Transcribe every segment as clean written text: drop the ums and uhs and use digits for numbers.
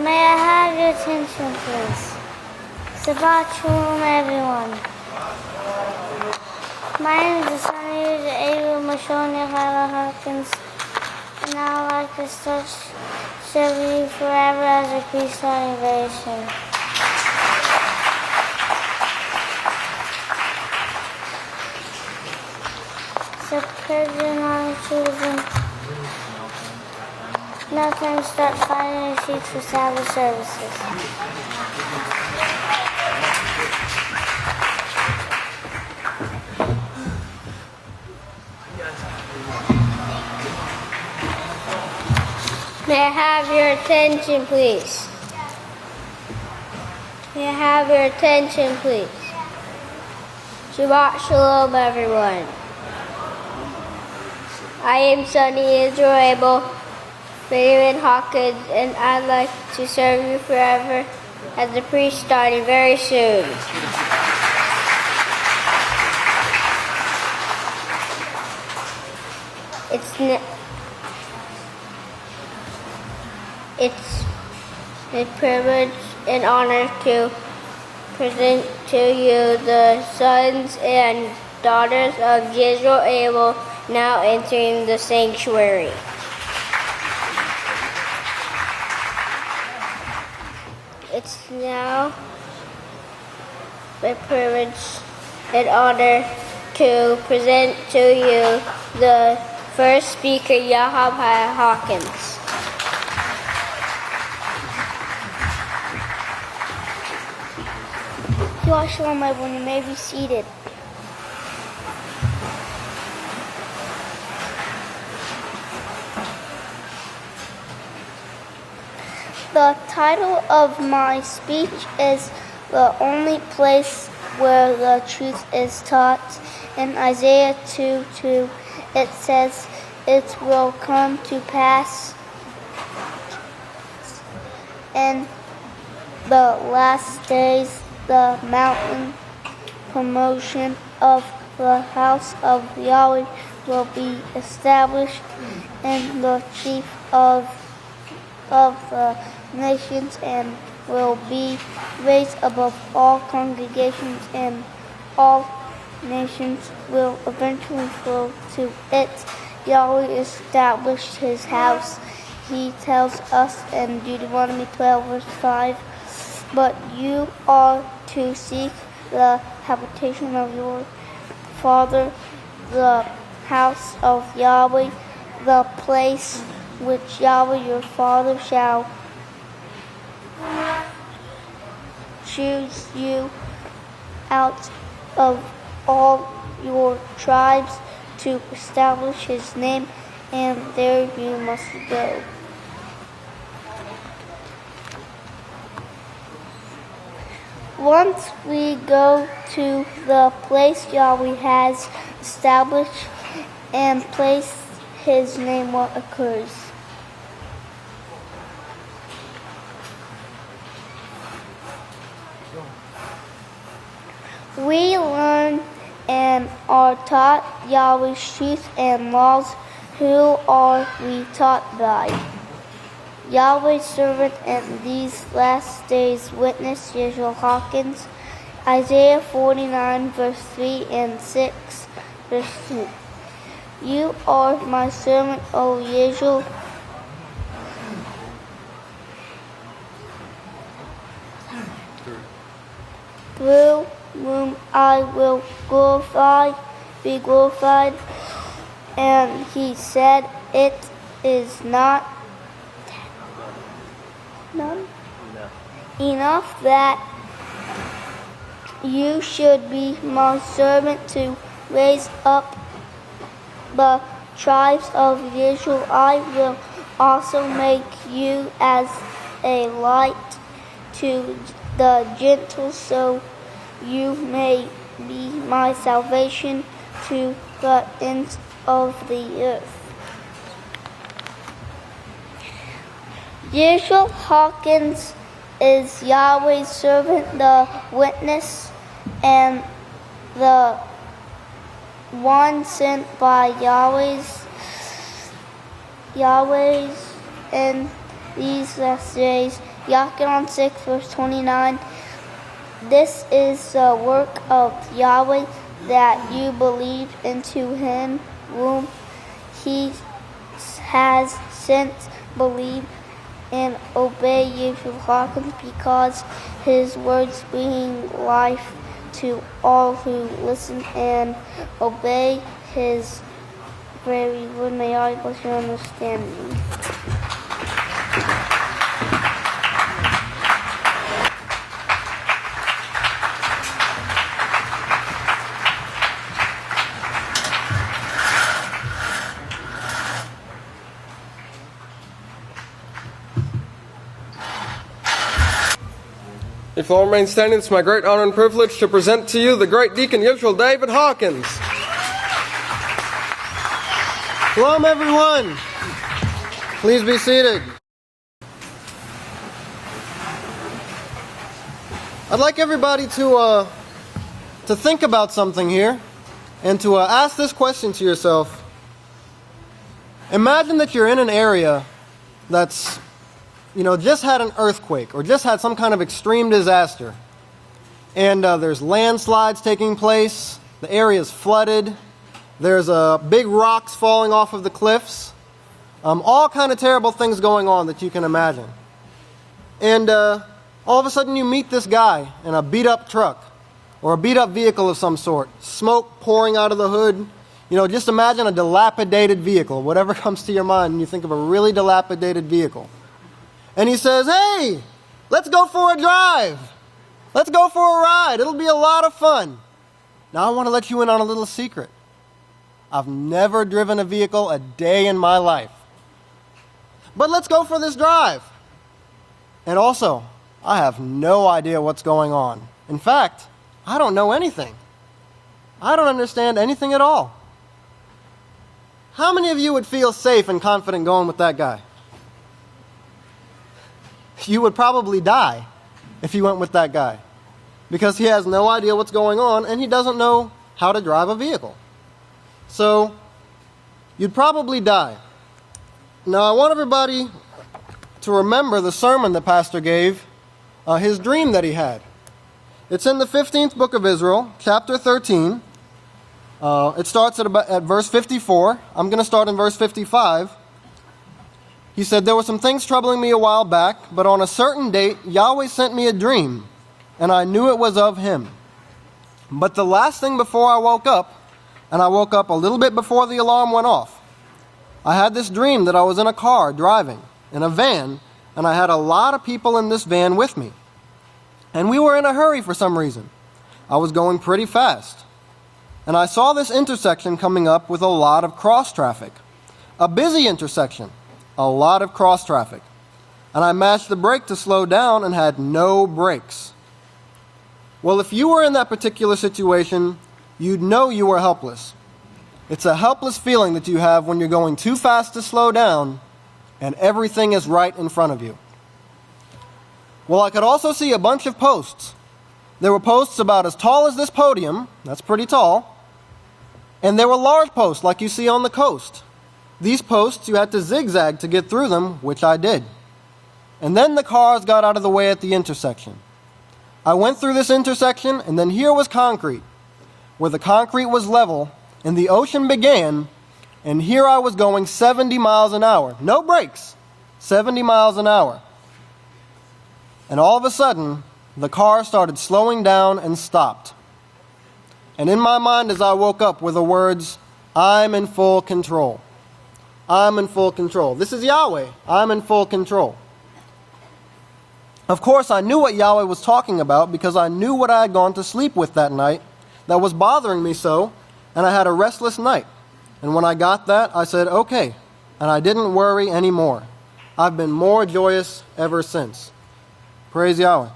May I have your attention, please? Shabbat Shalom, everyone. My name is Isayah Abel, Hawkins, and I would like to start serving you forever as a priest starting very soon. So, President on children, now time to start finding your seats for Sabbath services. May I have your attention, please? May I have your attention, please? Shabbat Shalom, everyone. I am Sonny Yisrayl Abel, Abelin Hawkins, and I'd like to serve you forever as a priest starting very soon. It's a privilege and honor to present to you the sons and daughters of Yisrayl Abel now entering the sanctuary. It's now a privilege and honor to present to you the first speaker, Yahweh Hawkins. Shalom, everyone. You may be seated. The title of my speech is The Only Place Where the Truth is Taught. In Isaiah 2:2, it says, "It will come to pass in the last days, the mountain promotion of the house of Yahweh will be established, and the chief of the nations, and will be raised above all congregations, and all nations will eventually flow to it. Yahweh established his house." He tells us in Deuteronomy 12 verse 5, "But you are to seek the habitation of your Father, the house of Yahweh, the place which Yahweh your Father shall choose you out of all your tribes to establish his name, and there you must go." Once we go to the place Yahweh has established and placed his name, what occurs? We learn and are taught Yahweh's truth and laws. Who are we taught by? Yahweh's servant in these last days, witness Yisrael Hawkins, Isaiah 49 verse 3 and 6 verse 2. "You are my servant, O Yisrael, through whom I will be glorified." And he said, "It is not enough that you should be my servant to raise up the tribes of Israel. I will also make you as a light to the Gentiles, so you may be my salvation to the ends of the earth." Yisrael Hawkins is Yahweh's servant, the witness, and the one sent by Yahweh's in these last days. Yahweh 6 verse 29. This is the work of Yahweh, that you believe into him whom he has sent. Believe and obey Yisrael, because his words bring life to all who listen and obey his very word. May I bless your understanding. If you'll remain standing, it's my great honor and privilege to present to you the great deacon Yisrayl David Hawkins. Shalom, everyone. Please be seated. I'd like everybody to think about something here and to ask this question to yourself. Imagine that you're in an area that's just had an earthquake or just had some kind of extreme disaster. And there's landslides taking place. The area's flooded. There's big rocks falling off of the cliffs. All kind of terrible things going on that you can imagine. And all of a sudden you meet this guy in a beat-up truck or a beat-up vehicle of some sort. Smoke pouring out of the hood. Just imagine a dilapidated vehicle. Whatever comes to your mind when you think of a really dilapidated vehicle. And he says, "Hey, let's go for a drive. Let's go for a ride. It'll be a lot of fun." Now I want to let you in on a little secret. I've never driven a vehicle a day in my life. But let's go for this drive. And also, I have no idea what's going on. In fact, I don't know anything. I don't understand anything at all. How many of you would feel safe and confident going with that guy? You would probably die if you went with that guy, because he has no idea what's going on and he doesn't know how to drive a vehicle. So you'd probably die. Now I want everybody to remember the sermon that Pastor gave, his dream that he had. It's in the 15th book of Israel, chapter 13. It starts at verse 54. I'm going to start in verse 55. He said, "There were some things troubling me a while back, but on a certain date, Yahweh sent me a dream, and I knew it was of him. But the last thing before I woke up, and I woke up a little bit before the alarm went off, I had this dream that I was in a car driving, in a van, and I had a lot of people in this van with me. And we were in a hurry for some reason. I was going pretty fast. And I saw this intersection coming up with a lot of cross traffic. A busy intersection. A lot of cross traffic. And I mashed the brake to slow down and had no brakes. Well, if you were in that particular situation, you'd know you were helpless. It's a helpless feeling that you have when you're going too fast to slow down and everything is right in front of you. Well, I could also see a bunch of posts. There were posts about as tall as this podium, that's pretty tall, and there were large posts like you see on the coast. These posts, you had to zigzag to get through them, which I did. And then the cars got out of the way at the intersection. I went through this intersection, and then here was concrete, where the concrete was level, and the ocean began, and here I was going 70 miles an hour. No brakes. 70 miles an hour. And all of a sudden, the car started slowing down and stopped. And in my mind as I woke up were the words, "I'm in full control. I'm in full control." This is Yahweh. I'm in full control. Of course, I knew what Yahweh was talking about because I knew what I had gone to sleep with that night that was bothering me so, and I had a restless night. And when I got that, I said, okay, and I didn't worry anymore. I've been more joyous ever since. Praise Yahweh.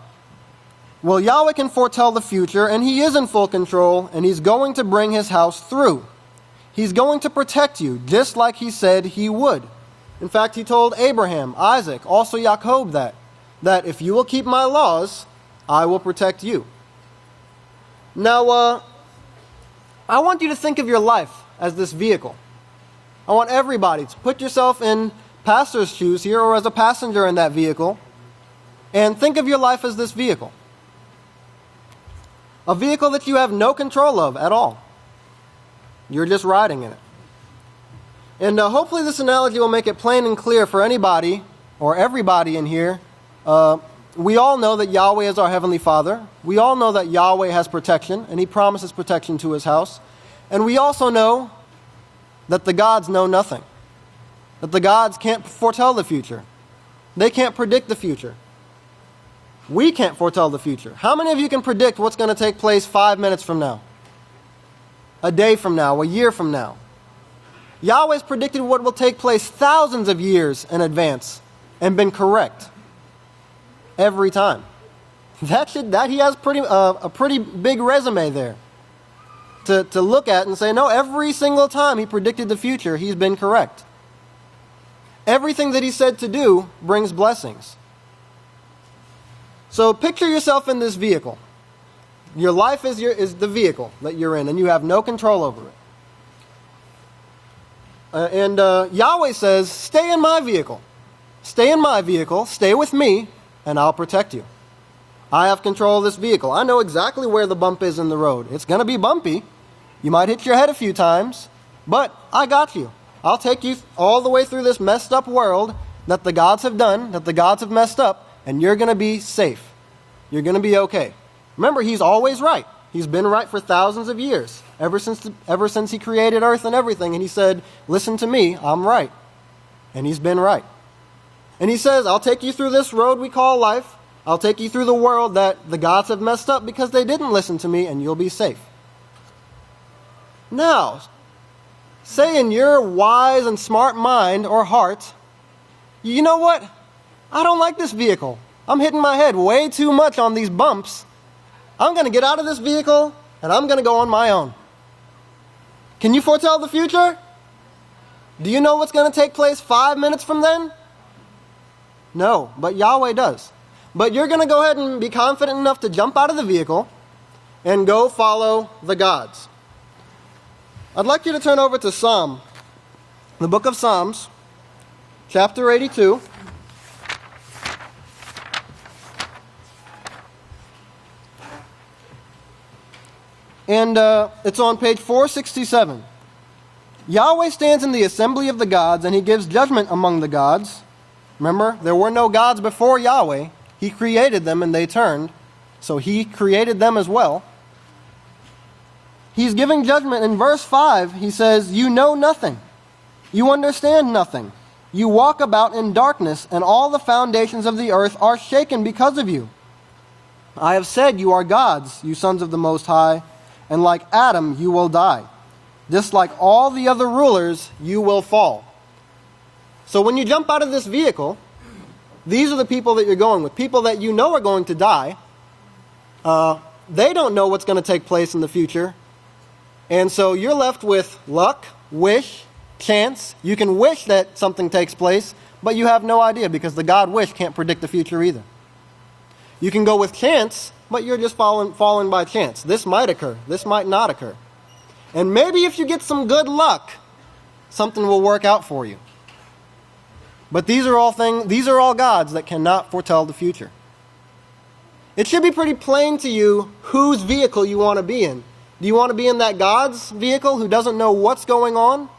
Well, Yahweh can foretell the future, and He is in full control, and He's going to bring His house through. He's going to protect you, just like He said He would. In fact, He told Abraham, Isaac, also Jacob that if you will keep my laws, I will protect you. Now, I want you to think of your life as this vehicle. I want everybody to put yourself in pastor's shoes here or as a passenger in that vehicle. And think of your life as this vehicle. A vehicle that you have no control of at all. You're just riding in it. And hopefully this analogy will make it plain and clear for anybody or everybody in here. We all know that Yahweh is our Heavenly Father. We all know that Yahweh has protection, and He promises protection to His house. And we also know that the gods know nothing. That the gods can't foretell the future. They can't predict the future. We can't foretell the future. How many of you can predict what's going to take place 5 minutes from now? A day from now? A year from now? Yahweh's predicted what will take place thousands of years in advance and been correct every time. He has a pretty big resume there to look at and say, no, every single time He predicted the future, He's been correct. Everything that He said to do brings blessings. So picture yourself in this vehicle. Your life is the vehicle that you're in, and you have no control over it. Yahweh says, stay in my vehicle. Stay in my vehicle, stay with me, and I'll protect you. I have control of this vehicle. I know exactly where the bump is in the road. It's going to be bumpy. You might hit your head a few times, but I got you. I'll take you all the way through this messed up world that the gods have done, that the gods have messed up, and you're going to be safe. You're going to be okay. Remember, He's always right. He's been right for thousands of years, ever since He created earth and everything, and He said, listen to me, I'm right. And He's been right. And He says, I'll take you through this road we call life. I'll take you through the world that the gods have messed up because they didn't listen to me, and you'll be safe. Now, say in your wise and smart mind or heart, you know what? I don't like this vehicle. I'm hitting my head way too much on these bumps. I'm going to get out of this vehicle, and I'm going to go on my own. Can you foretell the future? Do you know what's going to take place 5 minutes from then? No, but Yahweh does. But you're going to go ahead and be confident enough to jump out of the vehicle and go follow the gods. I'd like you to turn over to Psalm, the book of Psalms, chapter 82. And it's on page 467. Yahweh stands in the assembly of the gods, and He gives judgment among the gods. Remember, there were no gods before Yahweh. He created them, and they turned. So He created them as well. He's giving judgment. In verse 5, He says, you know nothing. You understand nothing. You walk about in darkness, and all the foundations of the earth are shaken because of you. I have said, you are gods, you sons of the Most High, and like Adam you will die. Just like all the other rulers, you will fall. So when you jump out of this vehicle, these are the people that you're going with. People that you know are going to die. They don't know what's going to take place in the future. And so you're left with luck, wish, chance. You can wish that something takes place, but you have no idea because the God wish can't predict the future either. You can go with chance, but you're just falling by chance. This might occur. This might not occur. And maybe if you get some good luck, something will work out for you. But these are all gods that cannot foretell the future. It should be pretty plain to you whose vehicle you want to be in. Do you want to be in that God's vehicle who doesn't know what's going on?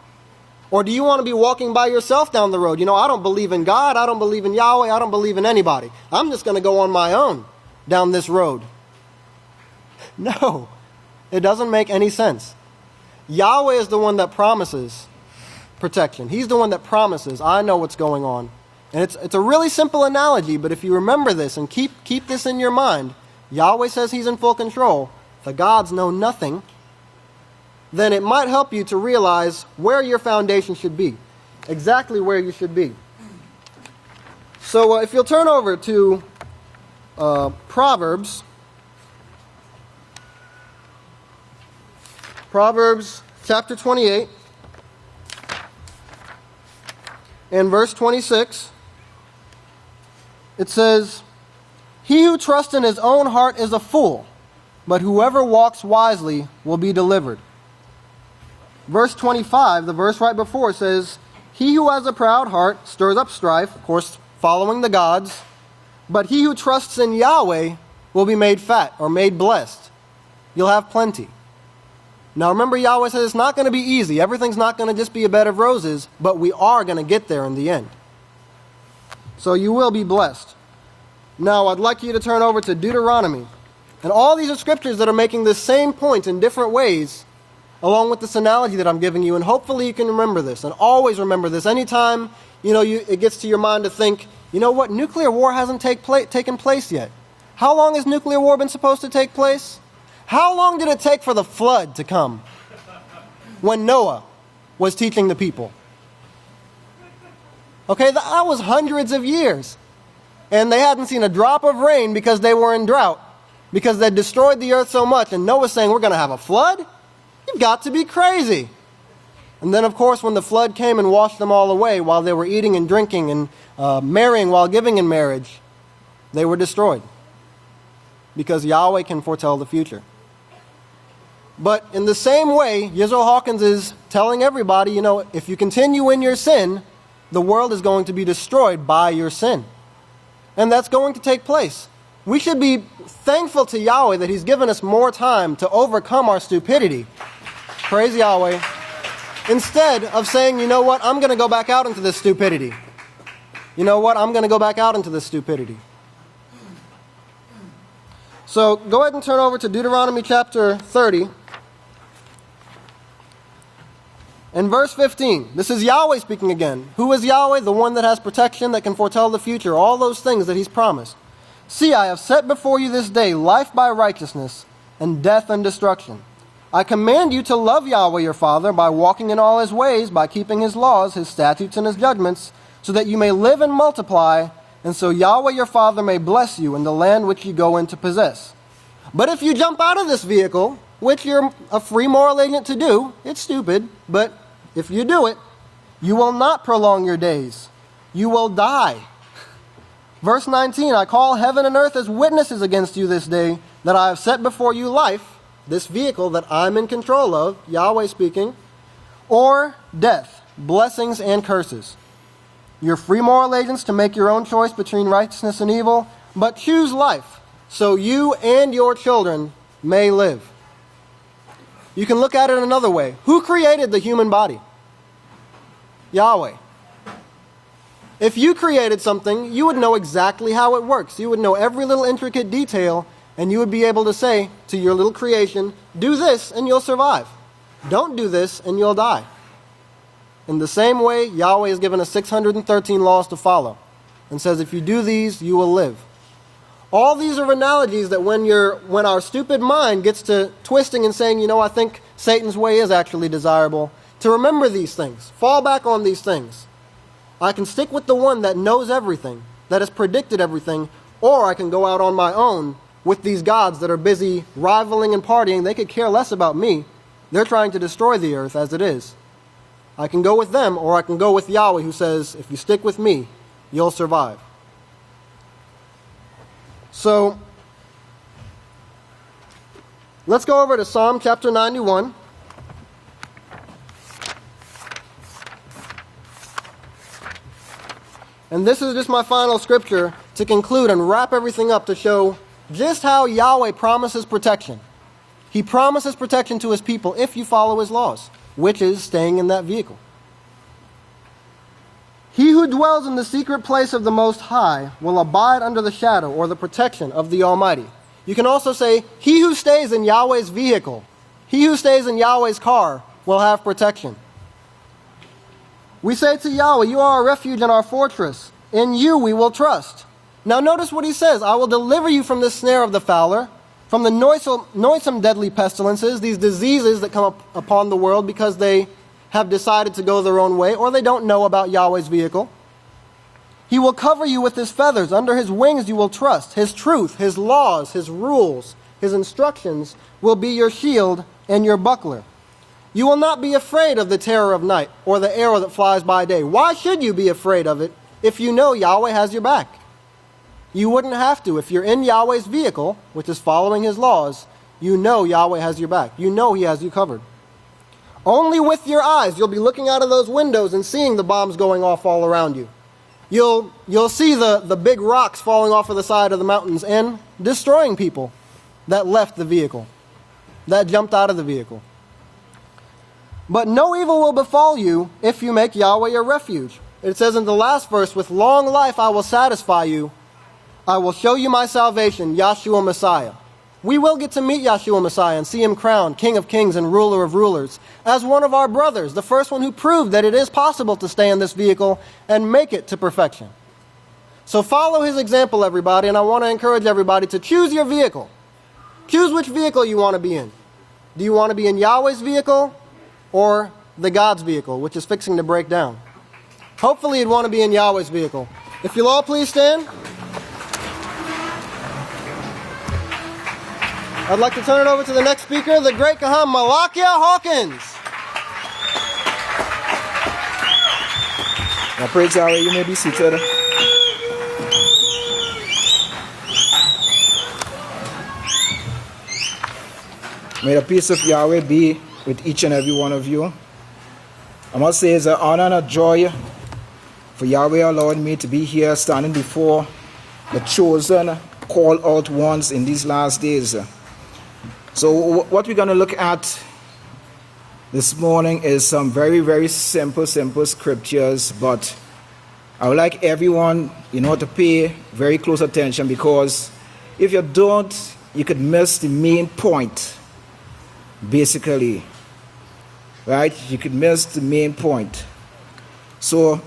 Or do you want to be walking by yourself down the road? You know, I don't believe in God, I don't believe in Yahweh, I don't believe in anybody. I'm just going to go on my own down this road. No, it doesn't make any sense. Yahweh is the one that promises protection. He's the one that promises, I know what's going on. And it's a really simple analogy, but if you remember this and keep this in your mind, Yahweh says He's in full control. The gods know nothing. Then it might help you to realize where your foundation should be. Exactly where you should be. So if you'll turn over to Proverbs. Proverbs chapter 28 and verse 26. It says, he who trusts in his own heart is a fool, but whoever walks wisely will be delivered. Verse 25, the verse right before, says, he who has a proud heart stirs up strife, of course, following the gods, But he who trusts in Yahweh will be made fat or made blessed. You'll have plenty. Now remember, Yahweh says it's not going to be easy. Everything's not going to just be a bed of roses, but we are going to get there in the end. So you will be blessed. Now I'd like you to turn over to Deuteronomy. And all these are scriptures that are making this same point in different ways, along with this analogy that I'm giving you, and hopefully you can remember this, and always remember this. Anytime, it gets to your mind to think, you know what, nuclear war hasn't taken place yet. How long has nuclear war been supposed to take place? How long did it take for the flood to come when Noah was teaching the people? Okay, that was hundreds of years. And they hadn't seen a drop of rain because they were in drought, because they'd destroyed the earth so much. And Noah's saying, we're going to have a flood? You've got to be crazy. And then, of course, when the flood came and washed them all away while they were eating and drinking and marrying while giving in marriage, they were destroyed. Because Yahweh can foretell the future. But in the same way, Yisrael Hawkins is telling everybody, if you continue in your sin, the world is going to be destroyed by your sin. And that's going to take place. We should be thankful to Yahweh that He's given us more time to overcome our stupidity. Praise Yahweh. Instead of saying, you know what, I'm going to go back out into this stupidity. You know what, I'm going to go back out into this stupidity. So go ahead and turn over to Deuteronomy chapter 30. And verse 15, this is Yahweh speaking again. Who is Yahweh? The one that has protection, that can foretell the future, all those things that He's promised. See, I have set before you this day life by righteousness and death and destruction. I command you to love Yahweh your Father by walking in all His ways, by keeping His laws, His statutes, and His judgments, so that you may live and multiply, and so Yahweh your Father may bless you in the land which you go in to possess. But if you jump out of this vehicle, which you're a free moral agent to do, it's stupid, but if you do it, you will not prolong your days. You will die. Verse 19, I call heaven and earth as witnesses against you this day, that I have set before you life, this vehicle that I'm in control of, Yahweh speaking, or death, blessings and curses. You're free moral agents to make your own choice between righteousness and evil, but choose life, so you and your children may live. You can look at it another way. Who created the human body? Yahweh. If you created something, you would know exactly how it works. You would know every little intricate detail, and you would be able to say to your little creation, do this and you'll survive. Don't do this and you'll die. In the same way, Yahweh has given us 613 laws to follow and says if you do these, you will live. All these are analogies that when our stupid mind gets to twisting and saying, I think Satan's way is actually desirable, to remember these things, fall back on these things. I can stick with the one that knows everything, that has predicted everything, or I can go out on my own with these gods that are busy rivaling and partying. They could care less about me. They're trying to destroy the earth as it is. I can go with them, or I can go with Yahweh, who says, if you stick with me, you'll survive. So, let's go over to Psalm chapter 91. And this is just my final scripture to conclude and wrap everything up to show just how Yahweh promises protection. He promises protection to His people if you follow His laws, which is staying in that vehicle. He who dwells in the secret place of the Most High will abide under the shadow or the protection of the Almighty. You can also say, he who stays in Yahweh's vehicle, he who stays in Yahweh's car will have protection. We say to Yahweh, you are our refuge and our fortress. In you we will trust. Now notice what He says. I will deliver you from the snare of the fowler, from the noisome deadly pestilences, these diseases that come upon the world because they have decided to go their own way, or they don't know about Yahweh's vehicle. He will cover you with His feathers. Under His wings you will trust. His truth, His laws, His rules, His instructions will be your shield and your buckler. You will not be afraid of the terror of night or the arrow that flies by day. Why should you be afraid of it if you know Yahweh has your back? You wouldn't have to. If you're in Yahweh's vehicle, which is following His laws, you know Yahweh has your back. You know He has you covered. Only with your eyes you'll be looking out of those windows and seeing the bombs going off all around you. you'll see the big rocks falling off of the side of the mountains and destroying people that left the vehicle, that jumped out of the vehicle. But no evil will befall you if you make Yahweh your refuge. It says in the last verse, with long life I will satisfy you. I will show you my salvation, Yahshua Messiah. We will get to meet Yahshua Messiah and see him crowned King of Kings and Ruler of Rulers as one of our brothers, the first one who proved that it is possible to stay in this vehicle and make it to perfection. So follow his example, everybody, and I want to encourage everybody to choose your vehicle. Choose which vehicle you want to be in. Do you want to be in Yahweh's vehicle or the God's vehicle, which is fixing to break down? Hopefully you'd want to be in Yahweh's vehicle. If you'll all please stand. I'd like to turn it over to the next speaker, the Great Kohan Malakyah Hawkins. Now, praise Yahweh, you may be seated. May the peace of Yahweh be with each and every one of you. I must say it's an honor and a joy for Yahweh allowing me to be here standing before the chosen, called out ones in these last days. So what we're going to look at this morning is some very, very simple scriptures, but I would like everyone, to pay very close attention, because if you don't, you could miss the main point, basically. Right? You could miss the main point. So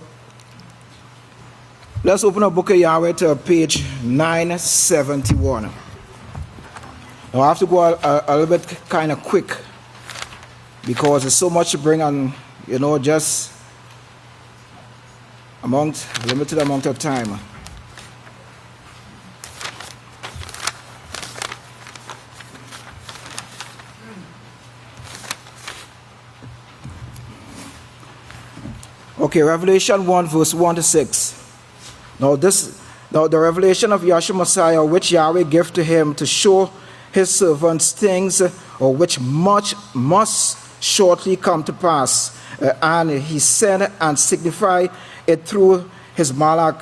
let's open up Book of Yahweh to page 971. Now I have to go a little bit kind of quick because there's so much to bring on, just limited amount of time. Okay, Revelation 1 verse 1 to 6. Now the revelation of Yahshua Messiah, which Yahweh gave to him to show his servants things which much must shortly come to pass, and he sent and signified it through his Malach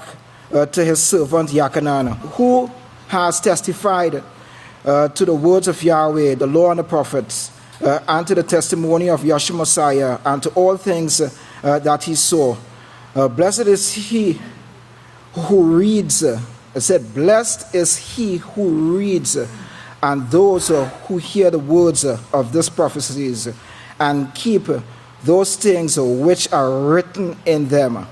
to his servant Yachanan, who has testified to the words of Yahweh, the law and the prophets, and to the testimony of Yahshua Messiah, and to all things that he saw. Blessed is he who reads. It said, blessed is he who reads, and those who hear the words of these prophecies, and keep those things which are written in them.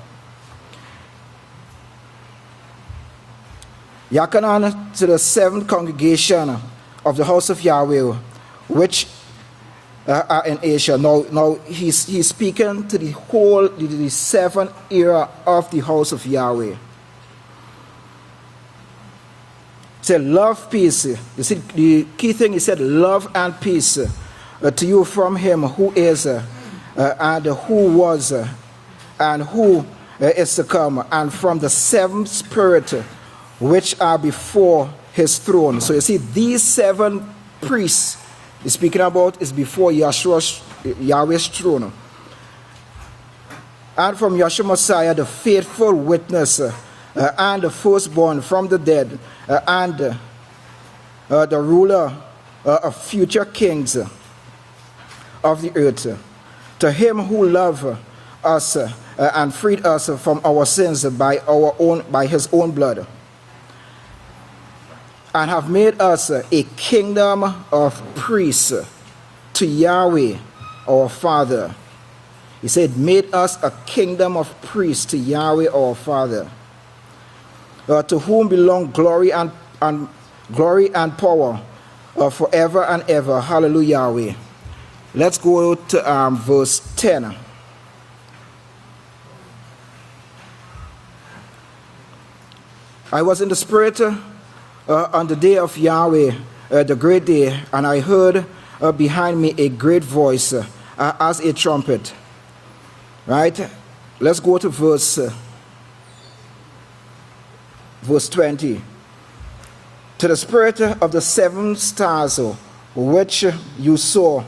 Yachanan to the seventh congregation of the house of Yahweh, which are in Asia. Now he's speaking to the seventh era of the house of Yahweh. Said love, peace. You see, the key thing, he said love and peace to you from him who is and who was and who is to come, and from the seven spirits which are before his throne. So you see, these seven priests he's speaking about is before Yahweh's throne. And from Yahshua Messiah, the faithful witness, and the firstborn from the dead, and the ruler of future kings of the earth. To him who loved us and freed us from our sins by his own blood, and have made us a kingdom of priests to Yahweh our Father. He said, made us a kingdom of priests to Yahweh our Father. To whom belong glory and power forever and ever. HalleluYahweh. Let's go to verse 10. I was in the spirit on the day of Yahweh, the great day, and I heard behind me a great voice as a trumpet. Right? Let's go to verse 20. To the spirit of the seven stars which you saw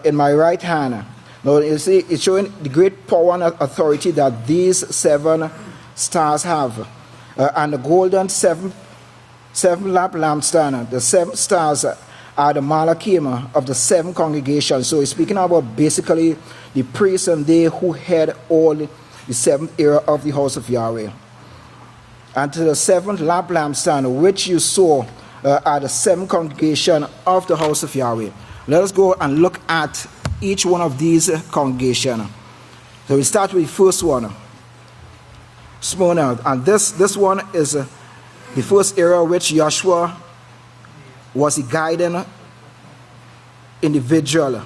in my right hand. Now you see, it's showing the great power and authority that these seven stars have. And the golden seven lamp lampstand, the 7 stars are the Malakyah of the 7 congregations. So he's speaking about basically the priests and they who had all the 7th era of the house of Yahweh. And to the 7th lamp lampstand, which you saw, are the 7 congregations of the house of Yahweh. Let us go and look at each one of these congregations. So we start with the first one, Smyrna. And this one is the first era which Joshua was a guiding individual.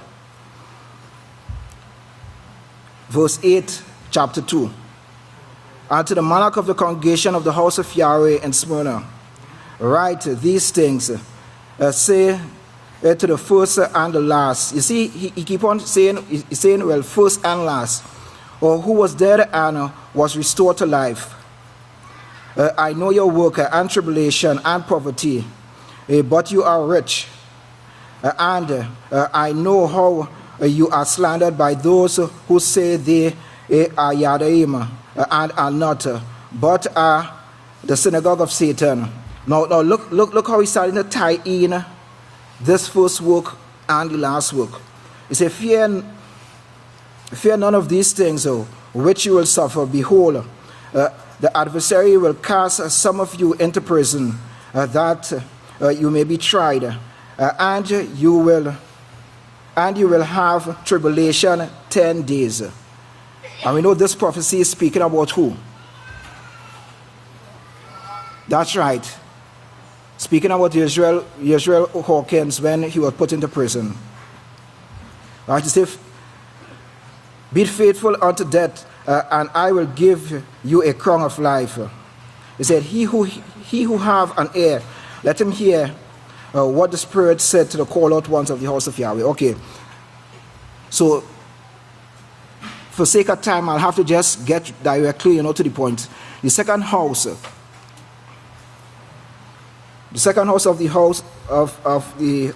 Verse 8, chapter 2. And to the monarch of the congregation of the house of Yahweh in Smyrna, write these things, say to the first and the last. You see, he keep on saying, he's saying, well, first and last. Or who was dead and was restored to life. I know your work and tribulation and poverty, but you are rich. And I know how you are slandered by those who say they are Yadaim and are not, but are the synagogue of Satan. Now look how he's starting to tie in this first work and the last work. He said, fear none of these things, which you will suffer. Behold, the adversary will cast some of you into prison, that you may be tried, and you will have tribulation 10 days. And we know this prophecy is speaking about who? That's right. Speaking about Yisrael Hawkins when he was put into prison. Right, he said, be faithful unto death, and I will give you a crown of life. He said, he who have an ear, let him hear what the Spirit said to the called out ones of the house of Yahweh. Okay. So, for sake of time, I'll have to just get directly, to the point. The second house of the house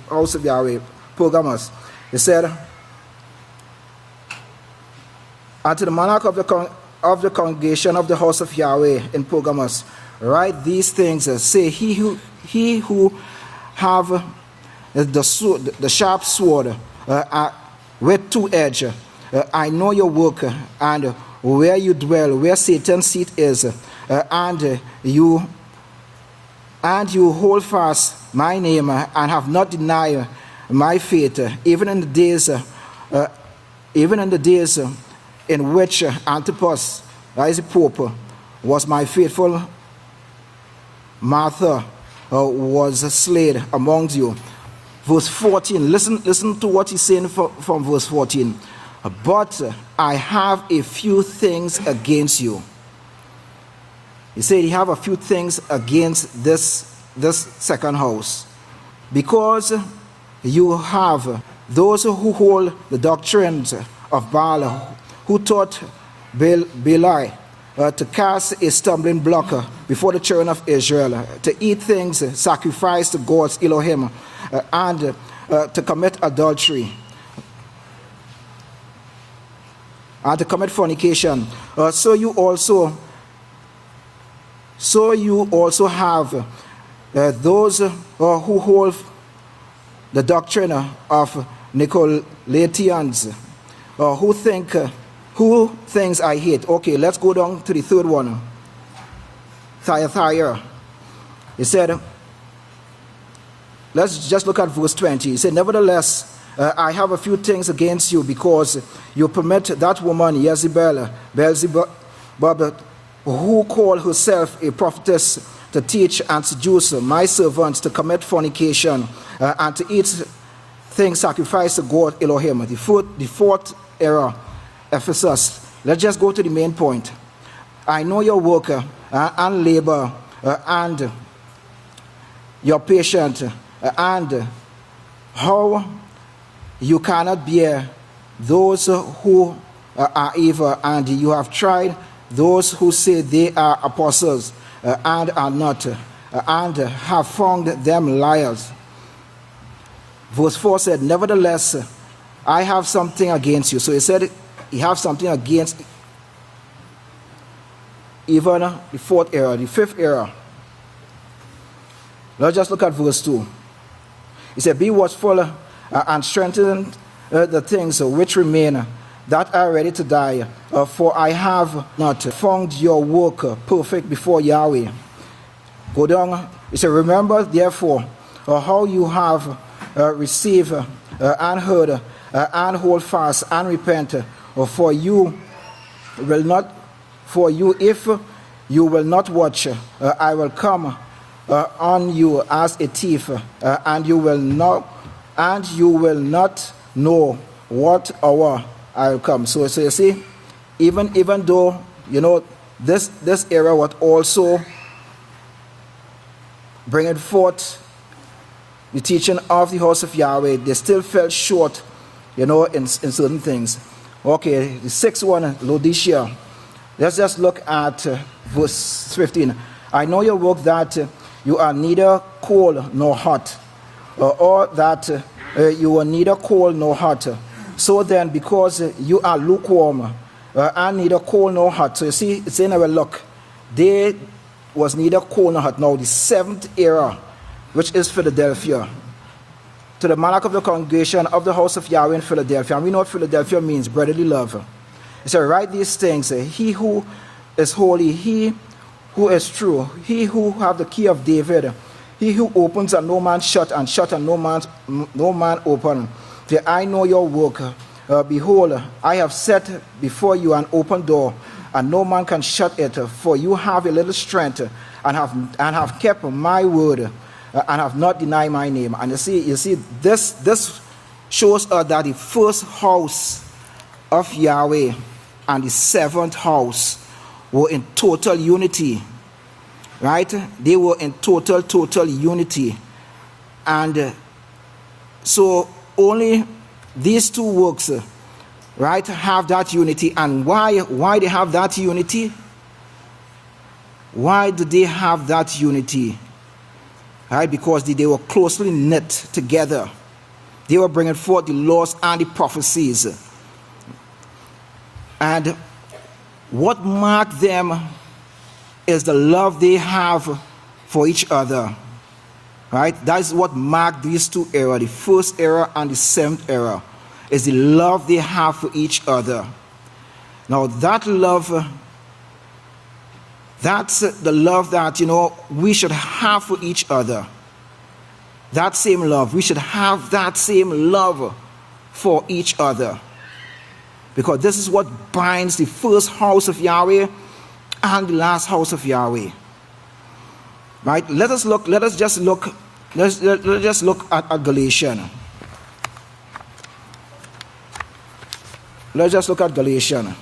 of Yahweh, Pergamos. He said, and to the monarch of the congregation of the house of Yahweh in Pergamos, write these things. Say, he who have the sharp sword with 2 edges. I know your work and where you dwell, where Satan's seat is, and you hold fast my name and have not denied my faith, even in the days in which Antipas, as a pope, was my faithful Martha was slain amongst you. Verse 14. Listen to what he's saying from verse 14. But I have a few things against you. He said he have a few things against this second house, because you have those who hold the doctrines of Baal, who taught Beli to cast a stumbling block before the children of Israel, to eat things sacrificed to gods Elohim, and to commit adultery, and to commit fornication. So you also have those who hold the doctrine of Nicolaitans, who things I hate. Okay, let's go down to the third one. Thyatira. He said, let's just look at verse 20. He said, nevertheless, I have a few things against you, because you permit that woman Jezebel, who called herself a prophetess, to teach and seduce my servants to commit fornication and to eat things sacrificed to God Elohim. The fourth era, Ephesus. Let's just go to the main point. I know your work and labor and your patient, and how you cannot bear those who are evil, and you have tried those who say they are apostles and are not, and have found them liars. Verse 4 said, nevertheless, I have something against you. So he said he have something against even the fourth era, the fifth era. Let's just look at verse 2. He said, be watchful and strengthen the things which remain that are ready to die, for I have not found your work perfect before Yahweh. Go down. He said, remember therefore how you have received and heard, and hold fast and repent, for you if you will not watch, I will come on you as a thief, and you will not know what hour I will come. So you see, even though this era was also bringing forth the teaching of the house of Yahweh, they still fell short, in certain things. Okay, the sixth one, Laodicea. Let's just look at verse 15. I know your work, that you are neither cold nor hot, or that you are neither cold nor hot. So then, because you are lukewarm and neither cold nor hot, so you see, it's in our look. They was neither cold nor hot. Now, the seventh era, which is Philadelphia, to the monarch of the congregation of the house of Yahweh in Philadelphia. And we know what Philadelphia means, brotherly love. He said, write these things, he who is holy, he who is true, he who have the key of David, he who opens and no man shut, and shut and no man open. For I know your work. Behold, I have set before you an open door, and no man can shut it. For you have a little strength, and have kept my word, and have not denied my name. And you see, this shows us that the first house of Yahweh and the seventh house were in total unity. Right? They were in total unity. And so only these two works, right, have that unity. And why they have that unity? Why do they have that unity? Right? Because they were closely knit together. They were bringing forth the laws and the prophecies. And what marked them is the love they have for each other. Right? That is what marked these two eras, the first era and the seventh era, is the love they have for each other. Now that love, that's the love that, we should have for each other. That same love, we should have that same love for each other. Because this is what binds the first house of Yahweh and the last house of Yahweh. Right? Let's just look at Galatians. Let's just look at Galatians.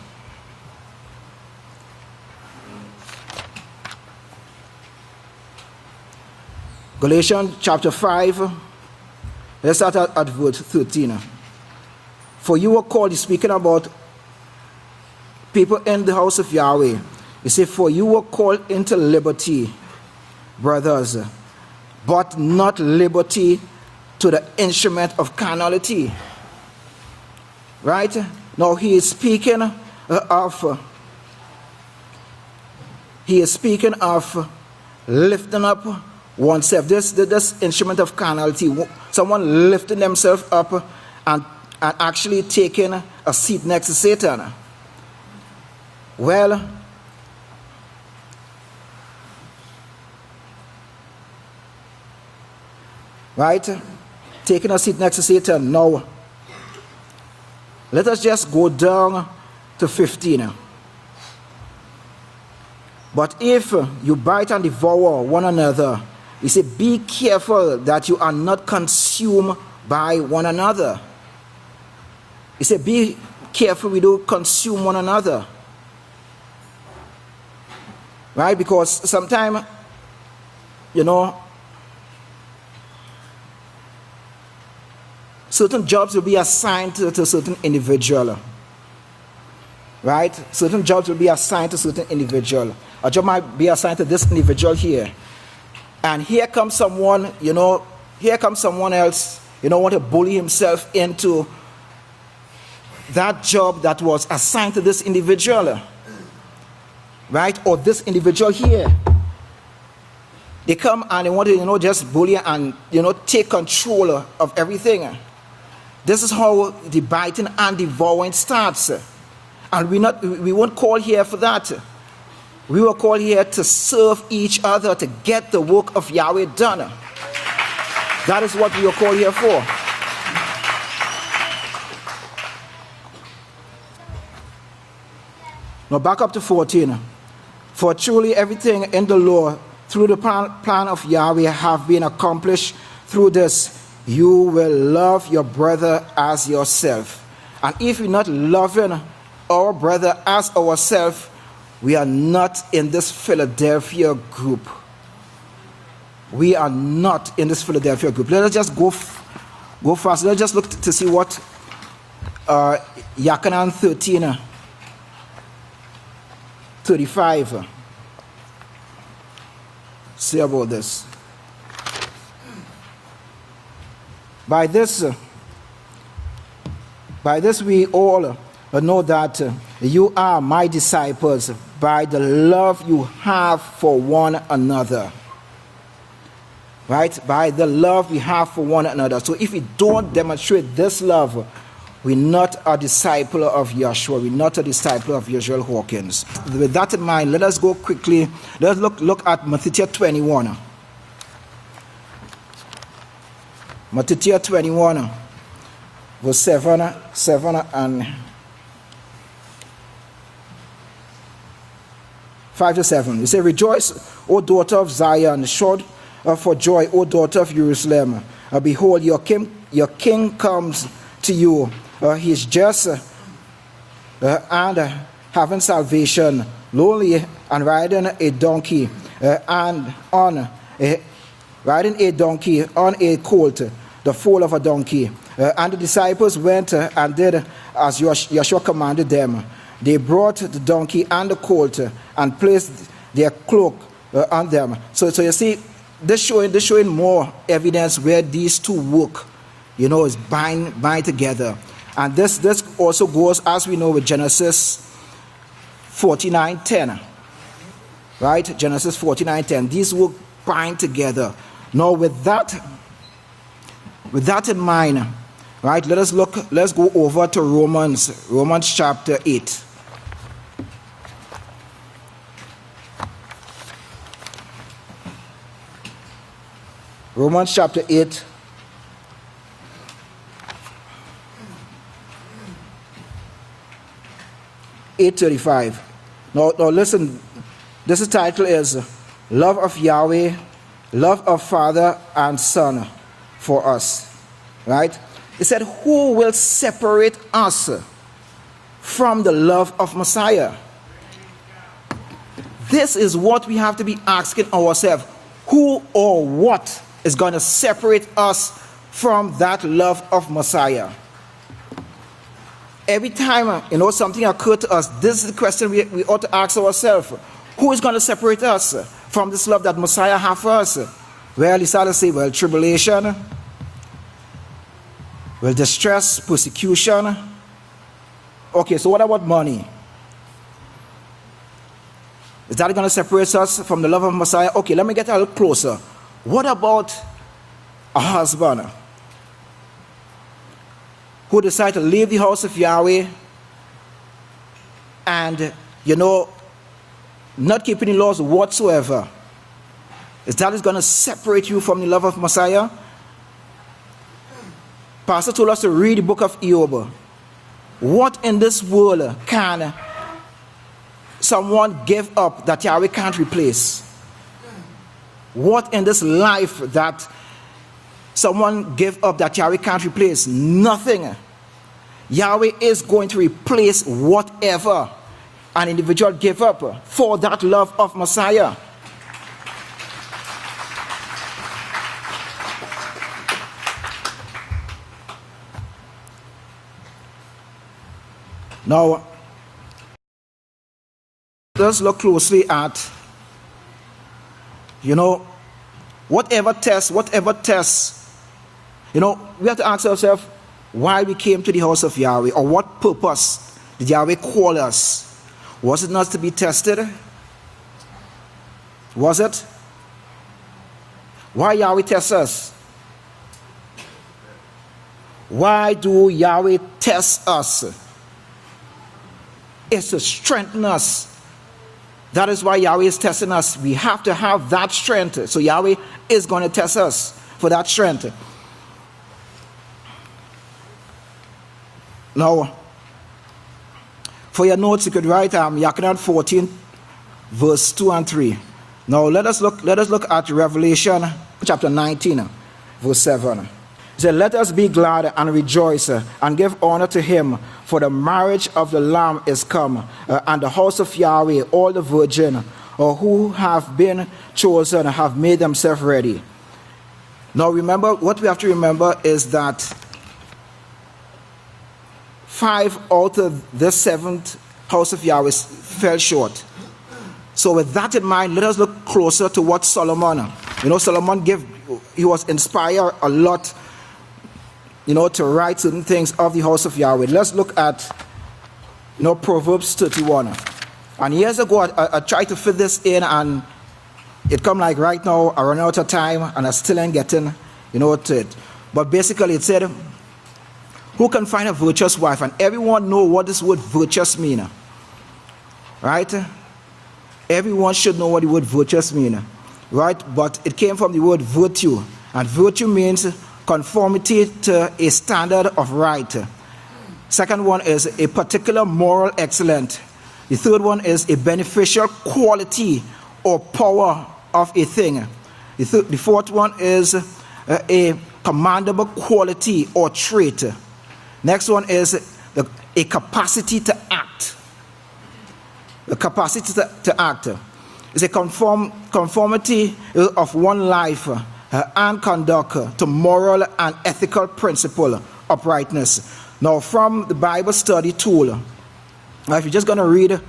Galatians chapter 5. Let's start at verse 13. For you were called, speaking about people in the house of Yahweh. He said, for you were called into liberty, brothers, but not liberty to the instrument of carnality. Right? Now he is speaking of lifting up oneself. This instrument of carnality, someone lifting themselves up and actually taking a seat next to Satan. Well, right? Taking a seat next to Satan. Now, let us just go down to 15. But if you bite and devour one another, he said, be careful that you are not consumed by one another. He said, be careful we don't consume one another. Right? Because sometimes, certain jobs will be assigned to certain individual. Right? Certain jobs will be assigned to certain individual. A job might be assigned to this individual here. And here comes someone, else, want to bully himself into that job that was assigned to this individual. right? Or this individual here. They come and they want to, just bully and, take control of everything. This is how the biting and devouring starts. And we weren't called here for that. We were called here to serve each other, to get the work of Yahweh done. That is what we were called here for. Now back up to 14. For truly everything in the law through the plan of Yahweh have been accomplished through this. You will love your brother as yourself. And if we're not loving our brother as ourselves, we are not in this Philadelphia group. We are not in this Philadelphia group. Let us just go fast. Let's just look to see what Yachanan 13:35 say about this. By this we all know that you are my disciples by the love you have for one another. Right? By the love we have for one another. So if we don't demonstrate this love, we're not a disciple of Yahshua. We're not a disciple of Yisrael Hawkins. With that in mind, let us go quickly. Let's look at Matthew 21. Matthew 21, verse 7 and 5 to 7. It says, "Rejoice, O daughter of Zion, shout for joy, O daughter of Jerusalem. Behold, your king comes to you. He is just and having salvation, lowly and riding a donkey, riding a donkey on a colt, the foal of a donkey." And the disciples went and did as Yahshua commanded them. They brought the donkey and the colt and placed their cloak on them. So you see, this showing more evidence where these two work, is bind together. And this also goes, as we know, with Genesis 49:10. Right? Genesis 49:10. These work bind together. Now with that in mind, right, let's go over to Romans chapter 8. Romans chapter 8. (8:35). Now listen, this title is Love of Yahweh, Love of Father and Son for us. Right? It said, who will separate us from the love of Messiah? This is what we have to be asking ourselves. Who or what is going to separate us from that love of Messiah? Every time something occurs to us, this is the question we ought to ask ourselves. Who is going to separate us from this love that Messiah has for us? Well, it's all to say, tribulation, distress, persecution. Okay, so what about money? Is that going to separate us from the love of Messiah? Okay, let me get a little closer. What about a husband who decide to leave the house of Yahweh and, not keeping the laws whatsoever? Is that going to separate you from the love of Messiah? Pastor told us to read the book of Yahweh. What in this world can someone give up that Yahweh can't replace? What in this life that someone give up that Yahweh can't replace? Nothing. Yahweh is going to replace whatever an individual give up for that love of Messiah. Now, let's look closely at, whatever test, we have to ask ourselves why we came to the house of Yahweh, or what purpose did Yahweh call us? Was it not to be tested? Was it? Why Yahweh tests us? Why do Yahweh test us? It's to strengthen us. That is why Yahweh is testing us. We have to have that strength. So Yahweh is going to test us for that strength. Now, for your notes, you could write Yachanaan 14, verse 2 and 3. Now let us look at Revelation chapter 19, verse 7. It said, "Let us be glad and rejoice and give honor to him, for the marriage of the Lamb is come, and the house of Yahweh, all the virgin who have been chosen, have made themselves ready." Now remember, what we have to remember is that 5 out of the 7th house of Yahweh fell short. So with that in mind, let us look closer to what Solomon, Solomon he was inspired a lot, to write certain things of the house of Yahweh. Let's look at, Proverbs 31. And years ago, I tried to fit this in, and it come like right now, I run out of time, and I still ain't getting, to it. But basically it said, who can find a virtuous wife? And everyone know what this word virtuous means. Right? Everyone should know what the word virtuous means. Right? But it came from the word virtue. And virtue means conformity to a standard of right. Second one is a particular moral excellence. The third one is a beneficial quality or power of a thing. The fourth one is a commendable quality or trait. Next one is a capacity to act. The capacity to act is a conformity of one life and conduct to moral and ethical principle, uprightness. Now, from the Bible study tool, if you're just going to read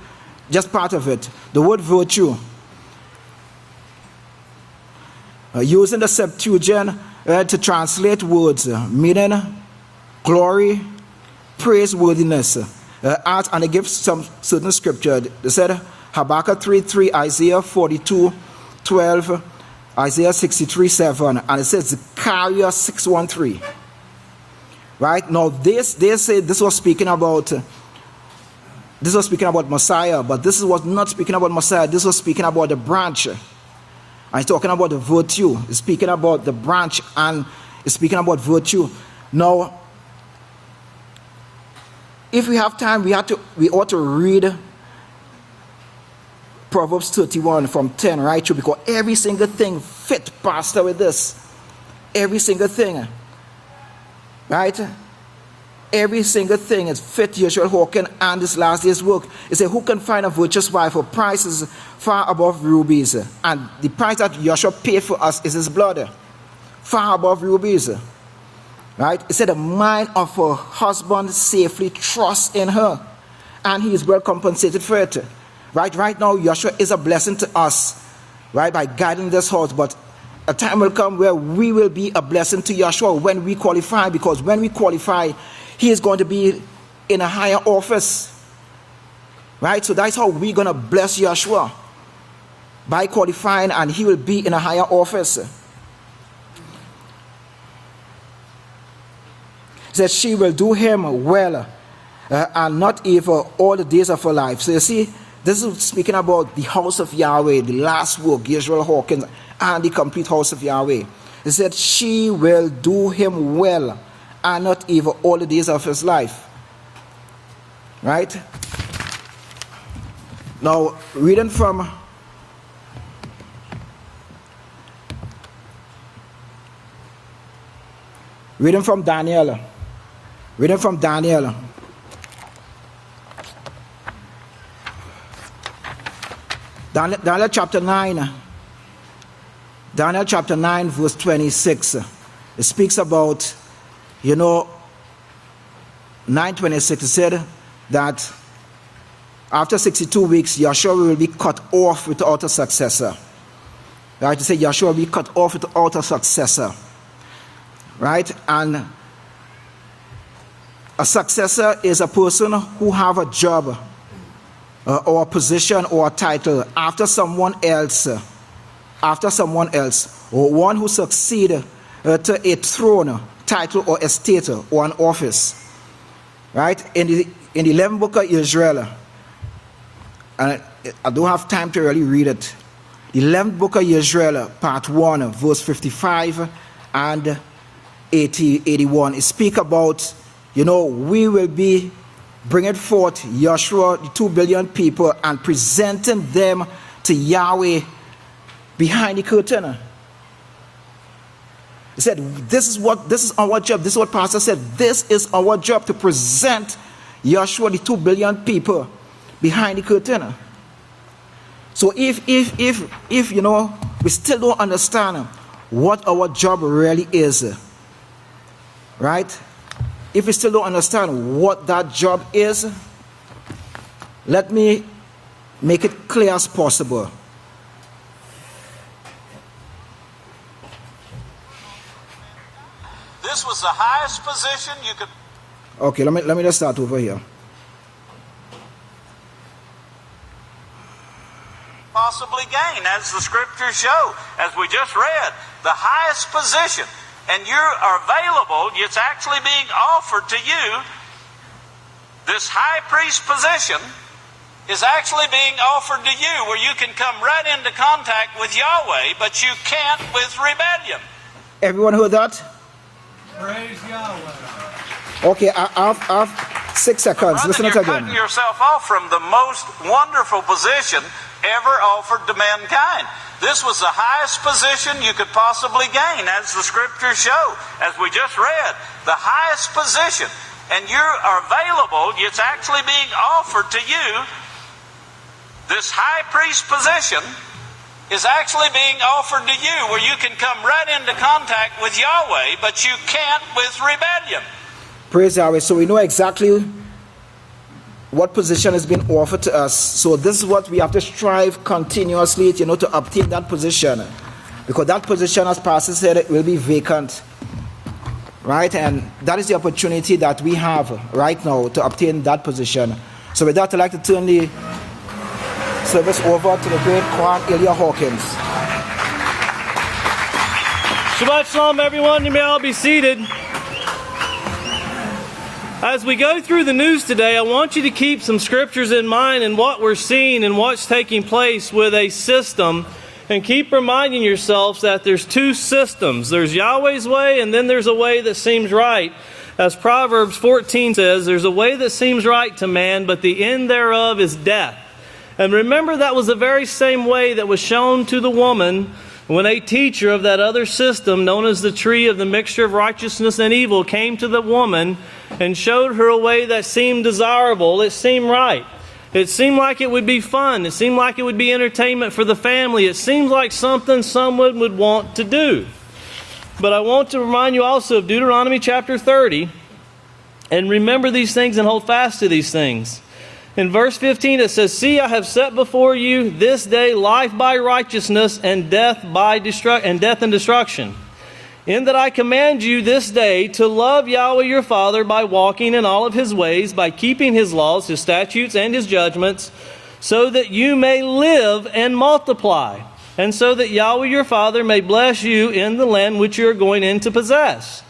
just part of it, the word virtue, using the Septuagint to translate words, meaning glory, praiseworthiness, and they give some certain scripture. They said Habakkuk 3:3, Isaiah 42:12, Isaiah 63:7, and it says Zechariah 6:1-3. Right now, they say this was speaking about Messiah, but this was not speaking about Messiah. This was speaking about the branch. And it's talking about the virtue. It's speaking about the branch, and it's speaking about virtue. Now, if we have time, we ought to read Proverbs 31 from 10 right through, because every single thing fit, Pastor, with this. Every single thing. Right? Every single thing is fit Yisrael Hawking and this last day's work. It says, who can find a virtuous wife for prices far above rubies? And the price that Yahshua paid for us is his blood. Far above rubies. Right? It said the mind of her husband safely trusts in her, and he is well compensated for it. Right now, Yahshua is a blessing to us, right, by guiding this house. But a time will come where we will be a blessing to Yahshua when we qualify, because when we qualify, he is going to be in a higher office. Right? So that's how we're going to bless Yahshua, by qualifying, and he will be in a higher office. That she will do him well and not evil all the days of her life. So you see, this is speaking about the house of Yahweh, the last work, Yisrael Hawkins, and the complete house of Yahweh. It said she will do him well and not evil all the days of his life. Right? Now, reading from Daniel. Reading from Daniel. Daniel chapter 9. Daniel chapter 9 verse 26. It speaks about, 9:26. It said that after 62 weeks, Yahshua will be cut off without a successor. Right? It said Yahshua will be cut off without a successor. Right? And a successor is a person who have a job or a position or a title after someone else after someone else, or one who succeeds to a throne, title, or estate, or an office. Right? In the 11th book of Yisrayl, and I don't have time to really read it. The 11th book of Yisrayl, part 1, verse 55 and 81. It speaks about, we will be bringing forth Yahshua, the 2 billion people, and presenting them to Yahweh behind the curtain. He said, this is our job. This is what Pastor said. This is our job, to present Yahshua, the 2 billion people, behind the curtain. So if we still don't understand what our job really is, right? If we still don't understand what that job is, let me make it clear as possible. This was the highest position you could... Okay, let me just start over here. ...possibly gain, as the scriptures show, as we just read, the highest position. And you are available, it's actually being offered to you. This high priest position is actually being offered to you, where you can come right into contact with Yahweh, but you can't with rebellion. Everyone heard that? Praise Yahweh. Okay, I have 6 seconds. Listen to it again. You're cutting yourself off from the most wonderful position ever offered to mankind. This was the highest position you could possibly gain, as the scriptures show, as we just read. The highest position. And you are available, it's actually being offered to you. This high priest position is actually being offered to you, where you can come right into contact with Yahweh, but you can't with rebellion. Praise Yahweh. So we know exactly what position has been offered to us. So this is what we have to strive continuously, to obtain that position. Because that position, as Pastor said, it will be vacant. Right? And that is the opportunity that we have right now to obtain that position. So with that, I'd like to turn the service over to the Great Kohan Hawkins. Shabbat Shalom, everyone. You may all be seated. As we go through the news today, I want you to keep some scriptures in mind and what we're seeing and what's taking place with a system. And keep reminding yourselves that there's 2 systems. There's Yahweh's way, and then there's a way that seems right. As Proverbs 14 says, there's a way that seems right to man, but the end thereof is death. And remember, that was the very same way that was shown to the woman when a teacher of that other system, known as the tree of the mixture of righteousness and evil, came to the woman and showed her a way that seemed desirable. It seemed right. It seemed like it would be fun. It seemed like it would be entertainment for the family. It seemed like something someone would want to do. But I want to remind you also of Deuteronomy chapter 30. And remember these things and hold fast to these things. In verse 15 it says, "See, I have set before you this day life by righteousness and death and destruction. In that I command you this day to love Yahweh your Father by walking in all of His ways, by keeping His laws, His statutes, and His judgments, so that you may live and multiply, and so that Yahweh your Father may bless you in the land which you are going in to possess.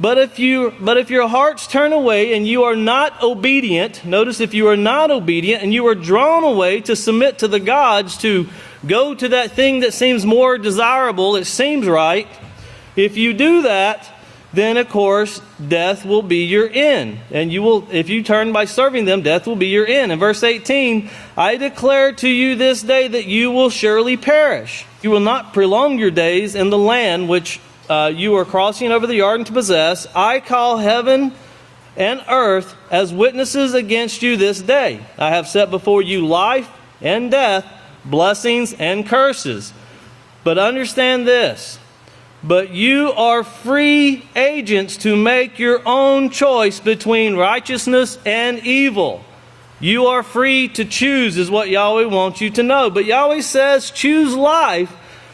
But if your hearts turn away and you are not obedient," notice, if you are not obedient and you are drawn away to submit to the gods, to go to that thing that seems more desirable, it seems right, if you do that, then of course death will be your end. And you will, if you turn by serving them, death will be your end. In verse 18, "I declare to you this day that you will surely perish. You will not prolong your days in the land which you are crossing over the Jordan to possess. I call heaven and earth as witnesses against you this day. I have set before you life and death, blessings and curses. But understand this, but you are free agents to make your own choice between righteousness and evil." You are free to choose, is what Yahweh wants you to know. But Yahweh says, choose life,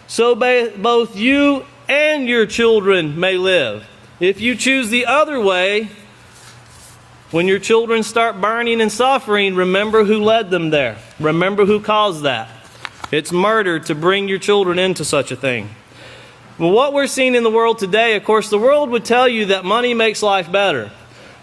so both you and your children may live. If you choose the other way, when your children start burning and suffering, remember who led them there. Remember who caused that. It's murder to bring your children into such a thing. Well, what we're seeing in the world today, of course, the world would tell you that money makes life better.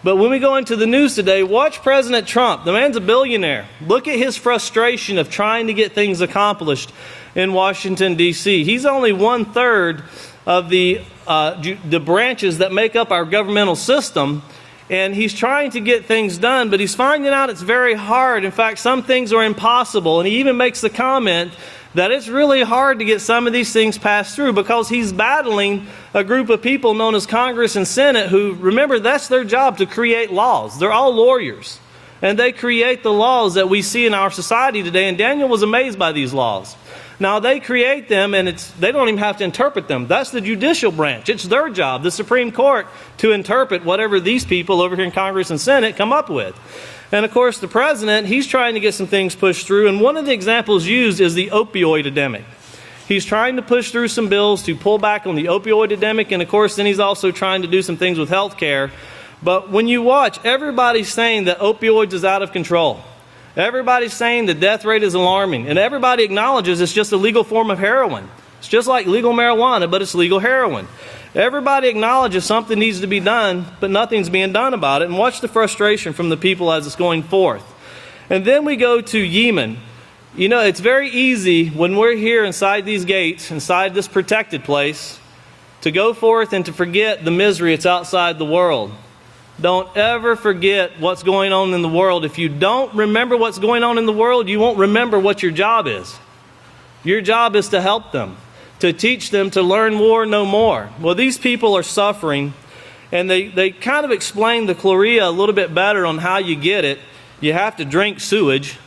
But when we go into the news today, watch President Trump. The man's a billionaire. Look at his frustration of trying to get things accomplished in Washington, D.C. He's only 1/3 of the branches that make up our governmental system, and he's trying to get things done, but he's finding out it's very hard. In fact, some things are impossible, and he even makes the comment that it's really hard to get some of these things passed through because he's battling a group of people known as Congress and Senate who, remember, that's their job, to create laws. They're all lawyers, and they create the laws that we see in our society today, and Daniel was amazed by these laws. Now, they create them, and they don't even have to interpret them. That's the judicial branch. It's their job, the Supreme Court, to interpret whatever these people over here in Congress and Senate come up with. And, of course, the president, he's trying to get some things pushed through, and one of the examples used is the opioid epidemic. He's trying to push through some bills to pull back on the opioid epidemic, and, of course, then he's also trying to do some things with health care. But when you watch, everybody's saying that opioids is out of control. Everybody's saying the death rate is alarming, and everybody acknowledges it's just a legal form of heroin. It's just like legal marijuana, but it's legal heroin. Everybody acknowledges something needs to be done, but nothing's being done about it. And watch the frustration from the people as it's going forth. And then we go to Yemen. You know, it's very easy when we're here inside these gates, inside this protected place, to go forth and to forget the misery that's outside the world. Don't ever forget what's going on in the world. If you don't remember what's going on in the world, you won't remember what your job is. Your job is to help them, to teach them to learn war no more. Well, these people are suffering, and they kind of explain the chloria a little bit better on how you get it. You have to drink sewage,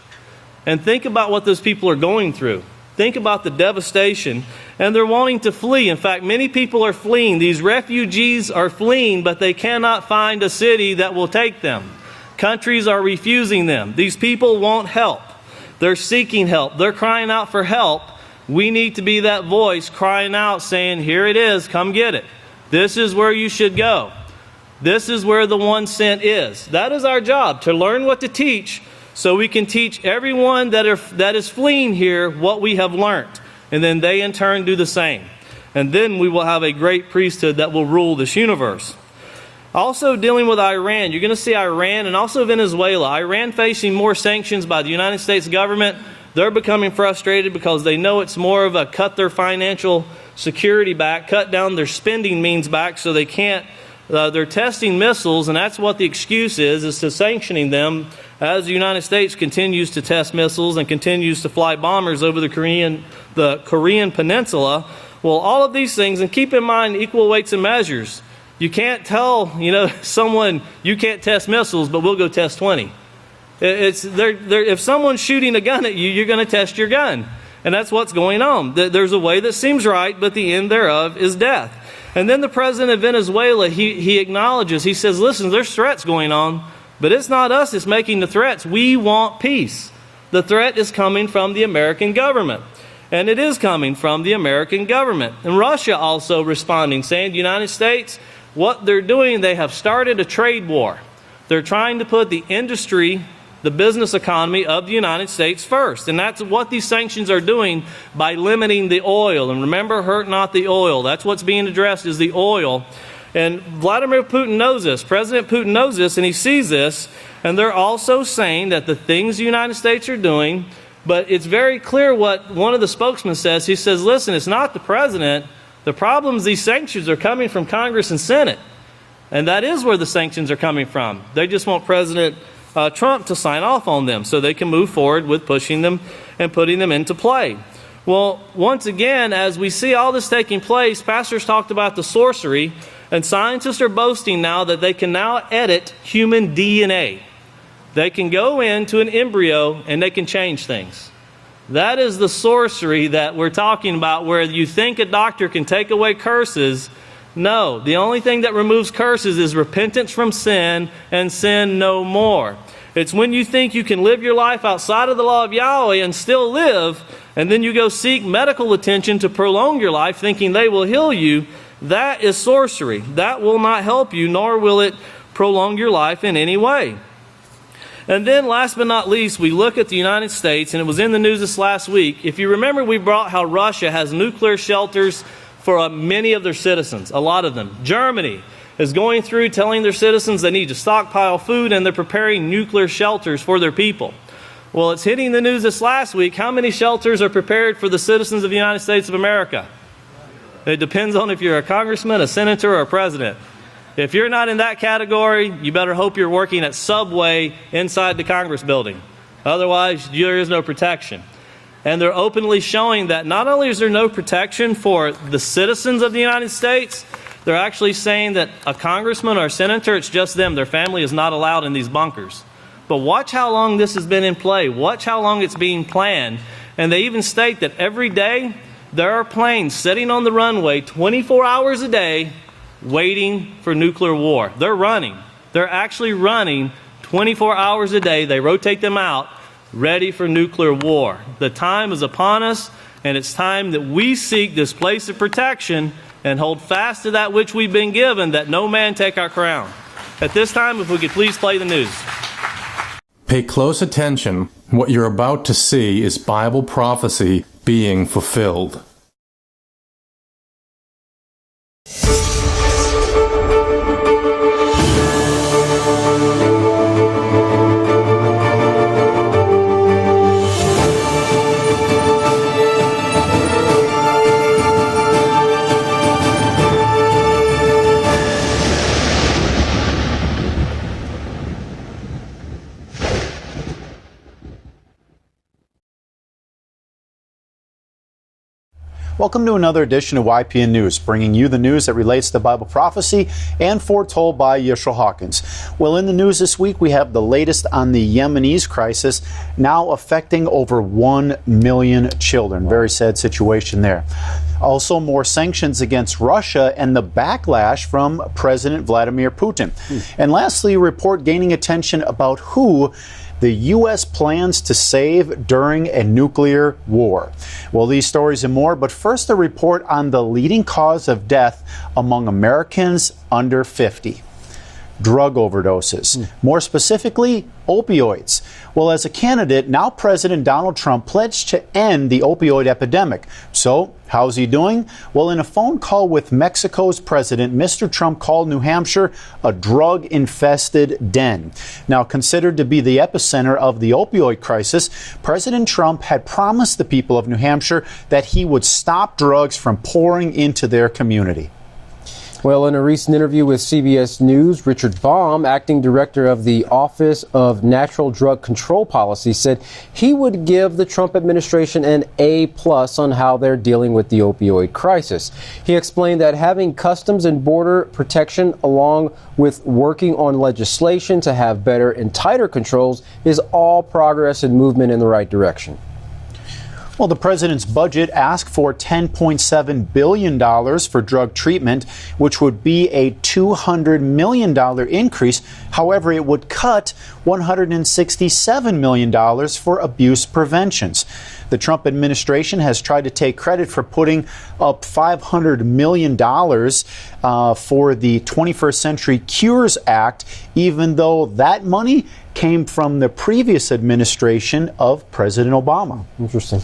and think about what those people are going through. Think about the devastation, and they're wanting to flee. In fact, many people are fleeing. These refugees are fleeing, but they cannot find a city that will take them. Countries are refusing them. These people want help. They're seeking help. They're crying out for help. We need to be that voice crying out, saying, here it is, come get it. This is where you should go. This is where the one sent is. That is our job, to learn what to teach, so we can teach everyone that is fleeing here what we have learned. And then they in turn do the same. And then we will have a great priesthood that will rule this universe. Also dealing with Iran, you're going to see Iran and also Venezuela. Iran facing more sanctions by the United States government. They're becoming frustrated because they know it's more of a cut their financial security back, cut down their spending means back so they can't. They're testing missiles, and that's what the excuse is to sanctioning them as the United States continues to test missiles and continues to fly bombers over the Korean Peninsula. Well, all of these things, and keep in mind equal weights and measures. You can't tell, someone you can't test missiles, but we'll go test 20. If someone's shooting a gun at you, you're going to test your gun. And that's what's going on. There's a way that seems right, but the end thereof is death. And then the president of Venezuela, he acknowledges, he says, listen, there's threats going on, but it's not us that's making the threats. We want peace. The threat is coming from the American government. And it is coming from the American government. And Russia also responding, saying the United States, what they're doing, they have started a trade war. They're trying to put the industry, the business economy of the United States first. And that's what these sanctions are doing by limiting the oil. And remember, hurt not the oil. That's what's being addressed, is the oil. And Vladimir Putin knows this. President Putin knows this, and he sees this. And they're also saying that the things the United States are doing, but it's very clear what one of the spokesmen says. He says, listen, it's not the president. The problem is these sanctions are coming from Congress and Senate. And that is where the sanctions are coming from. They just want President Trump to sign off on them so they can move forward with pushing them and putting them into play. Well, once again, as we see all this taking place, pastors talked about the sorcery, and scientists are boasting now that they can now edit human DNA. They can go into an embryo and they can change things. That is the sorcery that we're talking about, where you think a doctor can take away curses. No, the only thing that removes curses is repentance from sin and sin no more. It's when you think you can live your life outside of the law of Yahweh and still live, and then you go seek medical attention to prolong your life thinking they will heal you. That is sorcery. That will not help you, nor will it prolong your life in any way. And then last but not least, we look at the United States, and it was in the news this last week. If you remember, we brought how Russia has nuclear shelters for many of their citizens, a lot of them. Germany is going through telling their citizens they need to stockpile food, and they're preparing nuclear shelters for their people. Well, it's hitting the news this last week. How many shelters are prepared for the citizens of the United States of America? It depends on if you're a congressman, a senator, or a president. If you're not in that category, you better hope you're working at Subway inside the Congress building. Otherwise, there is no protection. And they're openly showing that not only is there no protection for the citizens of the United States, they're actually saying that a congressman or a senator, it's just them. Their family is not allowed in these bunkers. But watch how long this has been in play. Watch how long it's being planned. And they even state that every day there are planes sitting on the runway 24 hours a day waiting for nuclear war. They're running. They're actually running 24 hours a day. They rotate them out, ready for nuclear war. The time is upon us, and it's time that we seek this place of protection and hold fast to that which we've been given, that no man take our crown. At this time, if we could please play the news. Pay close attention. What you're about to see is Bible prophecy being fulfilled. Welcome to another edition of YPN News, bringing you the news that relates to Bible prophecy and foretold by Yisrael Hawkins. Well, in the news this week, we have the latest on the Yemenis crisis, now affecting over 1 million children. Very sad situation there. Also, more sanctions against Russia and the backlash from President Vladimir Putin. And lastly, a report gaining attention about who the U.S. plans to save during a nuclear war. Well, these stories and more, but first a report on the leading cause of death among Americans under 50. Drug overdoses. More specifically, opioids. Well, as a candidate, now President Donald Trump pledged to end the opioid epidemic. So, how's he doing? Well, in a phone call with Mexico's president, Mr. Trump called New Hampshire a drug-infested den. Now, considered to be the epicenter of the opioid crisis, President Trump had promised the people of New Hampshire that he would stop drugs from pouring into their community. Well, in a recent interview with CBS News, Richard Baum, acting director of the Office of Natural Drug Control Policy, said he would give the Trump administration an A+ on how they're dealing with the opioid crisis. He explained that having customs and border protection along with working on legislation to have better and tighter controls is all progress and movement in the right direction. Well, the president's budget asked for $10.7 billion for drug treatment, which would be a $200 million increase. However, it would cut $167 million for abuse preventions. The Trump administration has tried to take credit for putting up $500 million for the 21st Century Cures Act, even though that money came from the previous administration of President Obama. Interesting.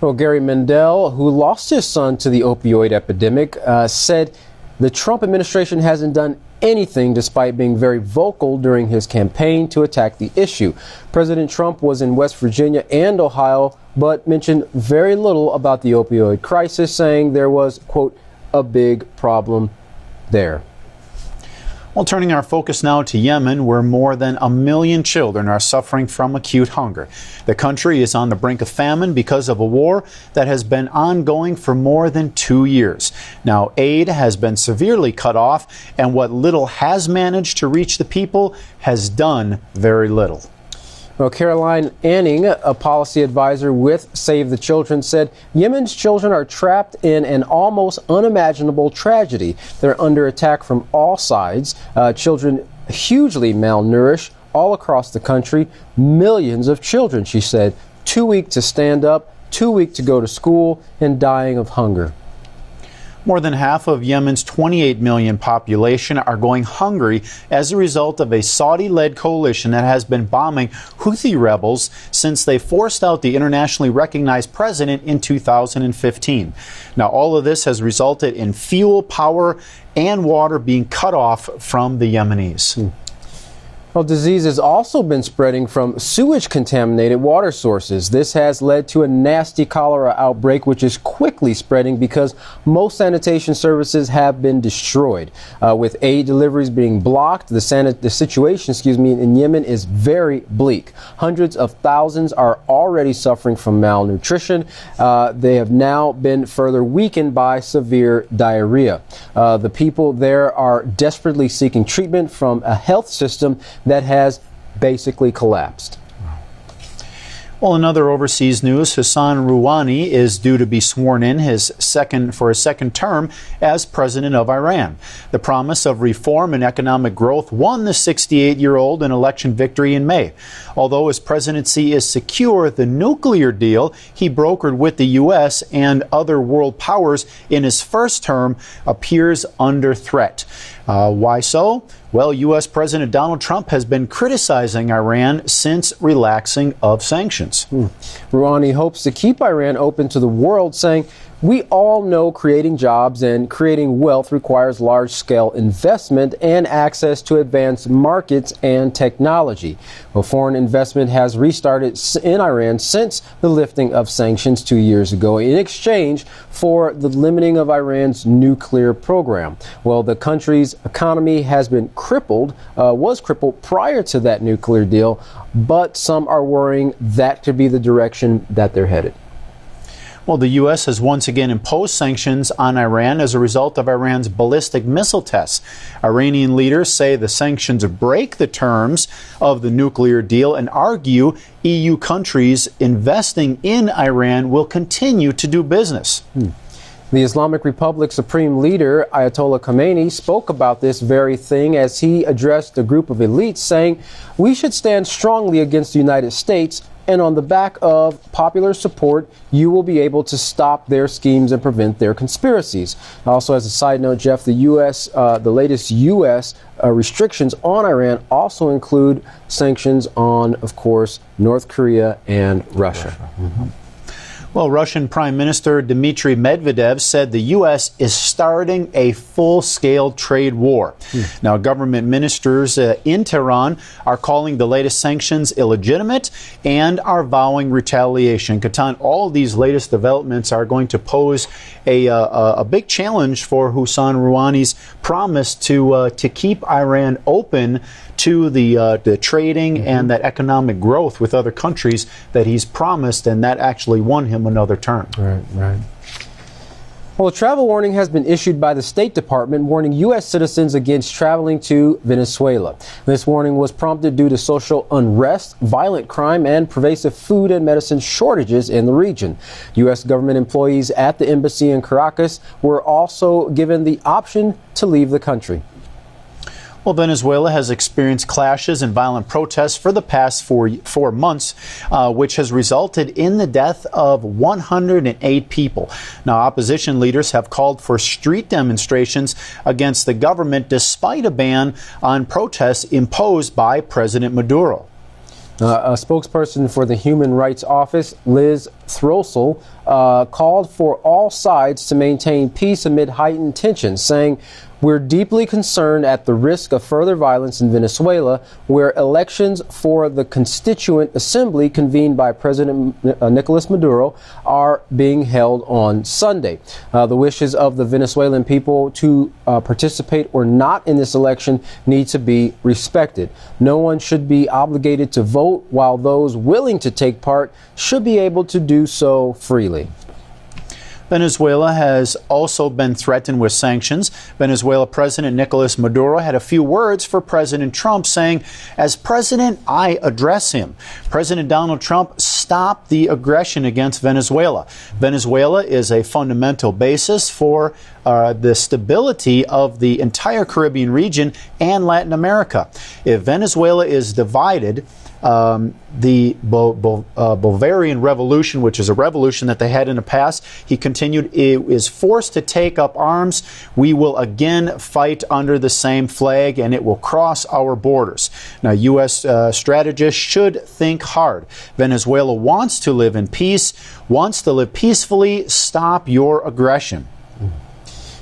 Well, Gary Mendel, who lost his son to the opioid epidemic, said the Trump administration hasn't done anything despite being very vocal during his campaign to attack the issue. President Trump was in West Virginia and Ohio, but mentioned very little about the opioid crisis, saying there was, quote, a big problem there. Well, turning our focus now to Yemen, where more than 1 million children are suffering from acute hunger. The country is on the brink of famine because of a war that has been ongoing for more than 2 years. Now, aid has been severely cut off, and what little has managed to reach the people has done very little. Well, Caroline Anning, a policy advisor with Save the Children, said Yemen's children are trapped in an almost unimaginable tragedy. They're under attack from all sides. Children hugely malnourished all across the country. Millions of children, she said, too weak to stand up, too weak to go to school, and dying of hunger. More than half of Yemen's 28 million population are going hungry as a result of a Saudi-led coalition that has been bombing Houthi rebels since they forced out the internationally recognized president in 2015. Now, all of this has resulted in fuel, power, and water being cut off from the Yemenis. Well, disease has also been spreading from sewage-contaminated water sources. This has led to a nasty cholera outbreak, which is quickly spreading because most sanitation services have been destroyed. With aid deliveries being blocked, the situation, in Yemen is very bleak. Hundreds of thousands are already suffering from malnutrition. They have now been further weakened by severe diarrhea. The people there are desperately seeking treatment from a health system that has basically collapsed. Well, in other overseas news, Hassan Rouhani is due to be sworn in for his second term as president of Iran. The promise of reform and economic growth won the 68-year-old an election victory in May. Although his presidency is secure, the nuclear deal he brokered with the U.S. and other world powers in his first term appears under threat. Why so? Well, U.S. President Donald Trump has been criticizing Iran since relaxing of sanctions. Rouhani hopes to keep Iran open to the world, saying, "We all know creating jobs and creating wealth requires large-scale investment and access to advanced markets and technology." Well, foreign investment has restarted in Iran since the lifting of sanctions 2 years ago in exchange for the limiting of Iran's nuclear program. Well, the country's economy has been was crippled prior to that nuclear deal, but some are worrying that could be the direction that they're headed. Well, the U.S. has once again imposed sanctions on Iran as a result of Iran's ballistic missile tests. Iranian leaders say the sanctions break the terms of the nuclear deal and argue EU countries investing in Iran will continue to do business. The Islamic Republic Supreme Leader Ayatollah Khamenei spoke about this very thing as he addressed a group of elites, saying, "We should stand strongly against the United States, and on the back of popular support, you will be able to stop their schemes and prevent their conspiracies." Also, as a side note, Jeff, the latest U.S. Restrictions on Iran also include sanctions on, of course, North Korea and Russia. Well, Russian Prime Minister Dmitry Medvedev said the U.S. is starting a full-scale trade war. Now, government ministers in Tehran are calling the latest sanctions illegitimate and are vowing retaliation. Katan, all of these latest developments are going to pose a big challenge for Hassan Rouhani's promise to keep Iran open to the trading and that economic growth with other countries that he's promised, and that actually won him another term. Right. Well, a travel warning has been issued by the State Department warning U.S. citizens against traveling to Venezuela. This warning was prompted due to social unrest, violent crime, and pervasive food and medicine shortages in the region. U.S. government employees at the embassy in Caracas were also given the option to leave the country. Well, Venezuela has experienced clashes and violent protests for the past four months, which has resulted in the death of 108 people. Now, opposition leaders have called for street demonstrations against the government despite a ban on protests imposed by President Maduro. A spokesperson for the Human Rights Office, Liz Throssell, called for all sides to maintain peace amid heightened tensions, saying, "We're deeply concerned at the risk of further violence in Venezuela, where elections for the Constituent Assembly convened by President Nicolas Maduro are being held on Sunday. The wishes of the Venezuelan people to participate or not in this election need to be respected. No one should be obligated to vote, while those willing to take part should be able to do so freely." Venezuela has also been threatened with sanctions. Venezuela President Nicolas Maduro had a few words for President Trump, saying, "As president, I address him. President Donald Trump, stop the aggression against Venezuela. Venezuela is a fundamental basis for the stability of the entire Caribbean region and Latin America. If Venezuela is divided, the Bavarian Revolution, which is a revolution that they had in the past. He continued, it is forced to take up arms. We will again fight under the same flag, and it will cross our borders. Now, U.S. strategists should think hard. Venezuela wants to live in peace, wants to live peacefully. Stop your aggression.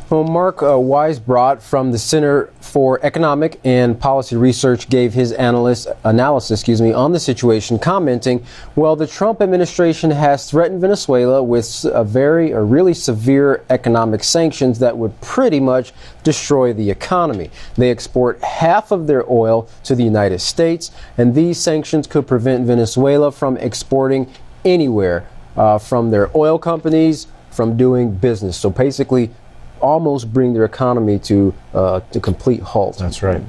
Well, Mark Weisbrot from the Center for Economic and Policy Research gave his analysis on the situation, commenting, well, the Trump administration has threatened Venezuela with really severe economic sanctions that would pretty much destroy the economy. They export half of their oil to the United States, and these sanctions could prevent Venezuela from exporting anywhere, from their oil companies, from doing business. So basically, almost bring their economy to complete halt. That's right.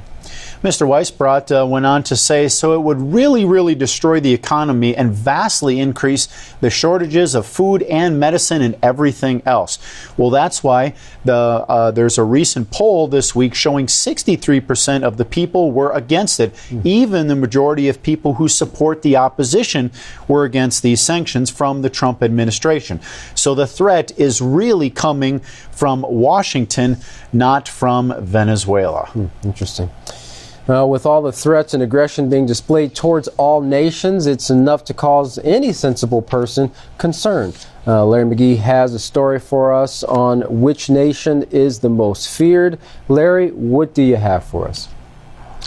Mr. Weisbrot went on to say, so it would really, really destroy the economy and vastly increase the shortages of food and medicine and everything else. Well, that's why there's a recent poll this week showing 63% of the people were against it. Even the majority of people who support the opposition were against these sanctions from the Trump administration. So the threat is really coming from Washington, not from Venezuela. Interesting. With all the threats and aggression being displayed towards all nations, it's enough to cause any sensible person concern. Larry McGee has a story for us on which nation is the most feared. Larry, what do you have for us?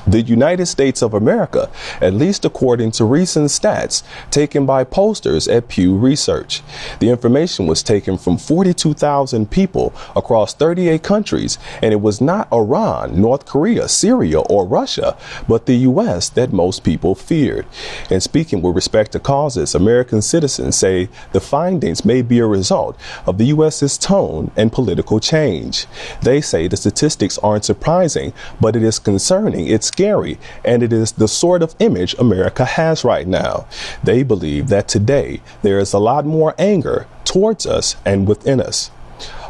The United States of America, at least according to recent stats taken by pollsters at Pew Research. The information was taken from 42,000 people across 38 countries, and it was not Iran, North Korea, Syria, or Russia, but the U.S. that most people feared. And speaking with respect to causes, American citizens say the findings may be a result of the U.S.'s tone and political change. They say the statistics aren't surprising, but it is concerning. It's scary, and it is the sort of image America has right now. They believe that today there is a lot more anger towards us and within us.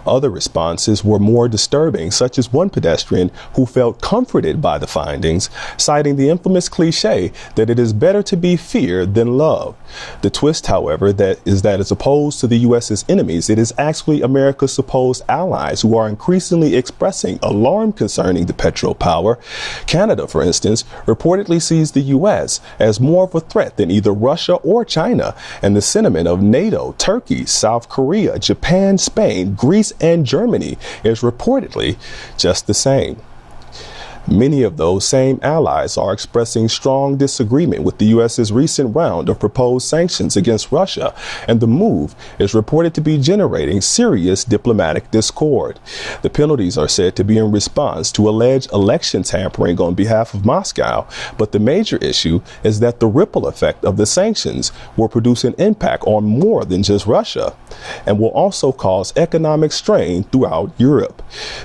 Other responses were more disturbing, such as one pedestrian who felt comforted by the findings, citing the infamous cliche that it is better to be feared than loved. The twist, however, is that as opposed to the U.S.'s enemies, it is actually America's supposed allies who are increasingly expressing alarm concerning the petropower. Canada, for instance, reportedly sees the U.S. as more of a threat than either Russia or China, and the sentiment of NATO, Turkey, South Korea, Japan, Spain, Greece, and Germany is reportedly just the same. Many of those same allies are expressing strong disagreement with the U.S.'s recent round of proposed sanctions against Russia, and the move is reported to be generating serious diplomatic discord. The penalties are said to be in response to alleged election tampering on behalf of Moscow, but the major issue is that the ripple effect of the sanctions will produce an impact on more than just Russia, and will also cause economic strain throughout Europe.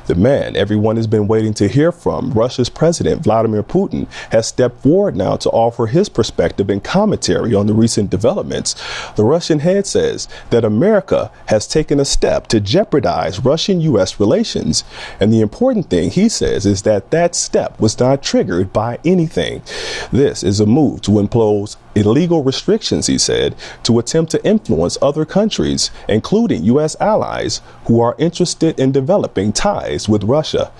The man everyone has been waiting to hear from, Russia's President Vladimir Putin, has stepped forward now to offer his perspective and commentary on the recent developments. The Russian head says that America has taken a step to jeopardize Russian-U.S. relations. And the important thing, he says, is that that step was not triggered by anything. This is a move to impose illegal restrictions, he said, to attempt to influence other countries, including U.S. allies who are interested in developing ties with Russia.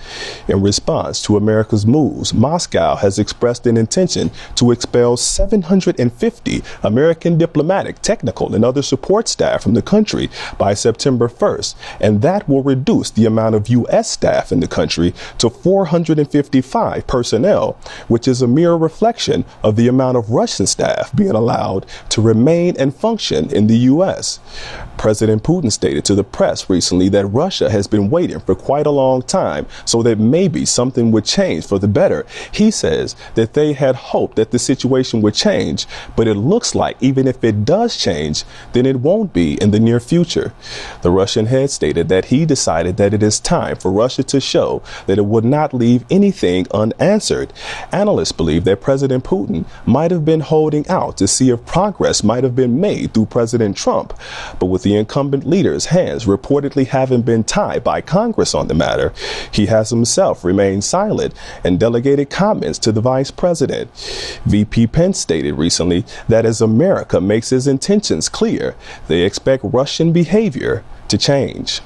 In response to America's moves, Moscow has expressed an intention to expel 750 American diplomatic, technical, and other support staff from the country by September 1st, and that will reduce the amount of U.S. staff in the country to 455 personnel, which is a mere reflection of the amount of Russian staff being allowed to remain and function in the U.S. President Putin stated to the press recently that Russia has been waiting for quite a long time so that maybe something would change for the better. He says that they had hoped that the situation would change, but it looks like even if it does change, then it won't be in the near future. The Russian head stated that he decided that it is time for Russia to show that it would not leave anything unanswered. Analysts believe that President Putin might have been holding out to see if progress might have been made through President Trump. But with the incumbent leader's hands reportedly having been tied by Congress on the matter, he has himself remained silent and delegated comments to the vice president. VP Pence stated recently that as America makes his intentions clear, they expect Russian behavior to change.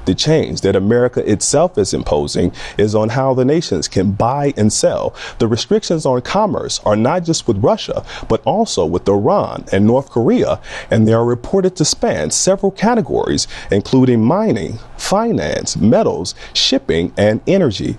The change that America itself is imposing is on how the nations can buy and sell. The restrictions on commerce are not just with Russia, but also with Iran and North Korea, and they are reported to span several categories, including mining, finance, metals, shipping, and energy.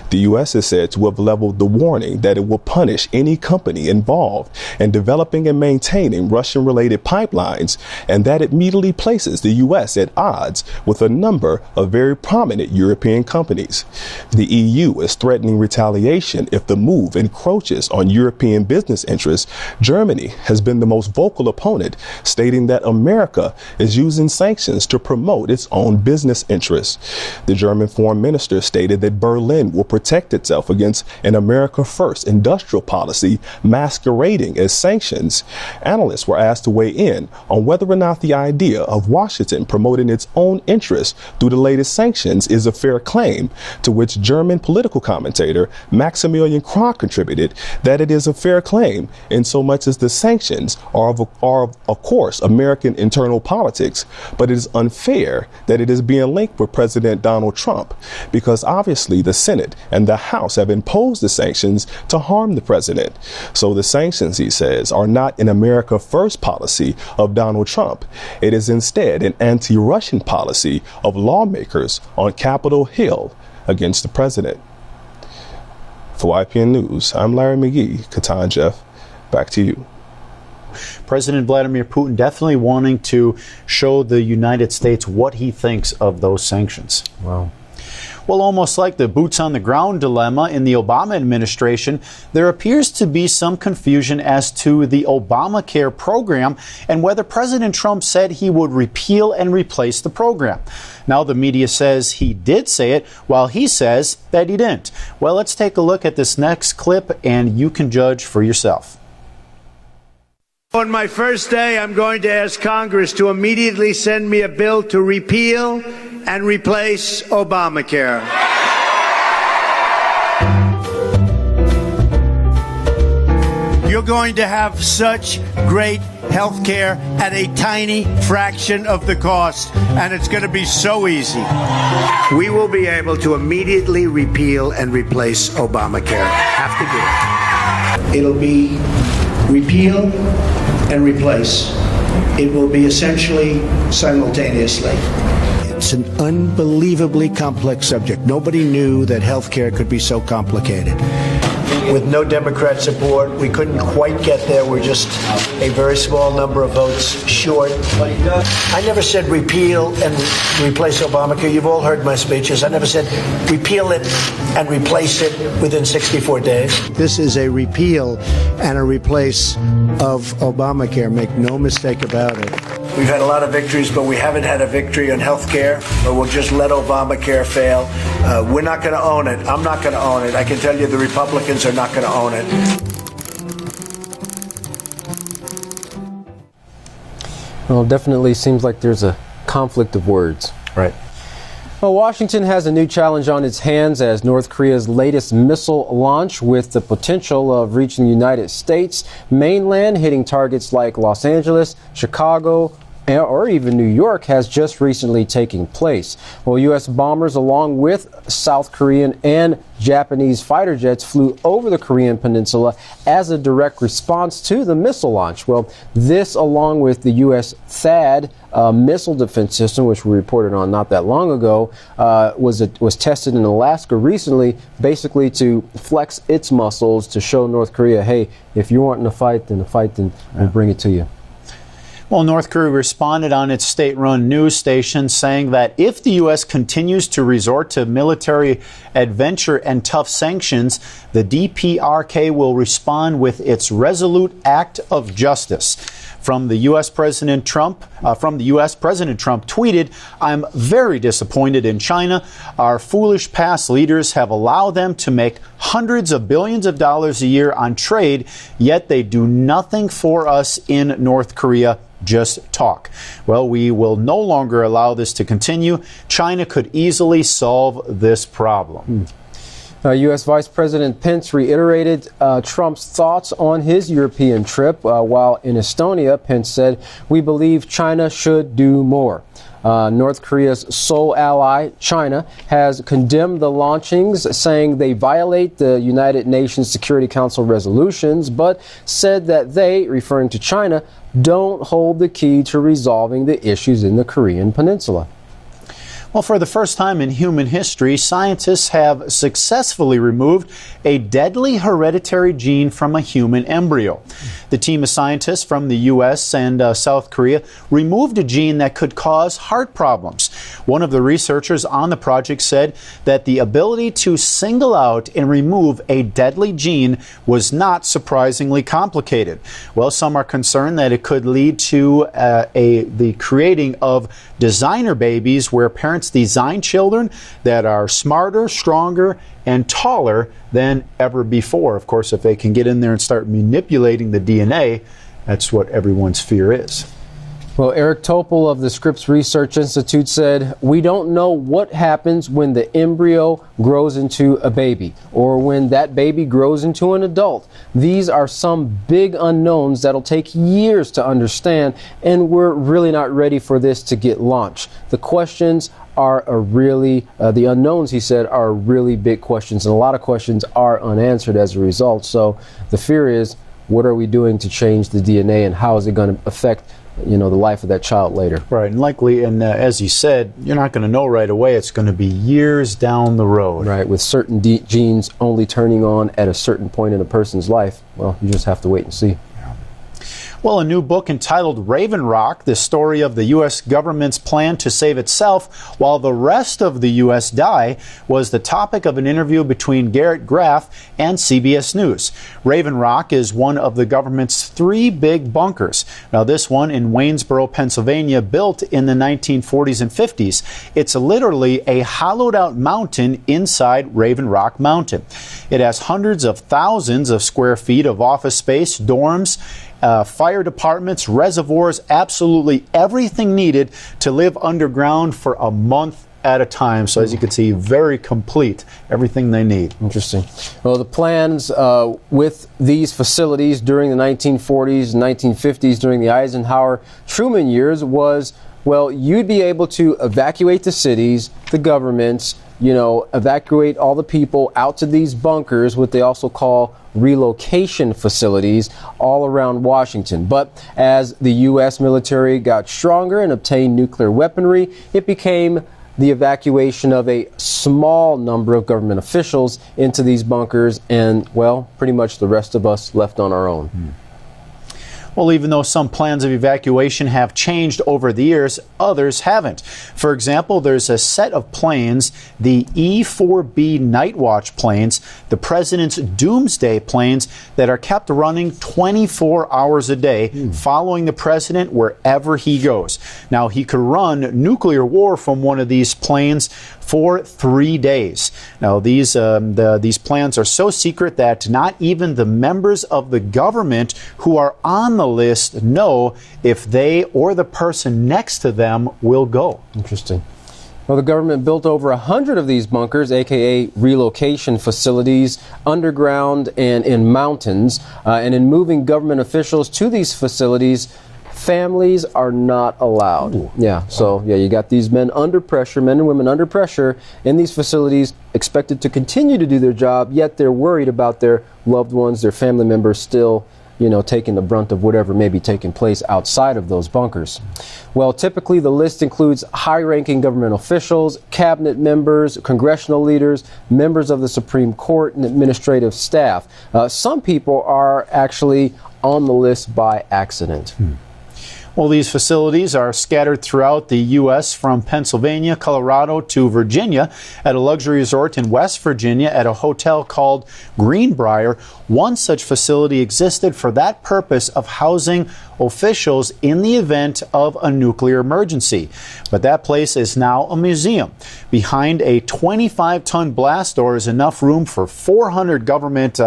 The U.S. is said to have leveled the warning that it will punish any company involved in developing and maintaining Russian-related pipelines, and that immediately places the U.S. at odds with a number of very prominent European companies. The EU is threatening retaliation if the move encroaches on European business interests. Germany has been the most vocal opponent, stating that America is using sanctions to promote its own business interests. The German foreign minister stated that Berlin will protect itself against an America First industrial policy masquerading as sanctions. Analysts were asked to weigh in on whether or not the idea of Washington promoting its own interests through the latest sanctions is a fair claim, to which German political commentator Maximilian Krah contributed that it is a fair claim in so much as the sanctions are of course American internal politics, but it is unfair that it is being linked with President Donald Trump, because obviously the Senate and the House have imposed the sanctions to harm the president. So the sanctions, he says, are not an America First policy of Donald Trump. It is instead an anti-Russian policy of lawmakers on Capitol Hill against the president. For YPN News, I'm Larry McGee. Katan Jeff, back to you. President Vladimir Putin definitely wanting to show the United States what he thinks of those sanctions. Wow. Well, almost like the boots on the ground dilemma in the Obama administration, there appears to be some confusion as to the Obamacare program and whether President Trump said he would repeal and replace the program. Now the media says he did say it, while he says that he didn't. Well, let's take a look at this next clip and you can judge for yourself. On my first day, I'm going to ask Congress to immediately send me a bill to repeal and replace Obamacare. You're going to have such great health care at a tiny fraction of the cost, and it's going to be so easy. We will be able to immediately repeal and replace Obamacare. Have to do it. It'll be repeal and replace. It will be essentially simultaneously. It's an unbelievably complex subject. Nobody knew that health care could be so complicated. With no Democrat support, we couldn't quite get there. We're just a very small number of votes short. I never said repeal and replace Obamacare. You've all heard my speeches. I never said repeal it and replace it within 64 days. This is a repeal and a replace of Obamacare. Make no mistake about it. We've had a lot of victories, but we haven't had a victory on health care, or we'll just let Obamacare fail. We're not going to own it. I'm not going to own it. I can tell you the Republicans are not going to own it. Well, it definitely seems like there's a conflict of words. Right. Well, Washington has a new challenge on its hands as North Korea's latest missile launch, with the potential of reaching the United States mainland, hitting targets like Los Angeles, Chicago, or even New York, has just recently taken place. Well, U.S. bombers, along with South Korean and Japanese fighter jets, flew over the Korean peninsula as a direct response to the missile launch. Well, this, along with the U.S. THAAD missile defense system, which we reported on not that long ago, was tested in Alaska recently, basically to flex its muscles to show North Korea, hey, if you want to fight, then we'll bring it to you. Well, North Korea responded on its state-run news station saying that if the U.S. continues to resort to military adventure and tough sanctions, the DPRK will respond with its resolute act of justice. From the U.S. President Trump tweeted, "I'm very disappointed in China. Our foolish past leaders have allowed them to make hundreds of billions of dollars a year on trade, yet they do nothing for us in North Korea. Just talk." Well, we will no longer allow this to continue. China could easily solve this problem. U.S. Vice President Pence reiterated Trump's thoughts on his European trip. While in Estonia, Pence said, "We believe China should do more." North Korea's sole ally, China, has condemned the launchings, saying they violate the United Nations Security Council resolutions, but said that they, referring to China, don't hold the key to resolving the issues in the Korean Peninsula. Well, for the first time in human history, scientists have successfully removed a deadly hereditary gene from a human embryo. The team of scientists from the U.S. and South Korea removed a gene that could cause heart problems. One of the researchers on the project said that the ability to single out and remove a deadly gene was not surprisingly complicated. Well, some are concerned that it could lead to the creating of designer babies, where parents design children that are smarter, stronger, and taller than ever before. Of course, if they can get in there and start manipulating the DNA, that's what everyone's fear is. Well, Eric Topol of the Scripps Research Institute said, "We don't know what happens when the embryo grows into a baby or when that baby grows into an adult. These are some big unknowns that'll take years to understand, and we're really not ready for this to get launched. The questions are the unknowns," he said, "are really big questions, and a lot of questions are unanswered as a result. So the fear is, what are we doing to change the DNA, and how is it going to affect the life of that child later?" Right, and likely, and as you said, you're not going to know right away. It's going to be years down the road. Right, with certain genes only turning on at a certain point in a person's life. Well, you just have to wait and see. Well, a new book entitled Raven Rock, the story of the U.S. government's plan to save itself while the rest of the U.S. die, was the topic of an interview between Garrett Graff and CBS News. Raven Rock is one of the government's 3 big bunkers. Now, this one in Waynesboro, Pennsylvania, built in the 1940s and 50s. It's literally a hollowed-out mountain inside Raven Rock Mountain. It has hundreds of thousands of square feet of office space, dorms, fire departments, reservoirs, absolutely everything needed to live underground for a month at a time. So as you can see, very complete, everything they need. Interesting. Well, the plans with these facilities during the 1940s and 1950s, during the Eisenhower-Truman years, was, well, you'd be able to evacuate the cities, the governments, evacuate all the people out to these bunkers, what they also call relocation facilities, all around Washington. But as the U.S. military got stronger and obtained nuclear weaponry, it became the evacuation of a small number of government officials into these bunkers, and, well, pretty much the rest of us left on our own. Well, even though some plans of evacuation have changed over the years, others haven't. For example, there's a set of planes, the E-4B Night Watch planes, the President's Doomsday planes, that are kept running 24 hours a day, following the President wherever he goes. Now, he could run nuclear war from one of these planes for 3 days. Now, these plans are so secret that not even the members of the government who are on the list know if they or the person next to them will go. Interesting. Well, the government built over 100 of these bunkers, aka relocation facilities, underground and in mountains. And in moving government officials to these facilities, families are not allowed. Ooh. Yeah, so you got these men under pressure, men and women under pressure in these facilities, expected to continue to do their job, yet they're worried about their loved ones, their family members still, taking the brunt of whatever may be taking place outside of those bunkers. Well, typically the list includes high-ranking government officials, cabinet members, congressional leaders, members of the Supreme Court, and administrative staff. Some people are actually on the list by accident. Well, these facilities are scattered throughout the U.S. from Pennsylvania, Colorado to Virginia, at a luxury resort in West Virginia at a hotel called Greenbrier. One such facility existed for that purpose of housing officials in the event of a nuclear emergency. But that place is now a museum. Behind a 25-ton blast door is enough room for 400 government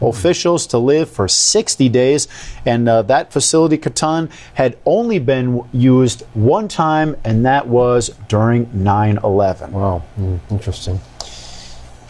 officials to live for 60 days. And that facility, Kohan, had only been used one time, and that was during 9/11. Wow, interesting.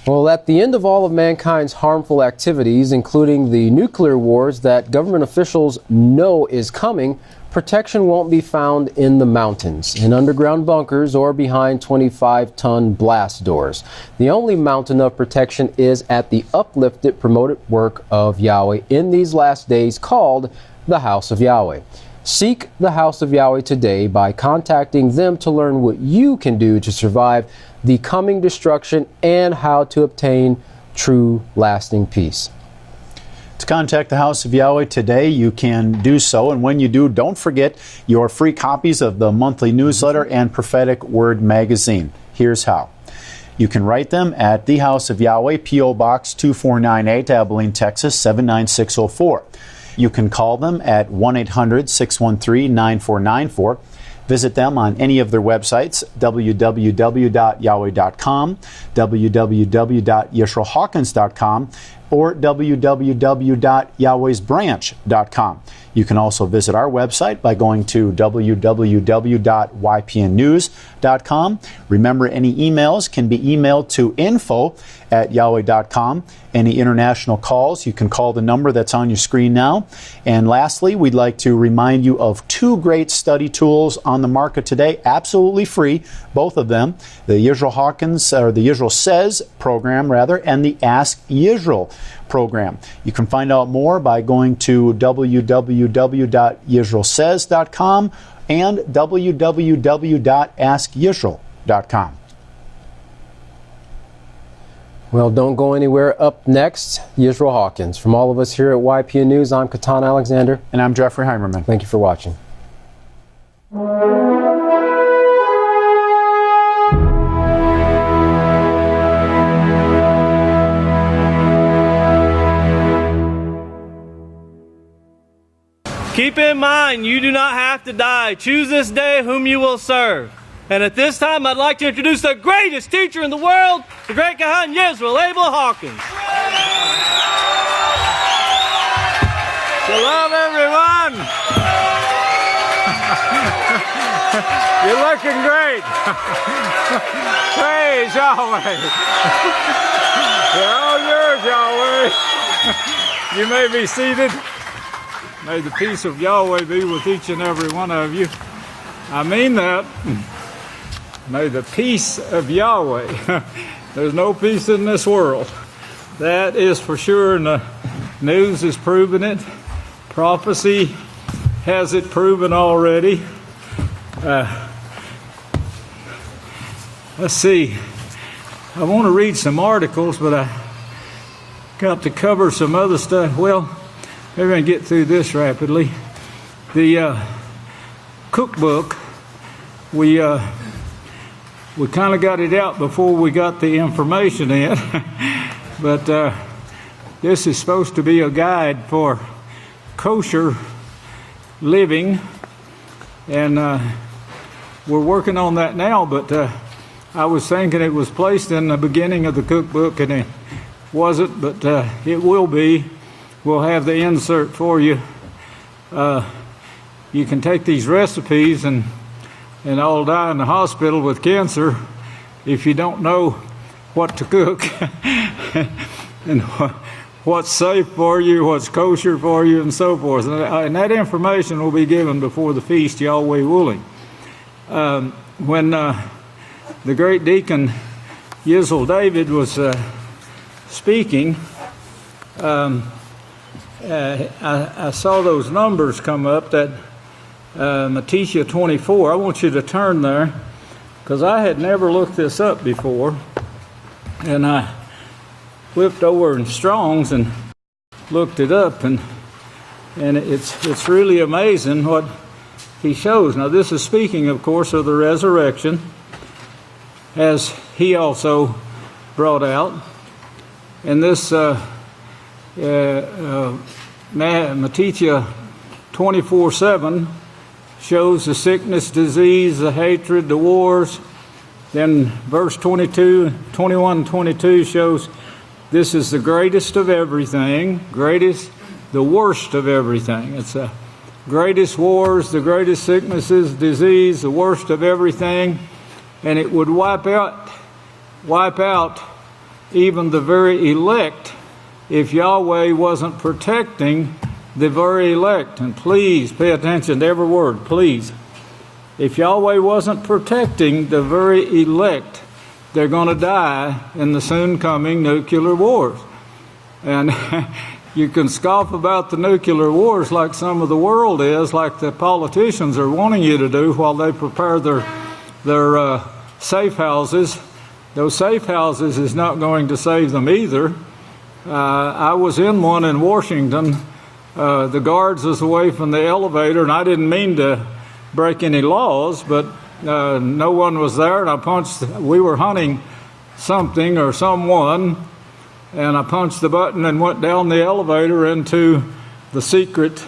Well, at the end of all of mankind's harmful activities, including the nuclear wars that government officials know is coming, protection won't be found in the mountains, in underground bunkers, or behind 25-ton blast doors. The only mountain of protection is at the uplifted, promoted work of Yahweh in these last days, called the House of Yahweh. Seek the House of Yahweh today by contacting them to learn what you can do to survive the coming destruction and how to obtain true lasting peace. To contact the House of Yahweh today, you can do so. And when you do, don't forget your free copies of the monthly newsletter and Prophetic Word magazine. Here's how. You can write them at the House of Yahweh, P.O. Box 2498, Abilene, Texas 79604. You can call them at 1-800-613-9494. Visit them on any of their websites, www.yahweh.com, www.YisraelHawkins.com, or www.yahwehsbranch.com. You can also visit our website by going to www.ypnnews.com. Remember, any emails can be emailed to info@yahweh.com. Any international calls, you can call the number that's on your screen now. And lastly, we'd like to remind you of two great study tools on the market today, absolutely free, both of them, the Yisrael Hawkins, or the Yisrael Says program, rather, and the Ask Yisrael program. You can find out more by going to www.yisraelsays.com and www.askyisrael.com. Well, don't go anywhere. Up next, Yisrael Hawkins. From all of us here at YPN News, I'm Kohan Alexander. And I'm Jeffrey Heimerman. Thank you for watching. Keep in mind, you do not have to die. Choose this day whom you will serve. And at this time, I'd like to introduce the greatest teacher in the world, the Great Kohan Yisrayl Abel Hawkins. Shalom, everyone. You're looking great. Praise Yahweh. They're all yours, Yahweh. You may be seated. May the peace of Yahweh be with each and every one of you. I mean that. May the peace of Yahweh. There's no peace in this world. That is for sure, and the news is proving it. Prophecy has it proven already. Let's see. I want to read some articles, but I got to cover some other stuff. Well, we're going to get through this rapidly. The cookbook, we kind of got it out before we got the information in, but this is supposed to be a guide for kosher living, and we're working on that now, but I was thinking it was placed in the beginning of the cookbook, and it wasn't, but it will be. We'll have the insert for you. You can take these recipes and all die in the hospital with cancer if you don't know what to cook and what's safe for you, what's kosher for you, and so forth. And that information will be given before the feast, Yahweh willing. When the great deacon Yisrael David was speaking, I saw those numbers come up, that Matthew 24. I want you to turn there, because I had never looked this up before, and I flipped over in Strong's and looked it up, and it's really amazing what he shows. Now this is speaking, of course, of the resurrection, as he also brought out. And this Matthew 24:7 shows the sickness, disease, the hatred, the wars. Then verse 21, 22 shows this is the greatest of everything, the worst of everything. It's the greatest wars, the greatest sicknesses, disease, the worst of everything. And it would wipe out even the very elect if Yahweh wasn't protecting the very elect. And please pay attention to every word, please. If Yahweh wasn't protecting the very elect, they're going to die in the soon coming nuclear wars. And you can scoff about the nuclear wars like some of the world is, like the politicians are wanting you to do while they prepare their safe houses. Those safe houses is not going to save them either. I was in one in Washington. The guards was away from the elevator, and I didn't mean to break any laws, but no one was there, and we were hunting something or someone, and I punched the button and went down the elevator into the secret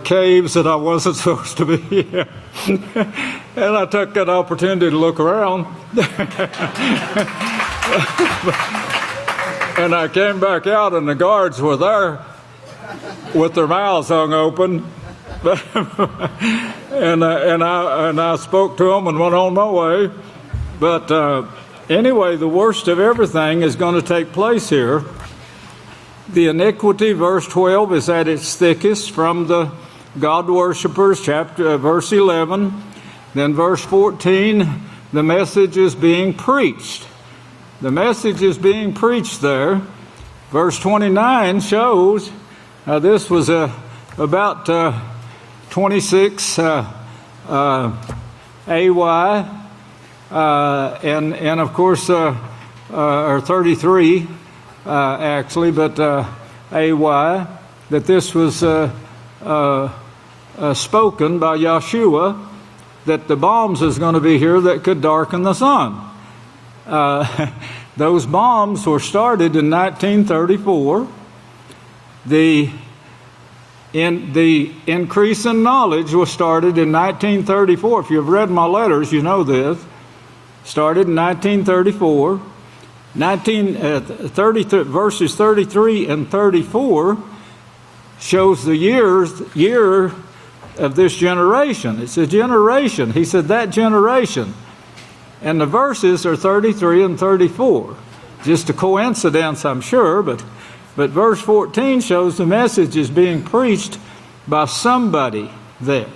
caves that I wasn't supposed to be in. And I took that opportunity to look around. And I came back out, and the guards were there with their mouths hung open. and I spoke to them and went on my way. But anyway, the worst of everything is going to take place here. The iniquity, verse 12, is at its thickest from the God worshippers, verse 11. Then verse 14, the message is being preached. The message is being preached there. Verse 29 shows this was about 26 AY, and of course, or 33 actually, but AY, that this was spoken by Yeshua, that the bombs is going to be here that could darken the sun. Those bombs were started in 1934. The increase in knowledge was started in 1934. If you've read my letters, you know this. Started in 1934. 33, verses 33 and 34 shows the year of this generation. It's a generation. He said that generation. And the verses are 33 and 34. Just a coincidence, I'm sure, but verse 14 shows the message is being preached by somebody there.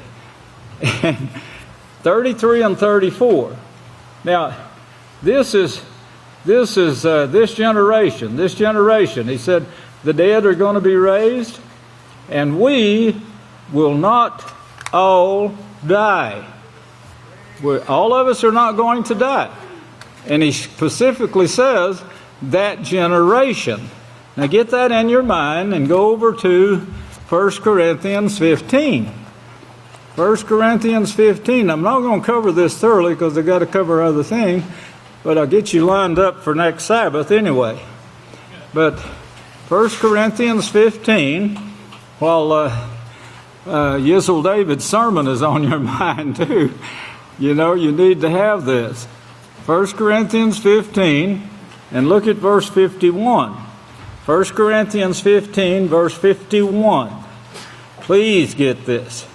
And 33 and 34. Now, this generation. He said, the dead are going to be raised, and we will not all die. All of us are not going to die. And he specifically says, that generation. Now get that in your mind and go over to 1 Corinthians 15. 1 Corinthians 15. I'm not going to cover this thoroughly because I've got to cover other things, but I'll get you lined up for next Sabbath anyway. But 1 Corinthians 15, while Yisrayl David's sermon is on your mind too, you know, you need to have this. 1 Corinthians 15, and look at verse 51. 1 Corinthians 15, verse 51. Please get this.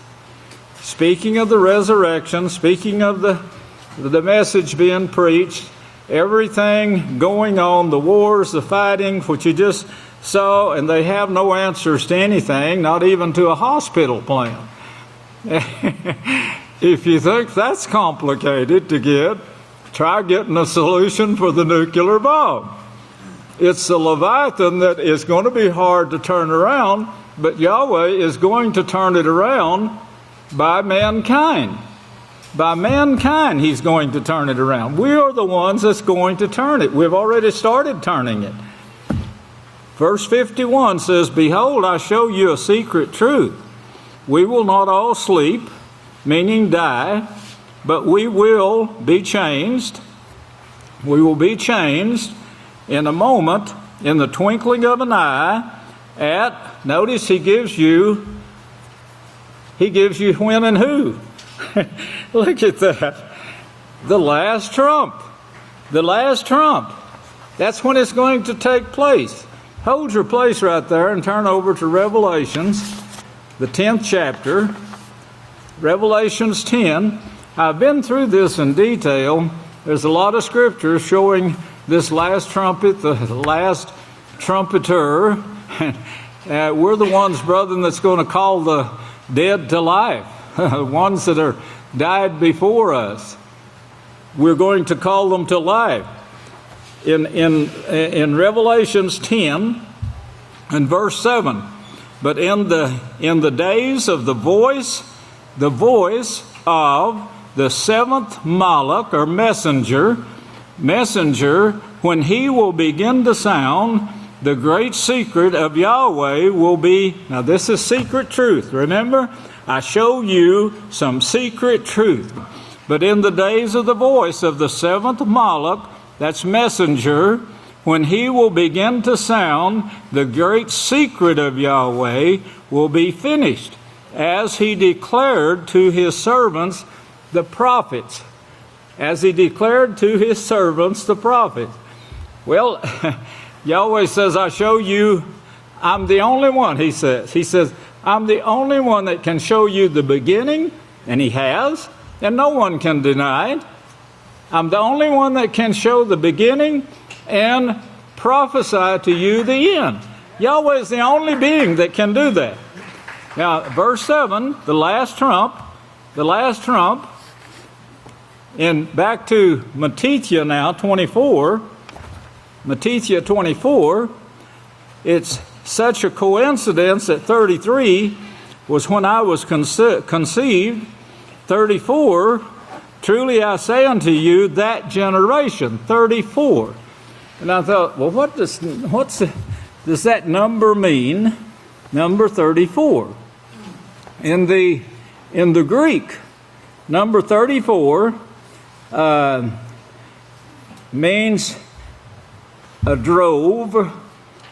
Speaking of the resurrection, speaking of the message being preached, everything going on, the wars, the fighting, which you just saw, and they have no answers to anything, not even to a hospital plan. If you think that's complicated to get, try getting a solution for the nuclear bomb. It's the Leviathan that is going to be hard to turn around, but Yahweh is going to turn it around by mankind. By mankind, He's going to turn it around. We are the ones that's going to turn it. We've already started turning it. Verse 51 says, behold, I show you a secret truth. We will not all sleep, meaning die, but we will be changed. We will be changed in a moment, in the twinkling of an eye, notice he gives you when and who. Look at that. The last trump. The last trump. That's when it's going to take place. Hold your place right there and turn over to Revelations, the 10th chapter. Revelations 10. I've been through this in detail. There's a lot of scriptures showing this last trumpet, the last trumpeter. We're the ones, brethren, that's going to call the dead to life, the ones that are died before us. We're going to call them to life. In Revelations 10 and verse 7, but in the days of the voice of the seventh Malach, or messenger, when he will begin to sound, the great secret of Yahweh will be. Now this is secret truth. Remember, I show you some secret truth. But in the days of the voice of the seventh Malach, that's messenger, when he will begin to sound, the great secret of Yahweh will be finished, as he declared to his servants, the prophets. As he declared to his servants, the prophets. Well, Yahweh says, I show you, I'm the only one, he says. He says, I'm the only one that can show you the beginning, and he has, and no one can deny it. I'm the only one that can show the beginning and prophesy to you the end. Yahweh is the only being that can do that. Now, verse 7, the last trump, and back to Matthew now, 24, Matthew 24, it's such a coincidence that 33 was when I was conceived. 34, truly I say unto you, that generation, 34. And I thought, well, what does that number mean? Number 34. In the Greek, number 34 means a drove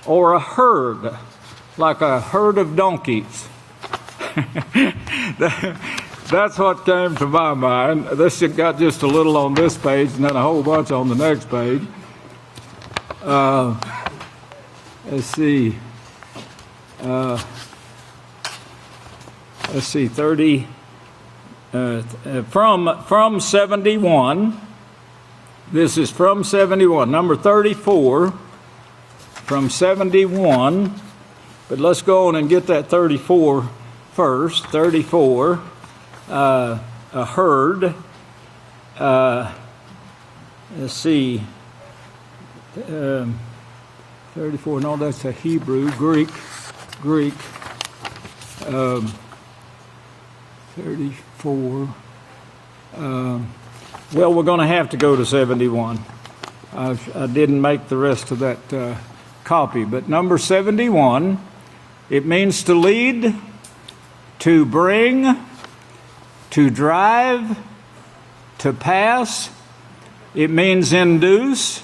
or a herd, like a herd of donkeys. That's what came to my mind. This got just a little on this page and then a whole bunch on the next page. Let's see, 30, from 71, this is from 71, number 34, from 71, but let's go on and get that 34 first, 34, a herd, let's see, 34, no, that's a Hebrew, Greek, 34, well, we're going to have to go to 71. I didn't make the rest of that copy, but number 71, it means to lead, to bring, to drive, to pass. It means induce,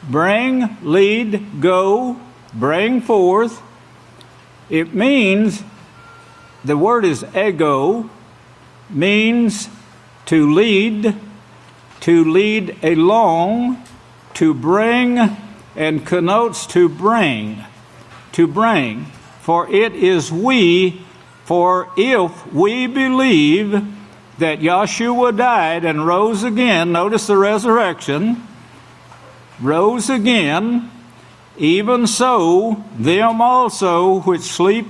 bring, lead, go, bring forth. It means, the word is ego, means to lead along, to bring, and connotes to bring. For it is for if we believe that Yahshua died and rose again, notice the resurrection, rose again, even so, them also which sleep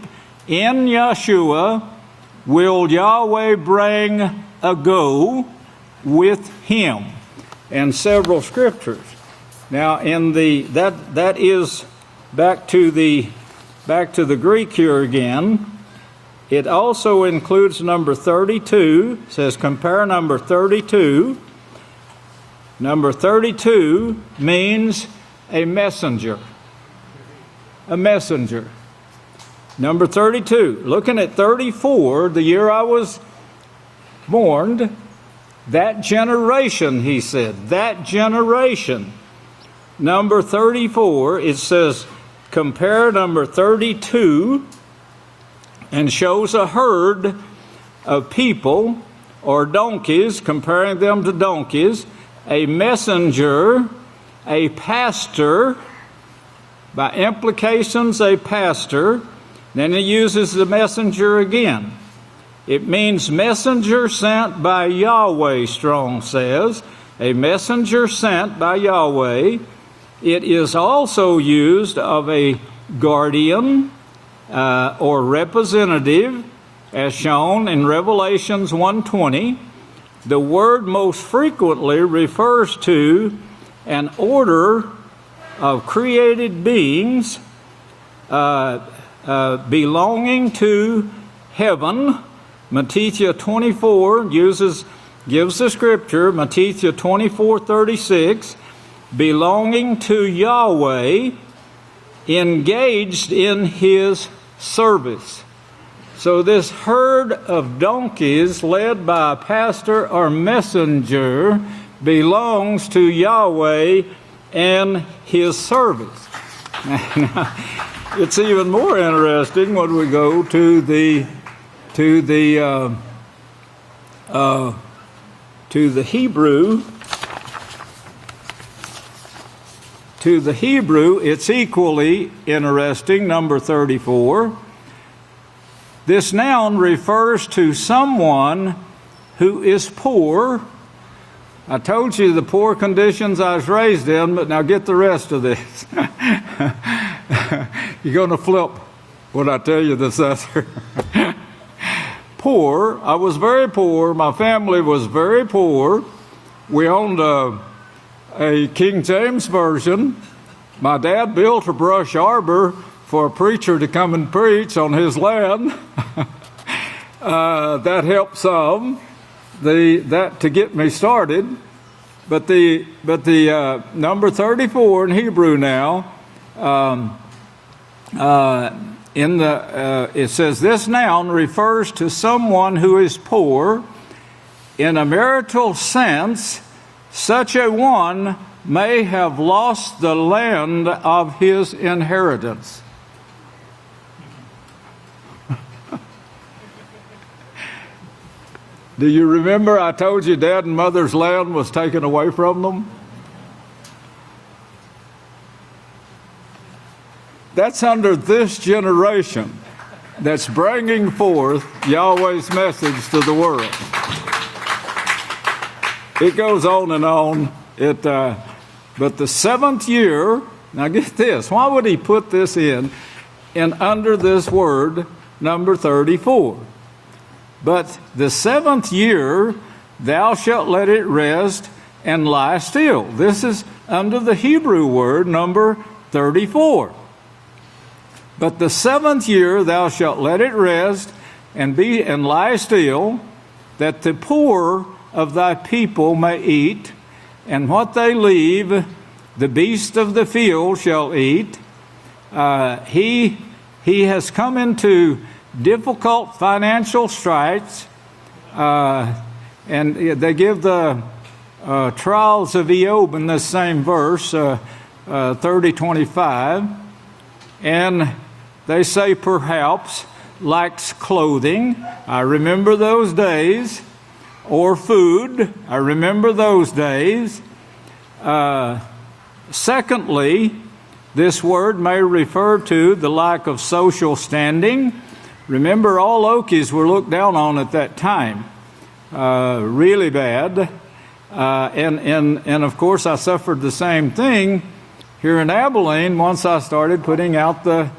in Yahshua will Yahweh bring ago with him. And several scriptures. Now, in that is back to the Greek here again. It also includes number 32. It says compare number 32. Number 32 means a messenger. A messenger. Number 32. Looking at 34, the year I was warned that generation, he said, that generation. Number 34, it says, compare number 32, and shows a herd of people or donkeys, comparing them to donkeys, a messenger, a pastor, by implications a pastor. Then he uses the messenger again. It means messenger sent by Yahweh, Strong says. A messenger sent by Yahweh. It is also used of a guardian or representative, as shown in Revelations 1:20. The word most frequently refers to an order of created beings belonging to heaven. Matthew 24 gives the scripture, Matthew 24:36, belonging to Yahweh, engaged in his service. So this herd of donkeys led by a pastor or messenger belongs to Yahweh and his service. Now, it's even more interesting when we go to the Hebrew. To the Hebrew, it's equally interesting, number 34. This noun refers to someone who is poor. I told you the poor conditions I was raised in, but now get the rest of this. You're going to flip when I tell you this answer. Poor. I was very poor. My family was very poor. We owned a King James Version. My dad built a brush arbor for a preacher to come and preach on his land. That helped some. That to get me started. But the number 34 in Hebrew now, it says this noun refers to someone who is poor. In a marital sense, such a one may have lost the land of his inheritance. Do you remember I told you Dad and Mother's land was taken away from them? That's under this generation that's bringing forth Yahweh's message to the world. It goes on and on. But the seventh year, now get this, why would he put this in under this word, number 34? But the seventh year, thou shalt let it rest and lie still. This is under the Hebrew word, number 34. But the seventh year, thou shalt let it rest and lie still, that the poor of thy people may eat, and what they leave, the beast of the field shall eat. He has come into difficult financial straits, and they give the trials of Job in this same verse, 30:25, and they say perhaps lacks clothing. I remember those days. Or food. I remember those days. Secondly, this word may refer to the lack of social standing. Remember, all Okies were looked down on at that time. Really bad. And of course, I suffered the same thing here in Abelin once I started putting out the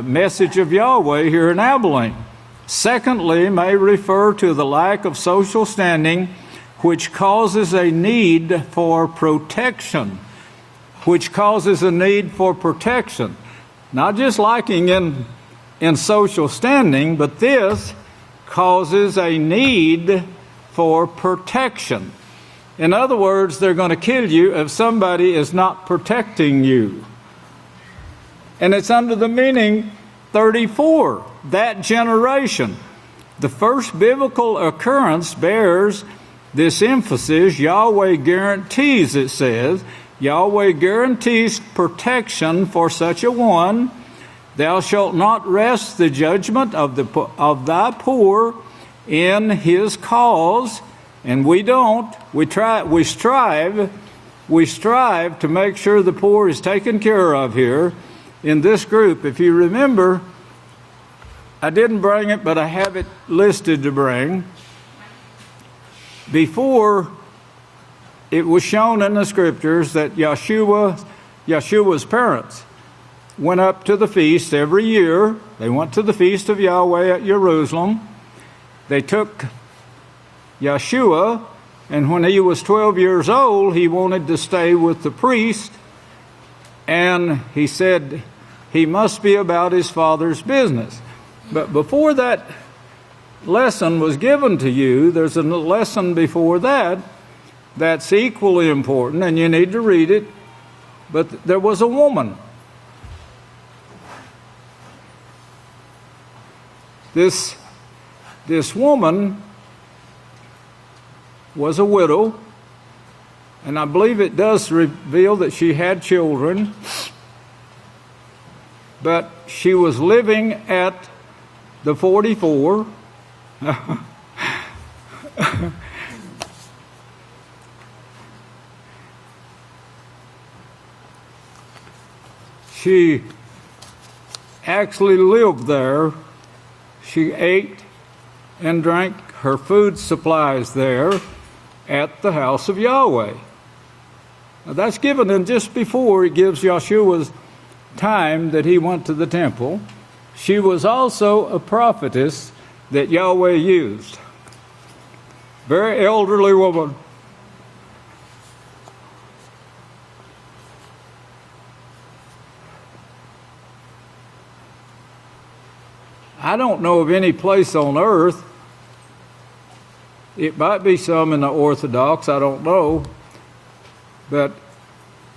message of Yahweh here in Abelin. Secondly, may refer to the lack of social standing, which causes a need for protection. Which causes a need for protection. Not just lacking in social standing, but this causes a need for protection. In other words, they're going to kill you if somebody is not protecting you. And it's under the meaning 34, that generation. The first biblical occurrence bears this emphasis. Yahweh guarantees, it says, Yahweh guarantees protection for such a one. Thou shalt not rest the judgment of thy poor in his cause. And we don't. We strive to make sure the poor is taken care of here in this group. If you remember, I didn't bring it, but I have it listed to bring. Before, it was shown in the scriptures that Yeshua's parents went up to the feast every year. They went to the feast of Yahweh at Jerusalem. They took Yeshua, and when he was 12 years old, he wanted to stay with the priest, and he said he must be about his father's business. But before that lesson was given to you, there's a lesson before that that's equally important, and you need to read it. But there was a woman. This woman was a widow, and I believe it does reveal that she had children, but she was living at the 44. She actually lived there. She ate and drank her food supplies there at the house of Yahweh. Now that's given in just before it gives Yeshua's time that he went to the temple. She was also a prophetess that Yahweh used. Very elderly woman. I don't know of any place on earth, it might be some in the Orthodox, I don't know, but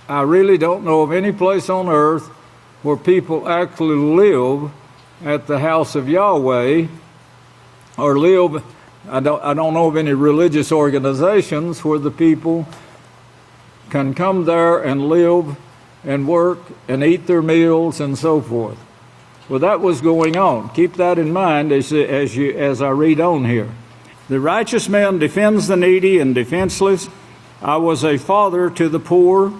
I really don't know of any place on earth where people actually live at the house of Yahweh, or live, I don't know of any religious organizations where the people can come there and live and work and eat their meals and so forth. Well, that was going on. Keep that in mind as I read on here. The righteous man defends the needy and defenseless. I was a father to the poor,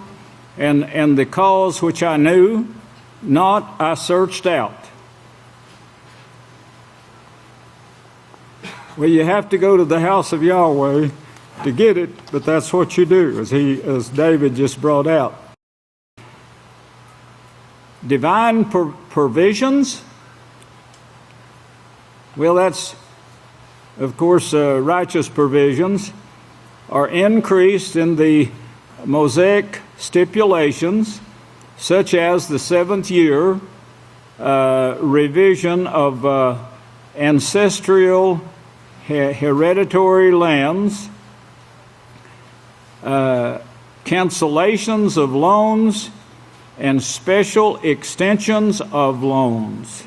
and the cause which I knew not I searched out. Well, you have to go to the house of Yahweh to get it, but that's what you do, as David just brought out. Divine provisions. Well, that's, of course, righteous provisions are increased in the Mosaic stipulations, such as the 7th year revision of ancestral hereditary lands, cancellations of loans, and special extensions of loans.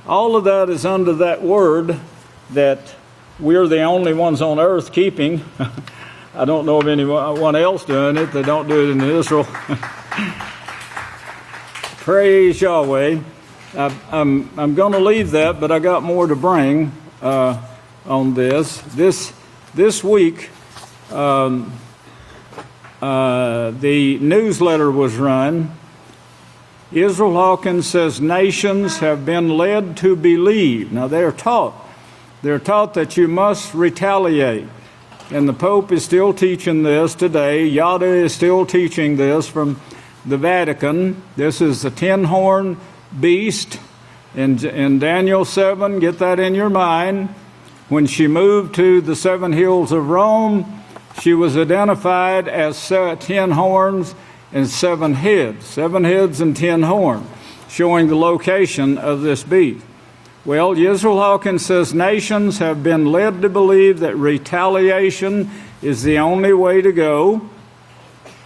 All of that is under that word that we're the only ones on earth keeping. I don't know of anyone else doing it. They don't do it in Israel. Praise Yahweh. I'm going to leave that, but I got more to bring on this. This week, the newsletter was run. Israel Hawkins says nations have been led to believe. Now they're taught that you must retaliate. And the Pope is still teaching this today. Yada is still teaching this from the Vatican. This is the 10-horn beast in Daniel 7. Get that in your mind. When she moved to the 7 hills of Rome, she was identified as 10 horns and 7 heads. 7 heads and 10 horns, showing the location of this beast. Well, Yisrael Hawkins says nations have been led to believe that retaliation is the only way to go.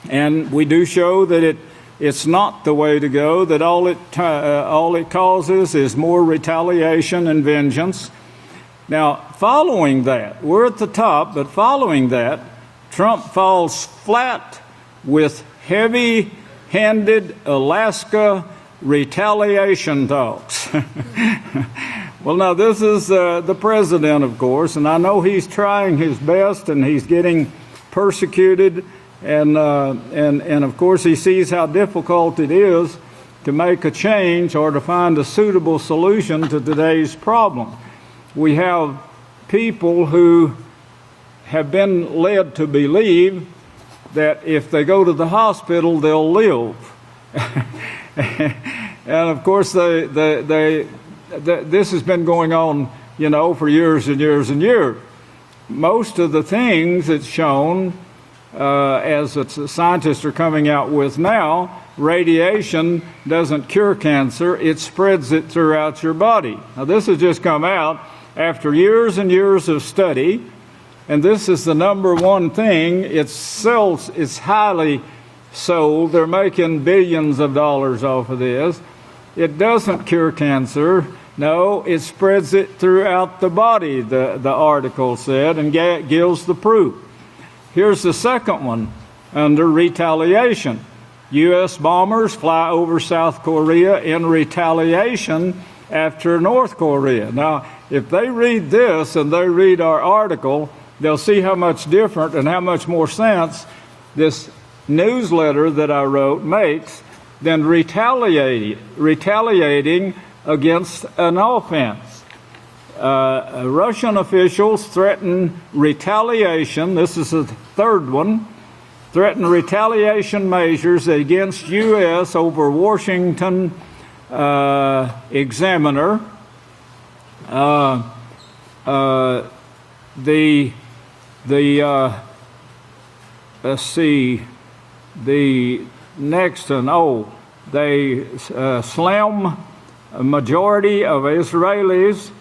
And we do show that it's not the way to go, that all it causes is more retaliation and vengeance. Now, following that, we're at the top, but following that, Trump falls flat with heavy-handed Alaska retaliation talks. Well, now, this is the president, of course, and I know he's trying his best, and he's getting persecuted, and of course, he sees how difficult it is to make a change or to find a suitable solution to today's problem. We have people who have been led to believe that if they go to the hospital, they'll live. And of course, this has been going on, for years and years and years. Most of the things it's shown, as the scientists are coming out with now, radiation doesn't cure cancer, it spreads it throughout your body. Now, this has just come out after years and years of study, and this is the number one thing. It's highly sold. They're making billions of dollars off of this. It doesn't cure cancer. No, it spreads it throughout the body, the article said, and gives the proof. Here's the second one under retaliation. U.S. bombers fly over South Korea in retaliation after North Korea. Now, if they read this and they read our article, they'll see how much different and how much more sense this newsletter that I wrote makes than retaliating against an offense. Russian officials threaten retaliation. This is the third one. Threaten retaliation measures against U.S. over Washington Examiner. Let's see, the next one, they slim majority of Israelis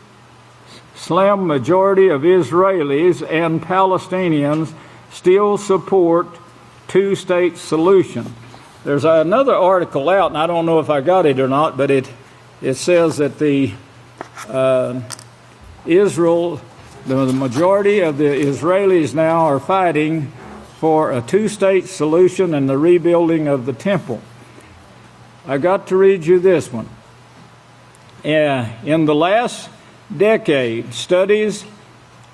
and Palestinians still support two-state solution. There's another article out, and I don't know if I got it or not, but it says that the majority of the Israelis now are fighting for a two-state solution and the rebuilding of the temple. I got to read you this one. In the last decade, studies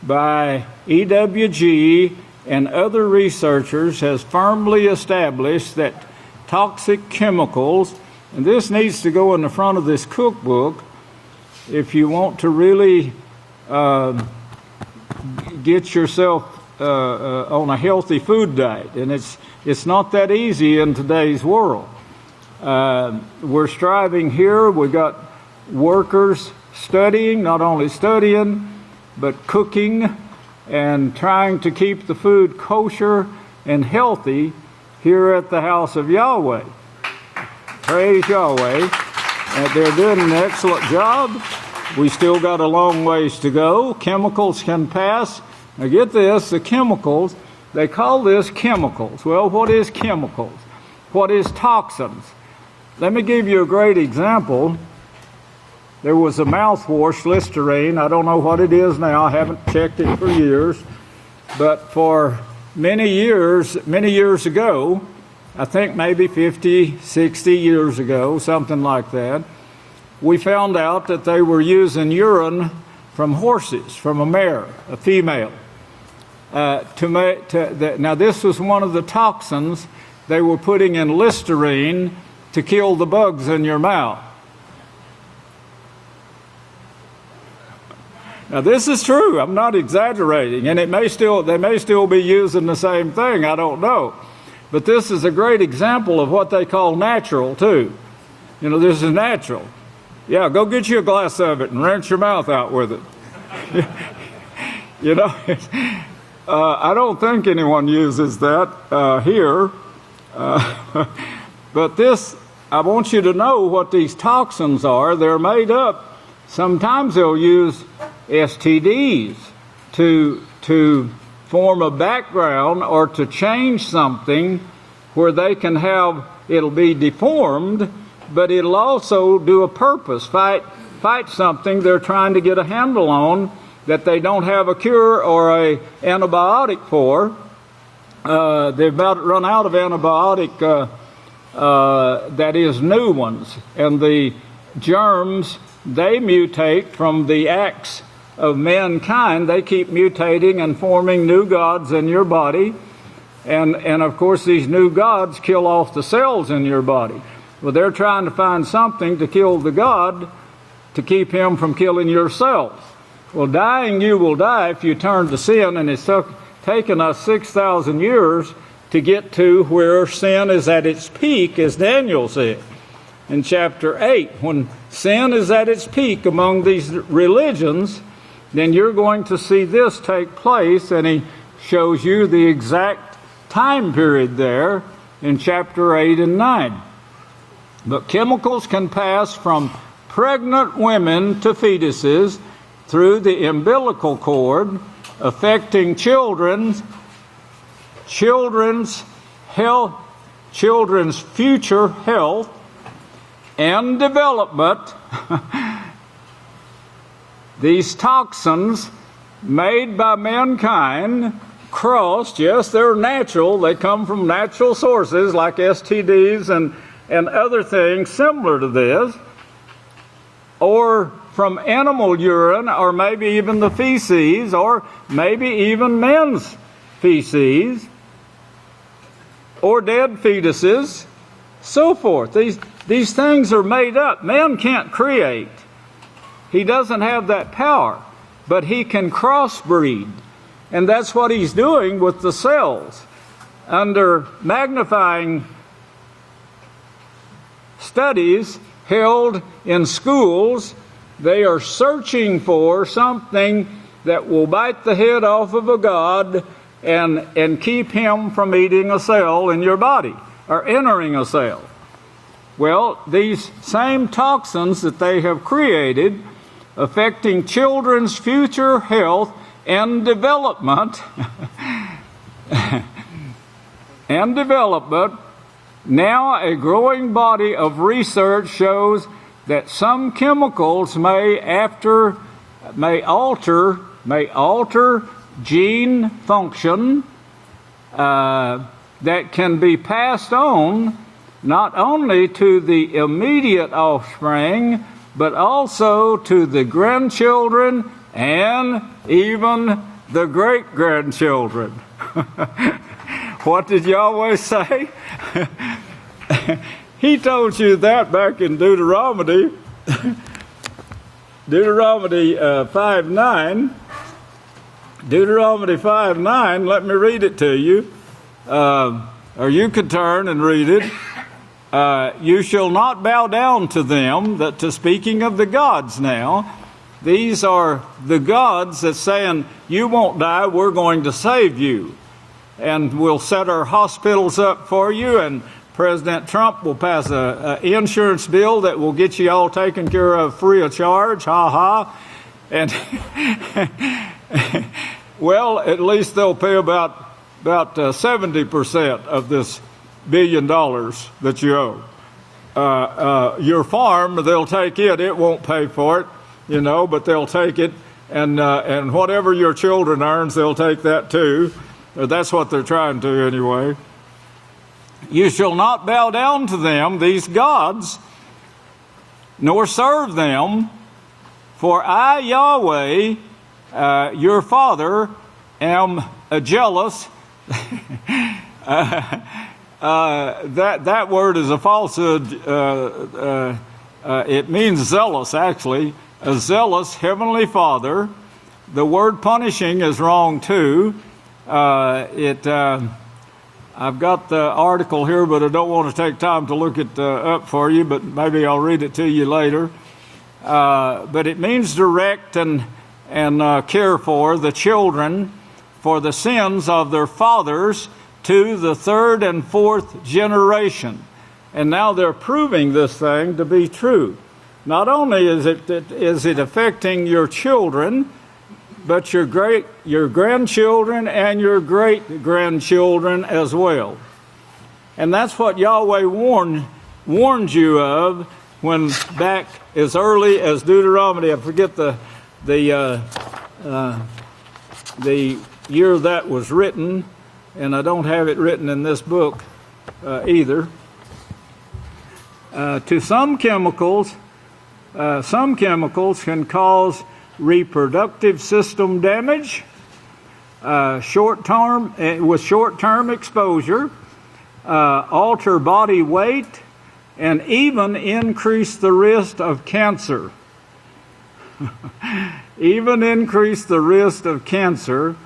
by EWG and other researchers has firmly established that toxic chemicals, and this needs to go in the front of this cookbook if you want to really get yourself on a healthy food diet, and it's not that easy in today's world. We're striving here. We've got workers studying, not only studying, but cooking and trying to keep the food kosher and healthy here at the house of Yahweh. Praise Yahweh. They're doing an excellent job. We still got a long ways to go. Chemicals can pass. Now get this, the chemicals, they call this chemicals. Well, what is chemicals? What is toxins? Let me give you a great example. There was a mouthwash, Listerine. I don't know what it is now. I haven't checked it for years. But for many years ago, I think maybe 50, 60 years ago, something like that, we found out that they were using urine from horses, from a mare, a female. Now, this was one of the toxins they were putting in Listerine to kill the bugs in your mouth. Now, this is true. I'm not exaggerating, and they may still be using the same thing. I don't know. But this is a great example of what they call natural, too. This is natural. Yeah, go get you a glass of it and rinse your mouth out with it. I don't think anyone uses that here. But this, I want you to know what these toxins are. They're made up. Sometimes they'll use STDs to form a background or to change something where they can have, it'll be deformed, but it'll also do a purpose, fight something they're trying to get a handle on that they don't have a cure or a antibiotic for. They've about run out of antibiotic, that is, new ones. And the germs, they mutate from the acts of mankind. They keep mutating and forming new gods in your body. And of course, these new gods kill off the cells in your body. Well, they're trying to find something to kill the God to keep him from killing your cells. Well, dying you will die if you turn to sin, and it's taken us 6,000 years to get to where sin is at its peak, as Daniel said in chapter 8. When sin is at its peak among these religions, then you're going to see this take place, and he shows you the exact time period there in chapter 8 and 9. But chemicals can pass from pregnant women to fetuses through the umbilical cord, affecting children's health, children's future health and development. These toxins made by mankind, crossed, yes, they're natural. They come from natural sources like STDs and other things similar to this, or from animal urine, or maybe even the feces, or maybe even men's feces, or dead fetuses, so forth. These things are made up. Man can't create. He doesn't have that power, but he can crossbreed. And that's what he's doing with the cells. Under magnifying studies held in schools, they are searching for something that will bite the head off of a god and keep him from eating a cell in your body or entering a cell. Well, these same toxins that they have created, affecting children's future health and development, now a growing body of research shows that some chemicals may alter gene function that can be passed on not only to the immediate offspring, but also to the grandchildren and even the great-grandchildren. What did Yahweh say? He told you that back in Deuteronomy 5:9. Deuteronomy 5:9, let me read it to you. Or you could turn and read it. You shall not bow down to them, speaking of the gods now. These are the gods that's saying, you won't die, we're going to save you. And we'll set our hospitals up for you, and President Trump will pass an insurance bill that will get you all taken care of free of charge. Ha ha. And well, at least they'll pay about 70% of this $1 billion that you owe. Your farm, they'll take it. It won't pay for it, but they'll take it. And whatever your children earns, they'll take that too. That's what they're trying to anyway. You shall not bow down to them, these gods, nor serve them, for I, Yahweh, your Father, am jealous. That word is a falsehood. It means zealous, actually. A zealous Heavenly Father. The word punishing is wrong too. I've got the article here, but I don't want to take time to look it up for you, but maybe I'll read it to you later. But it means direct and care for the children for the sins of their fathers to the third and fourth generation. And now they're proving this thing to be true. Not only is it affecting your children, but your grandchildren and your great-grandchildren as well. And that's what Yahweh warned you of when back as early as Deuteronomy, I forget the the year that was written, and I don't have it written in this book either. To some chemicals can cause reproductive system damage, with short-term exposure, alter body weight, and even increase the risk of cancer. Even increase the risk of cancer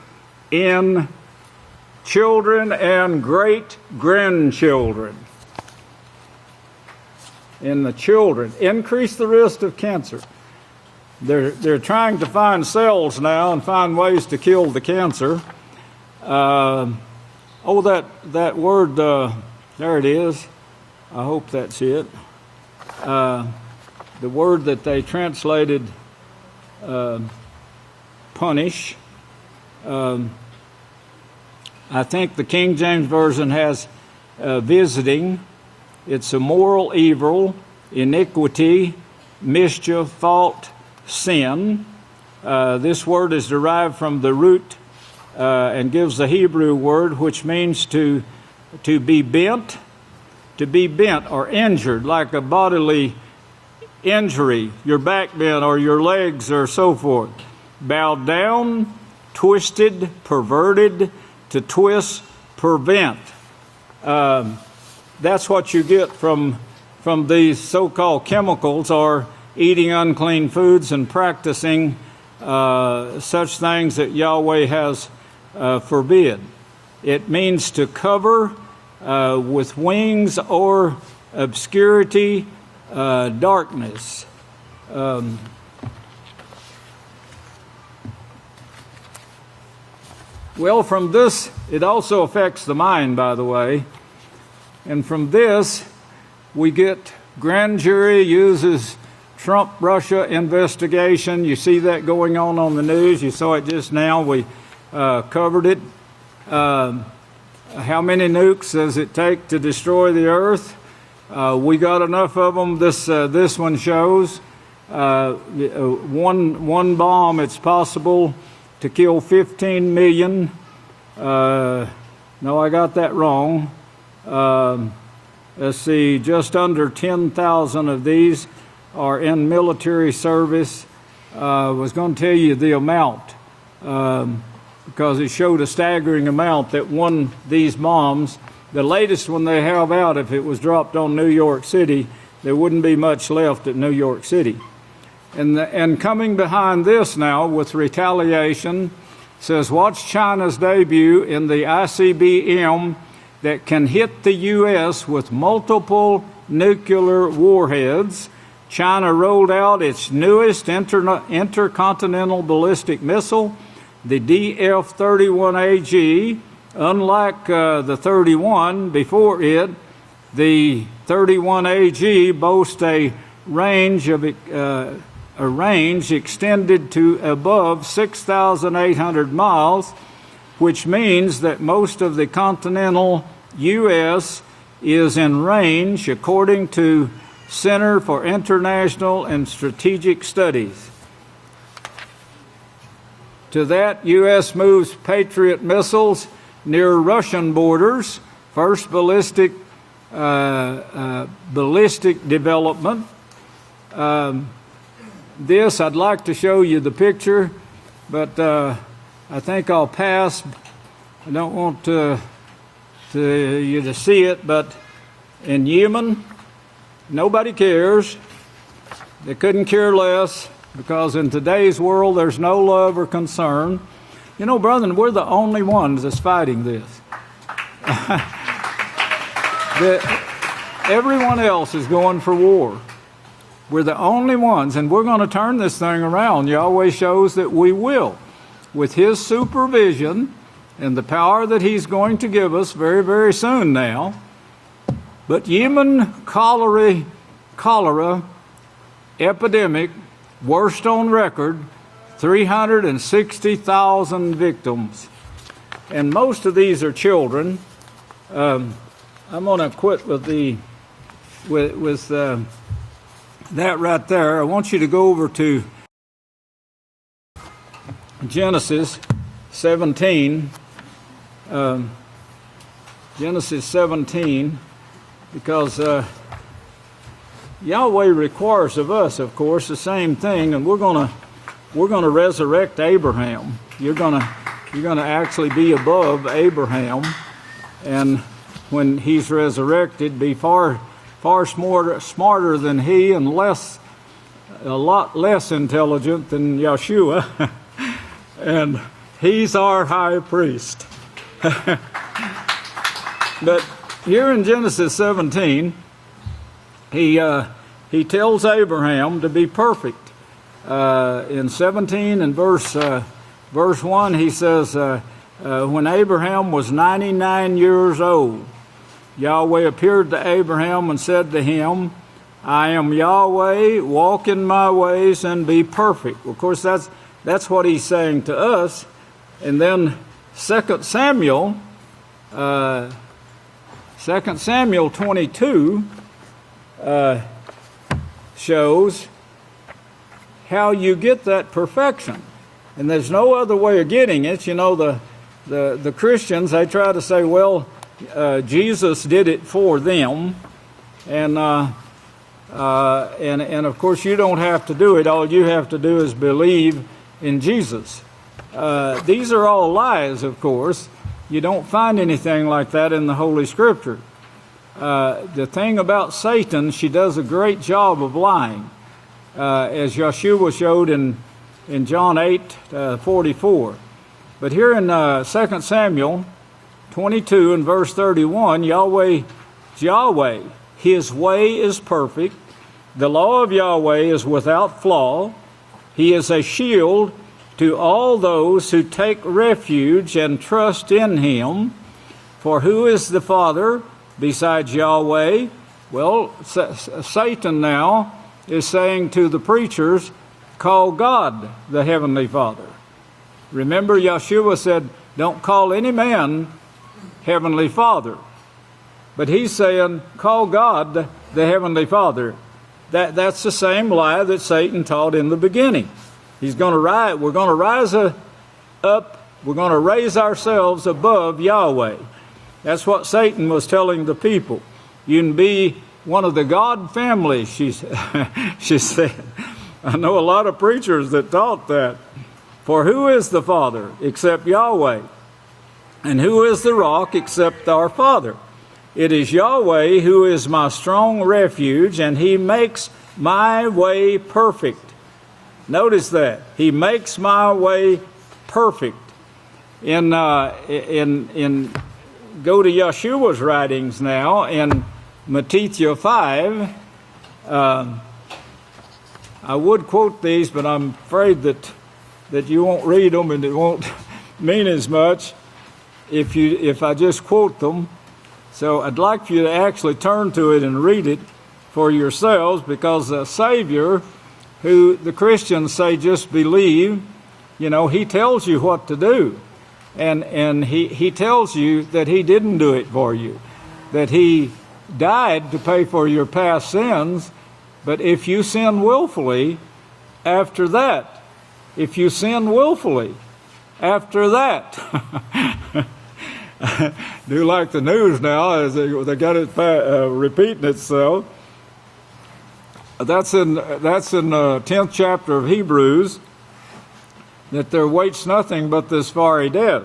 in children and great-grandchildren. In the children, increase the risk of cancer. They're trying to find cells now and find ways to kill the cancer. That word, there it is. I hope that's it. The word that they translated punish. I think the King James Version has visiting. It's a moral evil, iniquity, mischief, fault, sin. This word is derived from the root and gives the Hebrew word, which means to be bent or injured, like a bodily injury, your back bent or your legs or so forth. Bowed down, twisted, perverted, to twist, prevent. That's what you get from these so-called chemicals, or eating unclean foods and practicing such things that Yahweh has forbid. It means to cover with wings or obscurity, darkness. Well, from this, it also affects the mind, by the way. And from this, we get grand jury uses Trump-Russia investigation. You see that going on the news. You saw it just now. We covered it. How many nukes does it take to destroy the earth? We got enough of them. This one shows one bomb. It's possible to kill 15 million. No, I got that wrong. Let's see, just under 10,000 of these are in military service. I was going to tell you the amount because it showed a staggering amount that these bombs, the latest one they have out, if it was dropped on New York City, there wouldn't be much left at New York City. And coming behind this now with retaliation, says, watch China's debut in the ICBM that can hit the U.S. with multiple nuclear warheads. China rolled out its newest intercontinental ballistic missile, the DF-31AG. Unlike the 31 before it, the 31AG boasts a range extended to above 6,800 miles, which means that most of the continental U.S. is in range, according to Center for International and Strategic Studies. To that, U.S. moves Patriot missiles near Russian borders, first ballistic development. This, I'd like to show you the picture, but I think I'll pass. I don't want you to see it, but in Yemen, nobody cares. They couldn't care less, because in today's world, there's no love or concern. You know, brethren, we're the only ones that's fighting this. Everyone else is going for war. We're the only ones, and we're going to turn this thing around. Yahweh shows that we will, with His supervision and the power that He's going to give us very, very soon now. But Yemen cholera epidemic, worst on record, 360,000 victims. And most of these are children. I'm going to quit with that right there. I want you to go over to Genesis 17. Genesis 17, because Yahweh requires of us, of course, the same thing, and we're gonna resurrect Abraham. You're gonna actually be above Abraham, and when he's resurrected, be far smarter than he, and a lot less intelligent than Yeshua, and he's our high priest. But here in Genesis 17, he tells Abraham to be perfect. In 17 and verse 1, he says, when Abraham was 99 years old, Yahweh appeared to Abraham and said to him, I am Yahweh, walk in my ways and be perfect. Of course, that's what he's saying to us. And then 2 Samuel 22 shows how you get that perfection. And there's no other way of getting it. You know, the Christians, they try to say, well, Jesus did it for them. And of course, you don't have to do it. All you have to do is believe in Jesus. These are all lies, of course. You don't find anything like that in the Holy Scripture. The thing about Satan, she does a great job of lying, as Yeshua showed in John 8:44. But here in 2 Samuel 22 and verse 31, Yahweh, His way is perfect. The law of Yahweh is without flaw. He is a shield to all those who take refuge and trust in Him. For who is the Father besides Yahweh? Well, Satan now is saying to the preachers, call God the Heavenly Father. Remember, Yeshua said, don't call any man Heavenly Father. But he's saying, call God the Heavenly Father. That's the same lie that Satan taught in the beginning. We're going to rise up, we're going to raise ourselves above Yahweh. That's what Satan was telling the people. You can be one of the God family, she said. I know a lot of preachers that taught that. For who is the Father except Yahweh? And who is the rock except our Father? It is Yahweh who is my strong refuge, and He makes my way perfect. Notice that. He makes my way perfect. Go to Yeshua's writings now in Matthew 5. I would quote these, but I'm afraid that you won't read them and it won't mean as much if I just quote them. So I'd like for you to actually turn to it and read it for yourselves, because the Savior, who the Christians say just believe, He tells you what to do. And he tells you that He didn't do it for you, that He died to pay for your past sins, but if you sin willfully, after that, do like the news now, as they got it repeating itself. That's in the 10th chapter of Hebrews, that there waits nothing but this fiery death.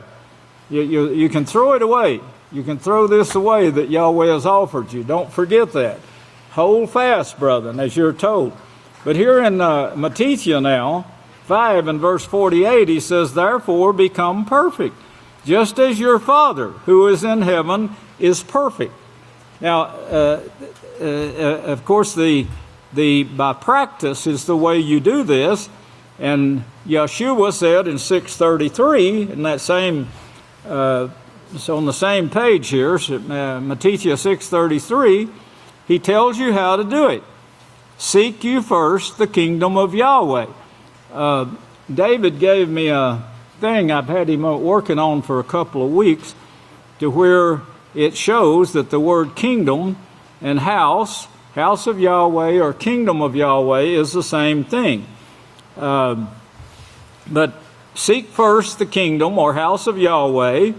You can throw it away. You can throw this away that Yahweh has offered you. Don't forget that. Hold fast, brethren, as you're told. But here in Matthew now, 5 and verse 48, he says, therefore become perfect, just as your Father who is in heaven is perfect. Now, of course, the by practice is the way you do this. And Yeshua said in 6:33, in that same, it's on the same page here, Matthew 6:33, he tells you how to do it. Seek you first the kingdom of Yahweh. David gave me a thing I've had him working on for a couple of weeks, to where it shows that the word kingdom and house of Yahweh or kingdom of Yahweh is the same thing. But seek first the kingdom or house of Yahweh.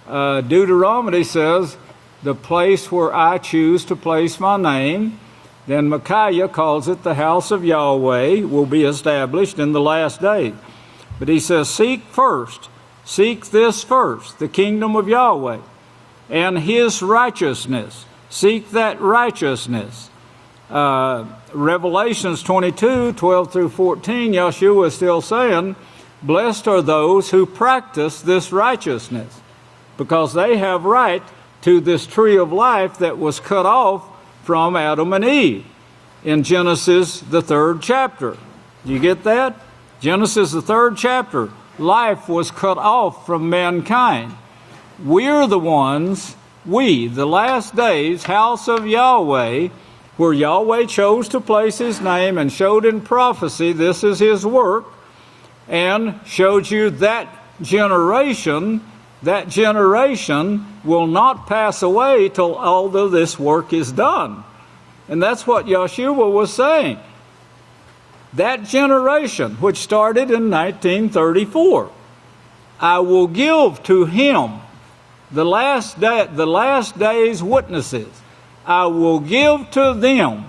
Deuteronomy says, the place where I choose to place my name. Then Micaiah calls it the house of Yahweh will be established in the last day. But he says, seek this first, the kingdom of Yahweh and his righteousness. Seek that righteousness. Revelations 22, 12 through 14, Yeshua is still saying, blessed are those who practice this righteousness, because they have right to this tree of life that was cut off from Adam and Eve in Genesis, the 3rd chapter. Do you get that? Genesis, the 3rd chapter. Life was cut off from mankind. We're the ones, the last days, house of Yahweh, where Yahweh chose to place his name and showed in prophecy this is his work, and showed you that generation will not pass away till all of this work is done. And that's what Yeshua was saying. That generation, which started in 1934, I will give to him the last day's witnesses. I will give to them,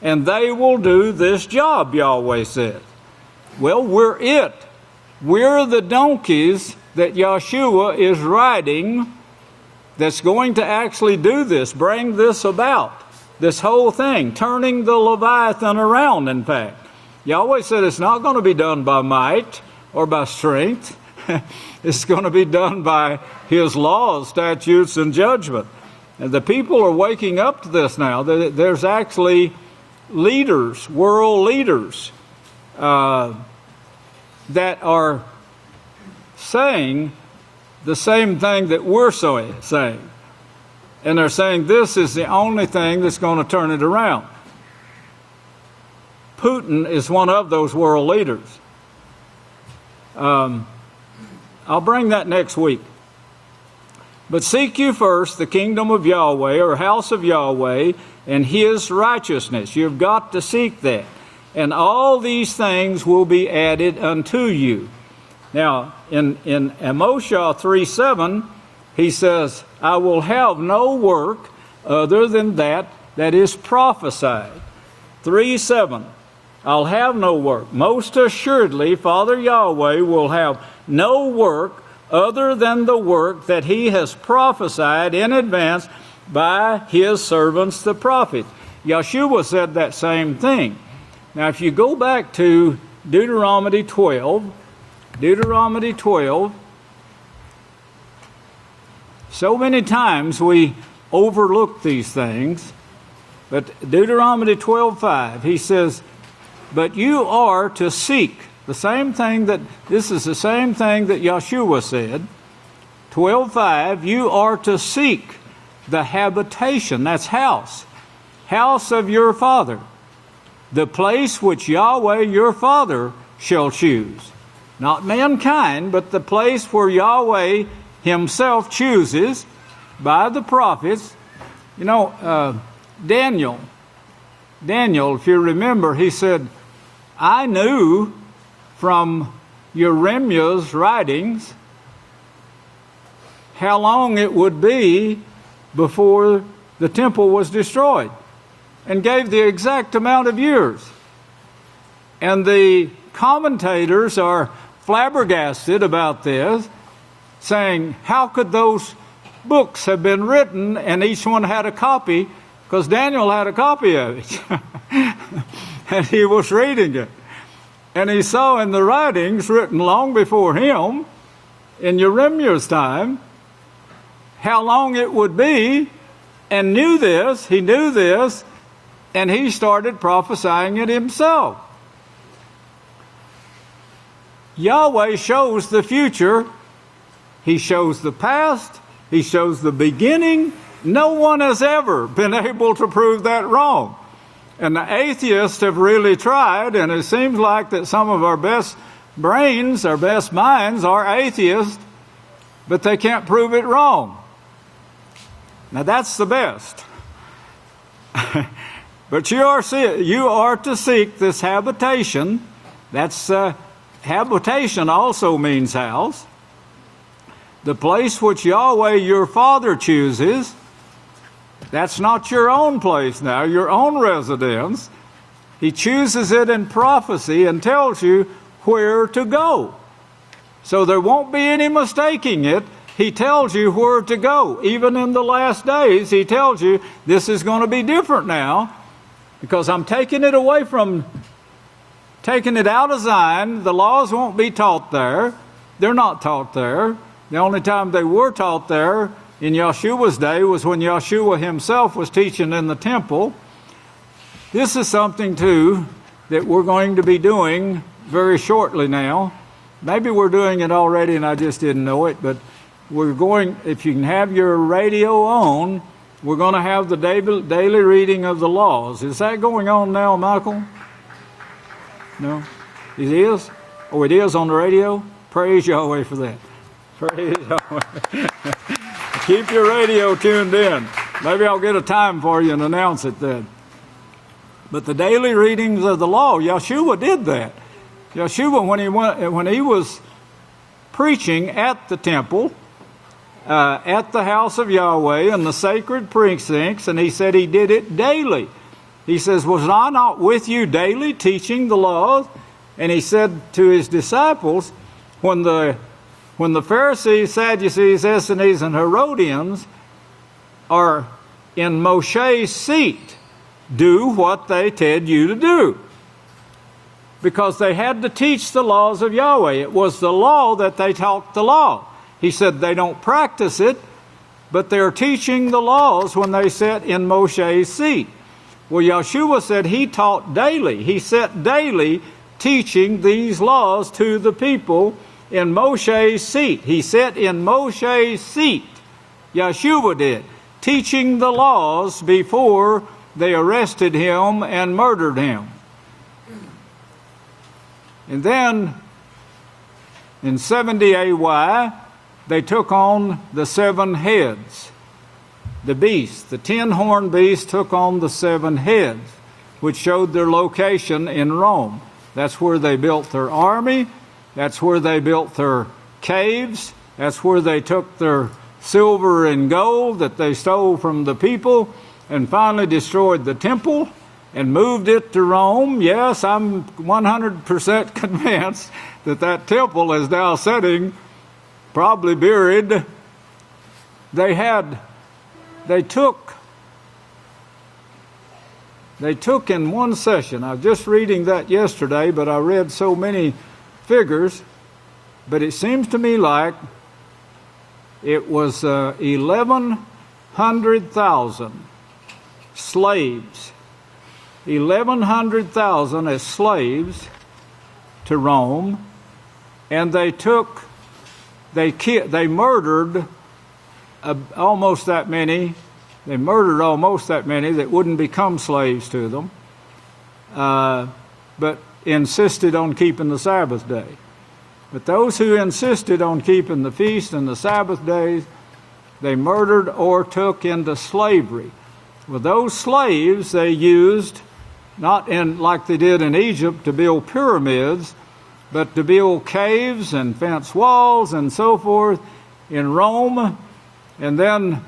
and they will do this job, Yahweh says. Well, we're it. We're the donkeys that Yeshua is riding that's going to actually do this, bring this about, this whole thing, turning the Leviathan around, in fact. Yahweh said it's not going to be done by might or by strength. It's going to be done by his laws, statutes, and judgment. And the people are waking up to this now. There's actually leaders, world leaders, that are saying the same thing that we're saying. And they're saying this is the only thing that's going to turn it around. Putin is one of those world leaders. I'll bring that next week. But seek you first the kingdom of Yahweh, or house of Yahweh, and his righteousness. You've got to seek that. And all these things will be added unto you. Now, in Amosha 3:7, he says, I will have no work other than that is prophesied. 3:7, I'll have no work. Most assuredly, Father Yahweh will have no work other than the work that he has prophesied in advance by his servants, the prophets. Yeshua said that same thing. Now, if you go back to Deuteronomy 12, so many times we overlook these things, but Deuteronomy 12:5, he says, but you are to seek this is the same thing that Yeshua said. 12:5, you are to seek the habitation, that's house of your father, the place which Yahweh your father shall choose. Not mankind, but the place where Yahweh himself chooses by the prophets. You know, Daniel, if you remember, he said, I knew from Jeremiah's writings how long it would be before the temple was destroyed, and gave the exact amount of years. And the commentators are flabbergasted about this, saying, how could those books have been written and each one had a copy? Because Daniel had a copy of it. And he was reading it. And he saw in the writings written long before him, in Jeremiah's time, how long it would be, and he knew this, and he started prophesying it himself. Yahweh shows the future. He shows the past. He shows the beginning. No one has ever been able to prove that wrong. And the atheists have really tried, and it seems like that some of our best brains, our best minds are atheists, but they can't prove it wrong. Now that's the best. But you are to seek this habitation. That's habitation also means house. The place which Yahweh your Father chooses, that's not your own place now, your own residence. He chooses it in prophecy and tells you where to go. So there won't be any mistaking it. He tells you where to go. Even in the last days, he tells you this is going to be different now because I'm taking it away from, taking it out of Zion. The laws won't be taught there. They're not taught there. The only time they were taught there in Yeshua's day was when Yeshua himself was teaching in the temple. This is something, too, that we're going to be doing very shortly now. Maybe we're doing it already and I just didn't know it, but we're going, if you can have your radio on, we're going to have the daily reading of the laws. Is that going on now, Michael? No? It is? Oh, it is on the radio? Praise Yahweh for that. Praise Yahweh. Keep your radio tuned in. Maybe I'll get a time for you and announce it then. But the daily readings of the law, Yeshua did that. Yeshua, when he was preaching at the temple, at the house of Yahweh in the sacred precincts, and he said he did it daily. He says, was I not with you daily teaching the laws? And he said to his disciples, when the Pharisees, Sadducees, Essenes, and Herodians are in Moshe's seat, do what they tell you to do. Because they had to teach the laws of Yahweh. It was the law that they taught the law. He said they don't practice it, but they're teaching the laws when they sit in Moshe's seat. Well, Yeshua said he taught daily. He sat daily teaching these laws to the people in Moshe's seat. He sat in Moshe's seat. Yeshua did, teaching the laws before they arrested him and murdered him. And then in 70 AY, they took on the 7 heads. The beast, the 10-horned beast, took on the 7 heads, which showed their location in Rome. That's where they built their army. That's where they built their caves. That's where they took their silver and gold that they stole from the people and finally destroyed the temple and moved it to Rome. Yes, I'm 100% convinced that that temple is now sitting, probably buried. They took in one session, I was just reading that yesterday, but I read so many figures, but it seems to me like it was 1,100,000 slaves. 1,100,000 as slaves to Rome, and they murdered almost that many. They murdered almost that many that wouldn't become slaves to them, but insisted on keeping the Sabbath day. But those who insisted on keeping the feast and the Sabbath days, they murdered or took into slavery. Well, those slaves they used, not in like they did in Egypt, to build pyramids, but to build caves and fence walls and so forth in Rome. And then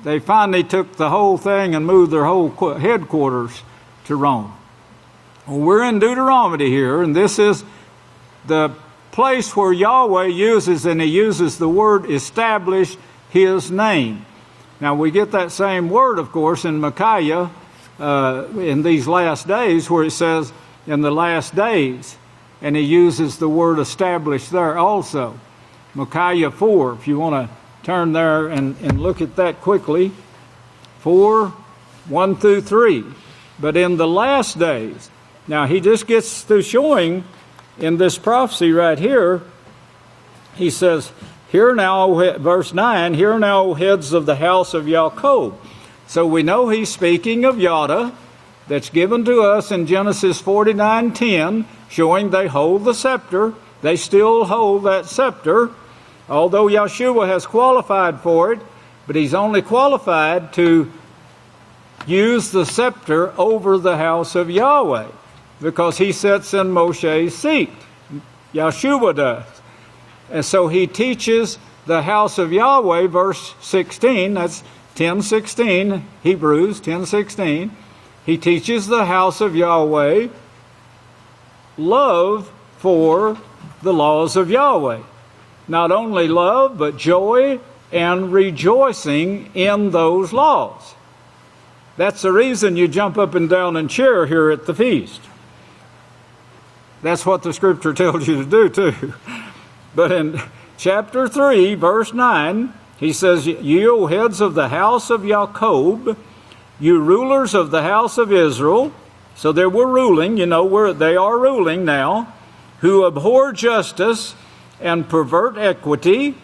they finally took the whole thing and moved their whole headquarters to Rome. Well, we're in Deuteronomy here, and this is the place where Yahweh uses, and he uses the word establish his name. Now, we get that same word, of course, in Micaiah in these last days, where it says, in the last days, and he uses the word establish there also. Micaiah 4, if you want to turn there and look at that quickly. 4, 1 through 3. But in the last days, now he just gets through showing in this prophecy right here, he says, "Hear now," verse 9, "Hear now, heads of the house of Yaakov." So we know he's speaking of Yada, that's given to us in Genesis 49:10, showing they hold the scepter. They still hold that scepter, although Yeshua has qualified for it, but he's only qualified to use the scepter over the house of Yahweh, because he sits in Moshe's seat. Yeshua does. And so he teaches the house of Yahweh, verse 16, that's 10:16, Hebrews 10:16. He teaches the house of Yahweh love for the laws of Yahweh. Not only love, but joy and rejoicing in those laws. That's the reason you jump up and down and cheer here at the feast. That's what the scripture tells you to do too. But in chapter 3, verse 9, he says, "You, O heads of the house of Jacob, you rulers of the house of Israel," so they were ruling, they are ruling now, "who abhor justice and pervert equity,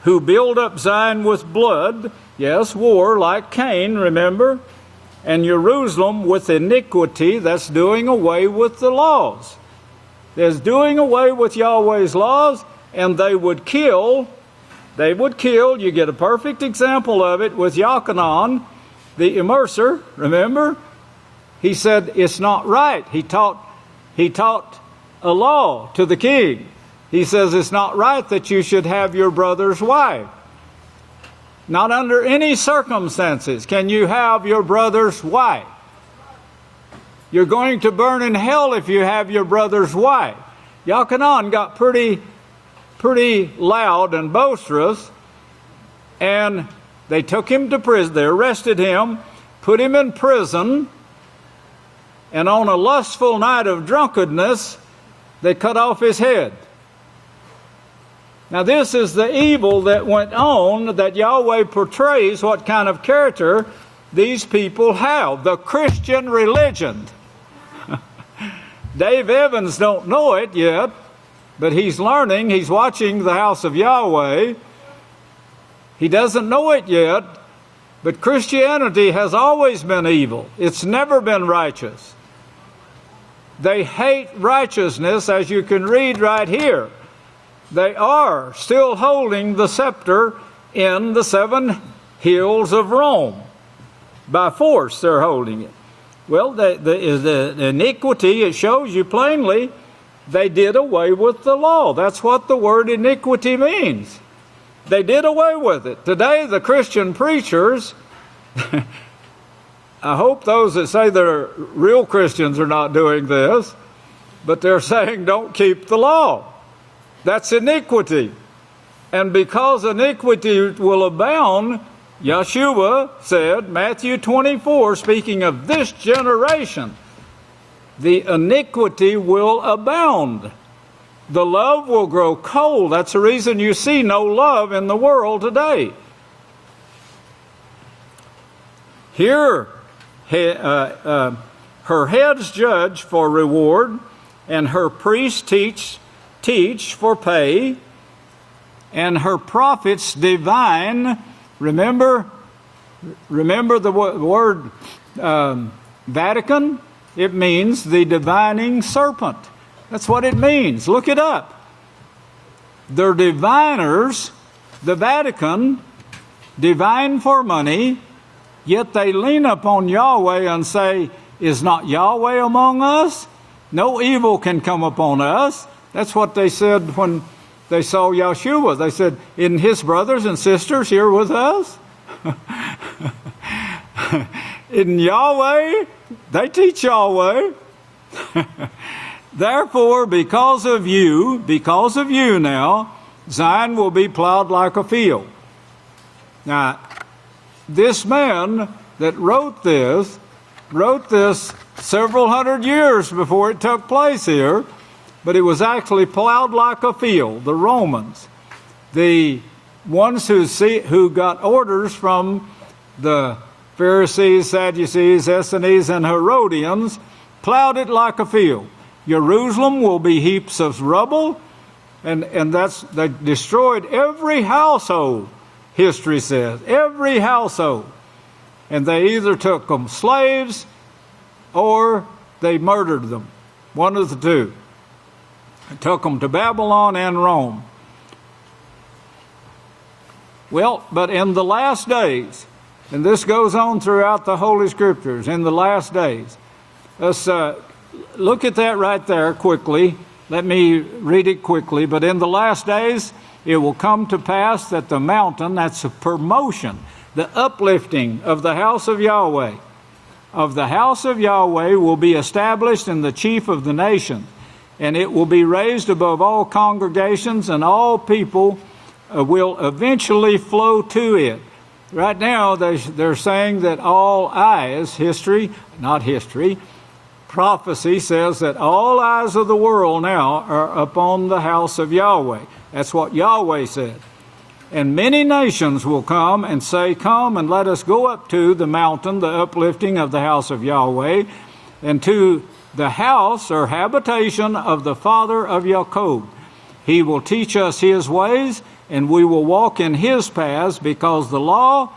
who build up Zion with blood," yes, war, like Cain, remember, "and Jerusalem with iniquity," that's doing away with the laws. There's doing away with Yahweh's laws, and they would kill, you get a perfect example of it with Yochanan, the immerser, remember? He said, it's not right. He taught a law to the king. He says, it's not right that you should have your brother's wife. Not under any circumstances can you have your brother's wife. You're going to burn in hell if you have your brother's wife. Yochanan got pretty loud and boisterous, and they took him to prison. They arrested him, put him in prison, and on a lustful night of drunkenness, they cut off his head. Now this is the evil that went on, that Yahweh portrays what kind of character these people have. The Christian religion. Dave Evans don't know it yet, but he's learning. He's watching the house of Yahweh. He doesn't know it yet, but Christianity has always been evil. It's never been righteous. They hate righteousness, as you can read right here. They are still holding the scepter in the 7 hills of Rome. By force, they're holding it. Well, the iniquity, it shows you plainly, they did away with the law. That's what the word iniquity means. They did away with it. Today, the Christian preachers, I hope those that say they're real Christians are not doing this, but they're saying don't keep the law. That's iniquity. And because iniquity will abound, Yeshua said, Matthew 24, speaking of this generation, the iniquity will abound. The love will grow cold. That's the reason you see no love in the world today. Here, her heads judge for reward, and her priests teach for pay, and her prophets divine. Remember the word Vatican? It means the divining serpent. That's what it means. Look it up. They're diviners, the Vatican, divine for money, yet they lean upon Yahweh and say, is not Yahweh among us? No evil can come upon us. That's what they said when they saw Yeshua. They said, isn't his brothers and sisters here with us? In Yahweh, they teach Yahweh. Therefore, because of you now, Zion will be plowed like a field. Now, this man that wrote this several hundred years before it took place here, but it was actually plowed like a field. The Romans, the ones who got orders from the Pharisees, Sadducees, Essenes, and Herodians, plowed it like a field. Jerusalem will be heaps of rubble, and they destroyed every household, history says, every household. And they either took them slaves or they murdered them, one of the two. They took them to Babylon and Rome. Well, but in the last days, and this goes on throughout the Holy Scriptures, in the last days, let's look at that right there quickly. let me read it quickly. But in the last days it will come to pass that the mountain, that's a promotion, the uplifting of the house of Yahweh, will be established in the chief of the nation, and it will be raised above all congregations, and all people will eventually flow to it. Right now, they're saying that all eyes, prophecy says that all eyes of the world now are upon the house of Yahweh. That's what Yahweh said. And many nations will come and say, come and let us go up to the mountain, the uplifting of the house of Yahweh, and to the house or habitation of the Father of Jacob. He will teach us his ways, and we will walk in his paths, because the law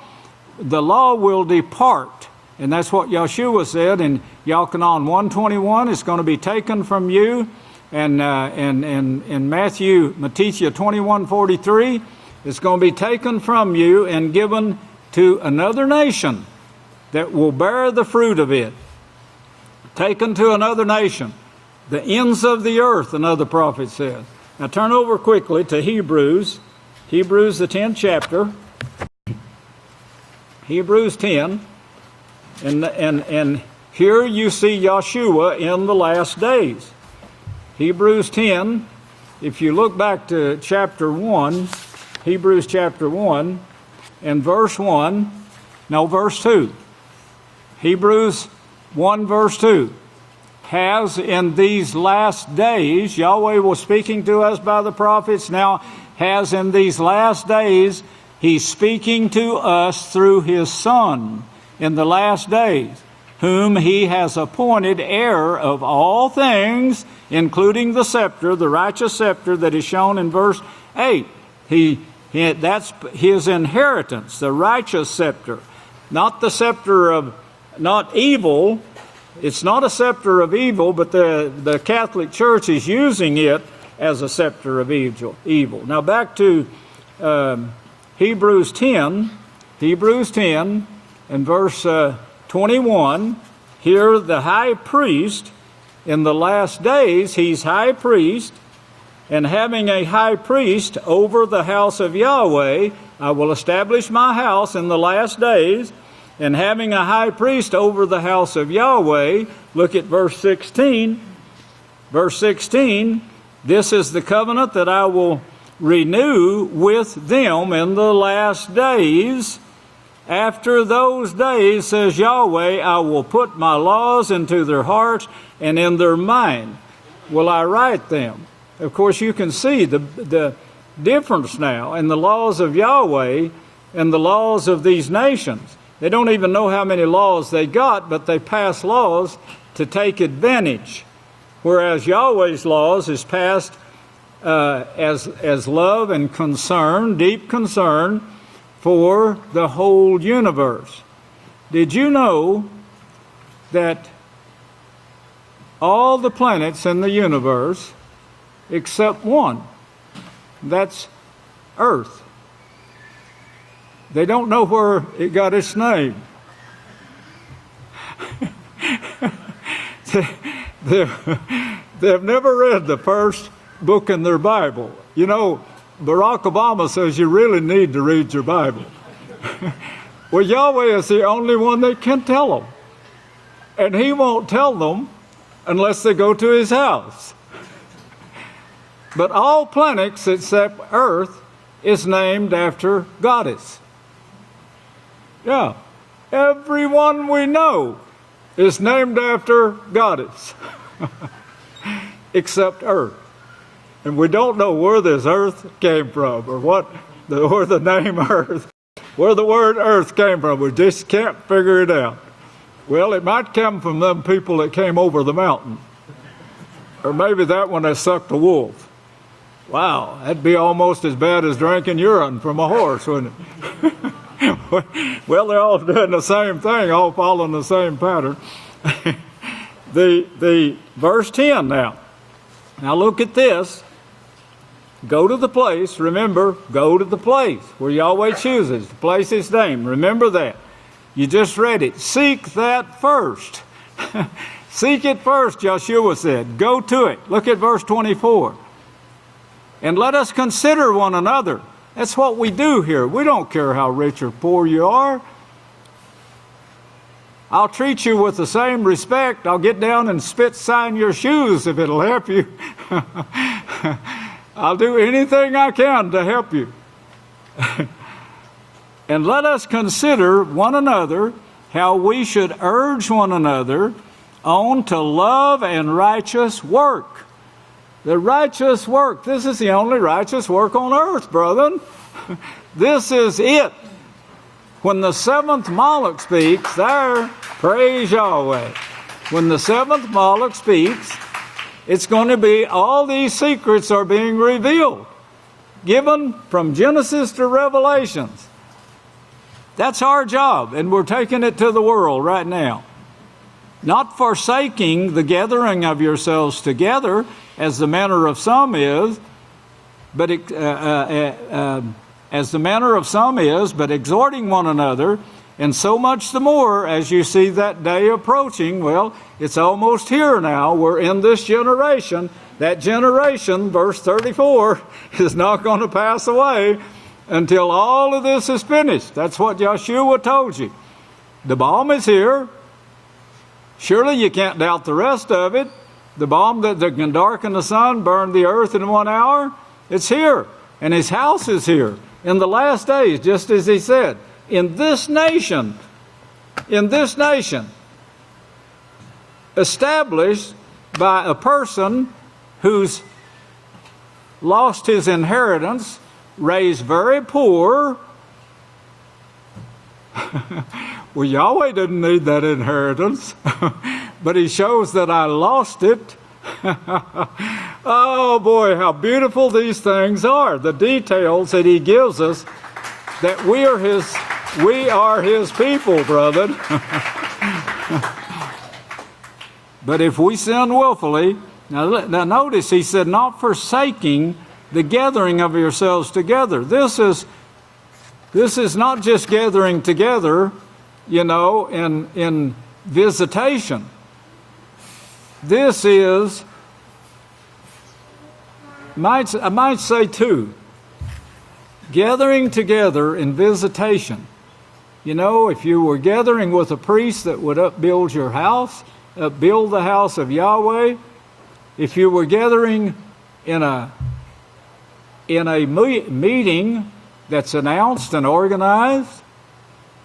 will depart. And that's what Yeshua said in Yochanan 1:21. It's going to be taken from you. And in Matthew 21:43, it's going to be taken from you and given to another nation that will bear the fruit of it. Taken to another nation. The ends of the earth, another prophet said. Now turn over quickly to Hebrews, the 10th chapter. Hebrews 10. And here you see Yeshua in the last days. Hebrews 10, if you look back to chapter 1, Hebrews chapter 1 and verse 2. Hebrews 1 verse 2. Has in these last days, Yahweh was speaking to us by the prophets, now has in these last days, he's speaking to us through his Son in the last days, whom he has appointed heir of all things, including the scepter, the righteous scepter that is shown in verse 8. That's his inheritance, the righteous scepter. Not the scepter of, not evil. It's not a scepter of evil, but the Catholic Church is using it as a scepter of evil. Now back to Hebrews 10 and verse 21. Here the high priest, in the last days, he's high priest, and having a high priest over the house of Yahweh, I will establish my house in the last days, and having a high priest over the house of Yahweh, look at verse 16. Verse 16, this is the covenant that I will renew with them in the last days. After those days, says Yahweh, I will put my laws into their hearts, and in their mind will I write them. Of course, you can see the difference now in the laws of Yahweh and the laws of these nations. They don't even know how many laws they got, but they pass laws to take advantage. Whereas Yahweh's laws is passed as love and concern, deep concern for the whole universe. Did you know that all the planets in the universe, except one, that's Earth, they don't know where it got its name. They've never read the first book in their Bible. You know, Barack Obama says you really need to read your Bible. Well, Yahweh is the only one that can tell them. And he won't tell them unless they go to his house. But all planets except Earth is named after goddess. Yeah, everyone we know is named after goddess, except Earth. And we don't know where this Earth came from, or where the name Earth, where the word Earth came from. We just can't figure it out. Well, it might come from them people that came over the mountain, or maybe that one that sucked a wolf. Wow, that'd be almost as bad as drinking urine from a horse, wouldn't it? Well, they're all doing the same thing, all following the same pattern. The verse 10 now. Now look at this. Go to the place, remember, go to the place where Yahweh chooses to place his name. Remember that. You just read it. Seek that first. Seek it first, Yeshua said. Go to it. Look at verse 24. And let us consider one another. That's what we do here. We don't care how rich or poor you are. I'll treat you with the same respect. I'll get down and spit sign your shoes if it'll help you. I'll do anything I can to help you. And let us consider one another how we should urge one another on to love and righteous work. The righteous work. This is the only righteous work on earth, brethren. This is it. When the seventh Malach speaks, there, praise Yahweh. When the seventh Malach speaks, it's going to be all these secrets are being revealed, given from Genesis to Revelations. That's our job, and we're taking it to the world right now. Not forsaking the gathering of yourselves together, as the manner of some is, but but exhorting one another, and so much the more as you see that day approaching. Well, it's almost here now. We're in this generation. That generation, verse 34, is not going to pass away until all of this is finished. That's what Yeshua told you. The balm is here. Surely you can't doubt the rest of it. The balm that can darken the sun, burn the earth in 1 hour, it's here. And his house is here in the last days, just as he said. In this nation, established by a person who's lost his inheritance, raised very poor. Well, Yahweh didn't need that inheritance, but he shows that I lost it. Oh boy, how beautiful these things are. The details that he gives us, that we are his people, brethren. But if we sin willfully, now notice he said, not forsaking the gathering of yourselves together. This is not just gathering together, in visitation. This is, I might say too, gathering together in visitation. If you were gathering with a priest that would upbuild your house, upbuild the house of Yahweh, if you were gathering in a meeting that's announced and organized,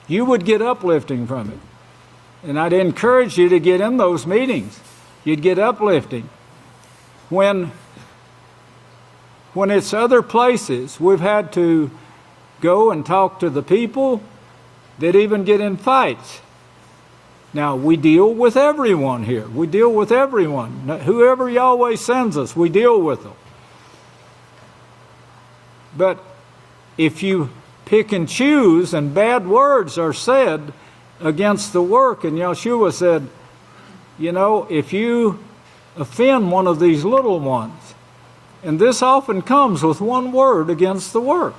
you would get uplifting from it. And I'd encourage you to get in those meetings. You'd get uplifting. When it's other places, we've had to go and talk to the people that even get in fights. Now, we deal with everyone here. We deal with everyone. Whoever Yahweh sends us, we deal with them. But if you pick and choose and bad words are said against the work, and Yeshua said, if you offend one of these little ones, and this often comes with one word against the work.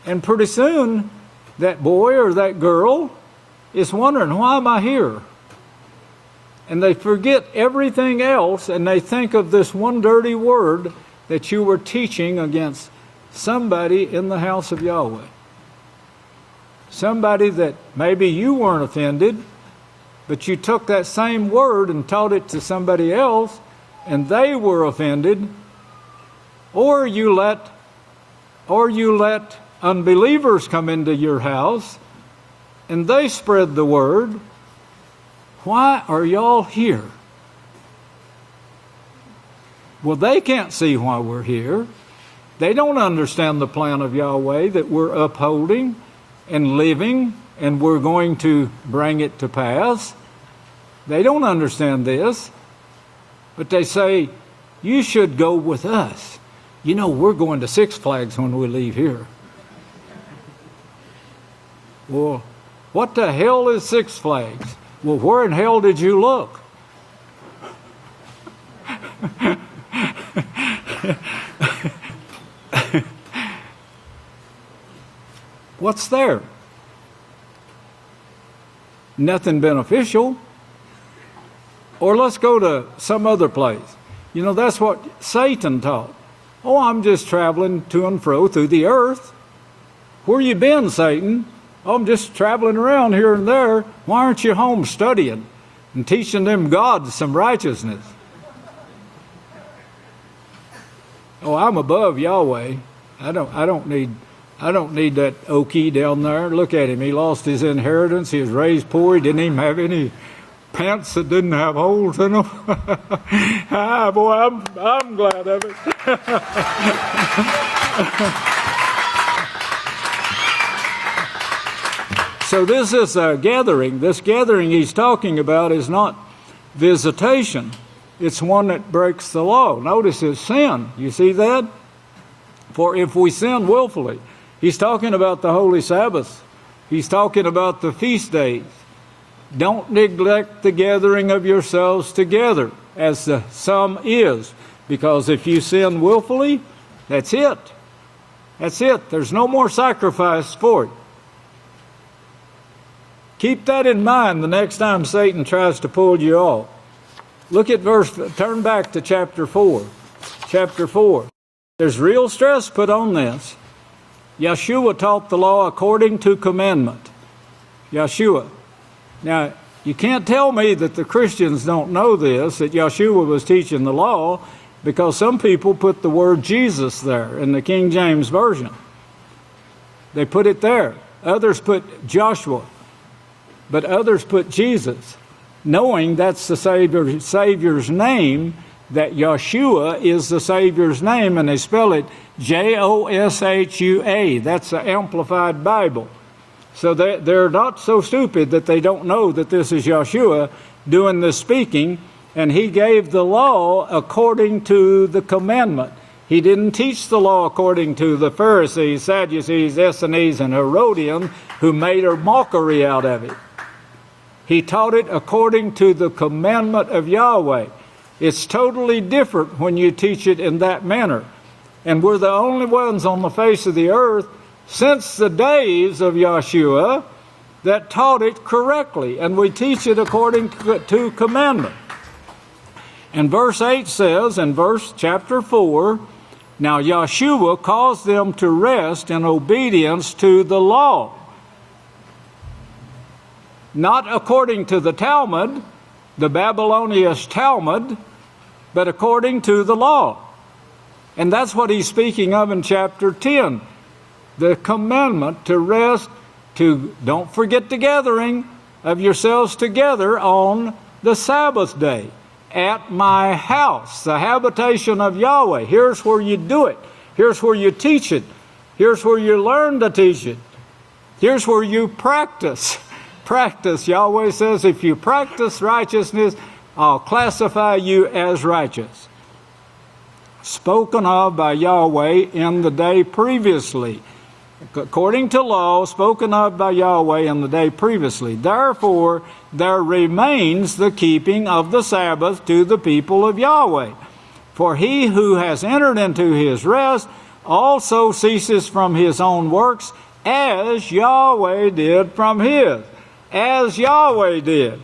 And pretty soon, that boy or that girl is wondering, why am I here? And they forget everything else, and they think of this one dirty word that you were teaching against somebody in the house of Yahweh. Somebody that maybe you weren't offended, but you took that same word and taught it to somebody else, and they were offended, or you let unbelievers come into your house and they spread the word. Why are y'all here? Well, they can't see why we're here. They don't understand the plan of Yahweh that we're upholding and living, and we're going to bring it to pass. They don't understand this. But they say, you should go with us. We're going to Six Flags when we leave here. Well, what the hell is Six Flags? Well, where in hell did you look? What's there? Nothing beneficial. Or let's go to some other place. You know, that's what Satan taught. Oh, I'm just traveling to and fro through the earth. Where you been, Satan? Oh, I'm just traveling around here and there. Why aren't you home studying and teaching them gods some righteousness? Oh, I'm above Yahweh. I don't need that Okie down there. Look at him. He lost his inheritance. He was raised poor. He didn't even have any pants that didn't have holes in them. Boy, I'm glad of it. So this is a gathering. This gathering he's talking about is not visitation. It's one that breaks the law. Notice it's sin. You see that? For if we sin willfully, he's talking about the holy Sabbath. He's talking about the feast days. Don't neglect the gathering of yourselves together, as the sum is. Because if you sin willfully, that's it. That's it. There's no more sacrifice for it. Keep that in mind the next time Satan tries to pull you off. Look at turn back to chapter 4. Chapter 4. There's real stress put on this. Yeshua taught the law according to commandment. Yeshua. Now, you can't tell me that the Christians don't know this, that Yeshua was teaching the law, because some people put the word Jesus there in the King James Version. They put it there. Others put Joshua. But others put Jesus, knowing that's the Savior's name, that Yeshua is the Savior's name, and they spell it Joshua. That's the Amplified Bible. So they're not so stupid that they don't know that this is Yeshua doing the speaking, and he gave the law according to the commandment. He didn't teach the law according to the Pharisees, Sadducees, Essenes, and Herodians, who made a mockery out of it. He taught it according to the commandment of Yahweh. It's totally different when you teach it in that manner. And we're the only ones on the face of the earth since the days of Yeshua that taught it correctly. And we teach it according to commandment. And verse 8 says, in chapter 4, now Yeshua caused them to rest in obedience to the law. Not according to the Talmud, the Babylonian Talmud, but according to the law. And that's what he's speaking of in chapter 10. The commandment to rest, to don't forget the gathering of yourselves together on the Sabbath day at my house, the habitation of Yahweh. Here's where you do it. Here's where you teach it. Here's where you learn to teach it. Here's where you practice. Practice. Yahweh says, if you practice righteousness, I'll classify you as righteous. Spoken of by Yahweh in the day previously. According to law, spoken of by Yahweh in the day previously. Therefore, there remains the keeping of the Sabbath to the people of Yahweh. For he who has entered into his rest also ceases from his own works, as Yahweh did from his. As Yahweh did.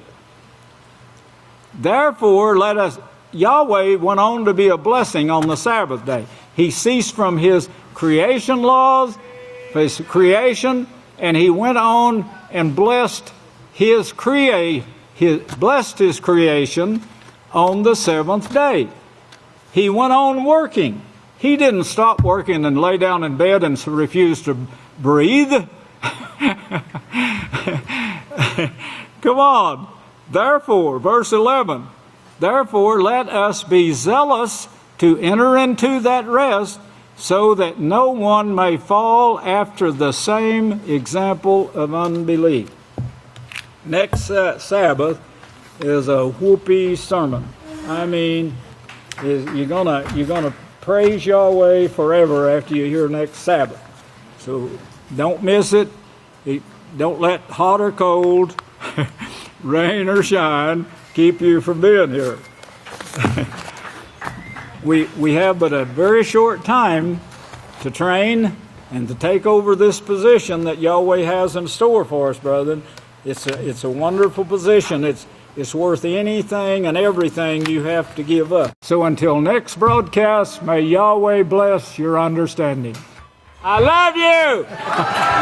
Therefore, Yahweh went on to be a blessing on the Sabbath day. He ceased from his creation laws, his creation, and he went on and blessed his creation on the seventh day. He went on working. He didn't stop working and lay down in bed and refuse to breathe. Come on. Therefore, verse 11, therefore let us be zealous to enter into that rest, so that no one may fall after the same example of unbelief. Next Sabbath is a whoopee sermon. I mean, you're gonna praise Yahweh forever after you hear next Sabbath. So don't miss it. Don't let hot or cold, rain or shine, keep you from being here. We have but a very short time to train and to take over this position that Yahweh has in store for us, brethren. It's a wonderful position. is worth anything and everything you have to give up. So until next broadcast, may Yahweh bless your understanding. I love you!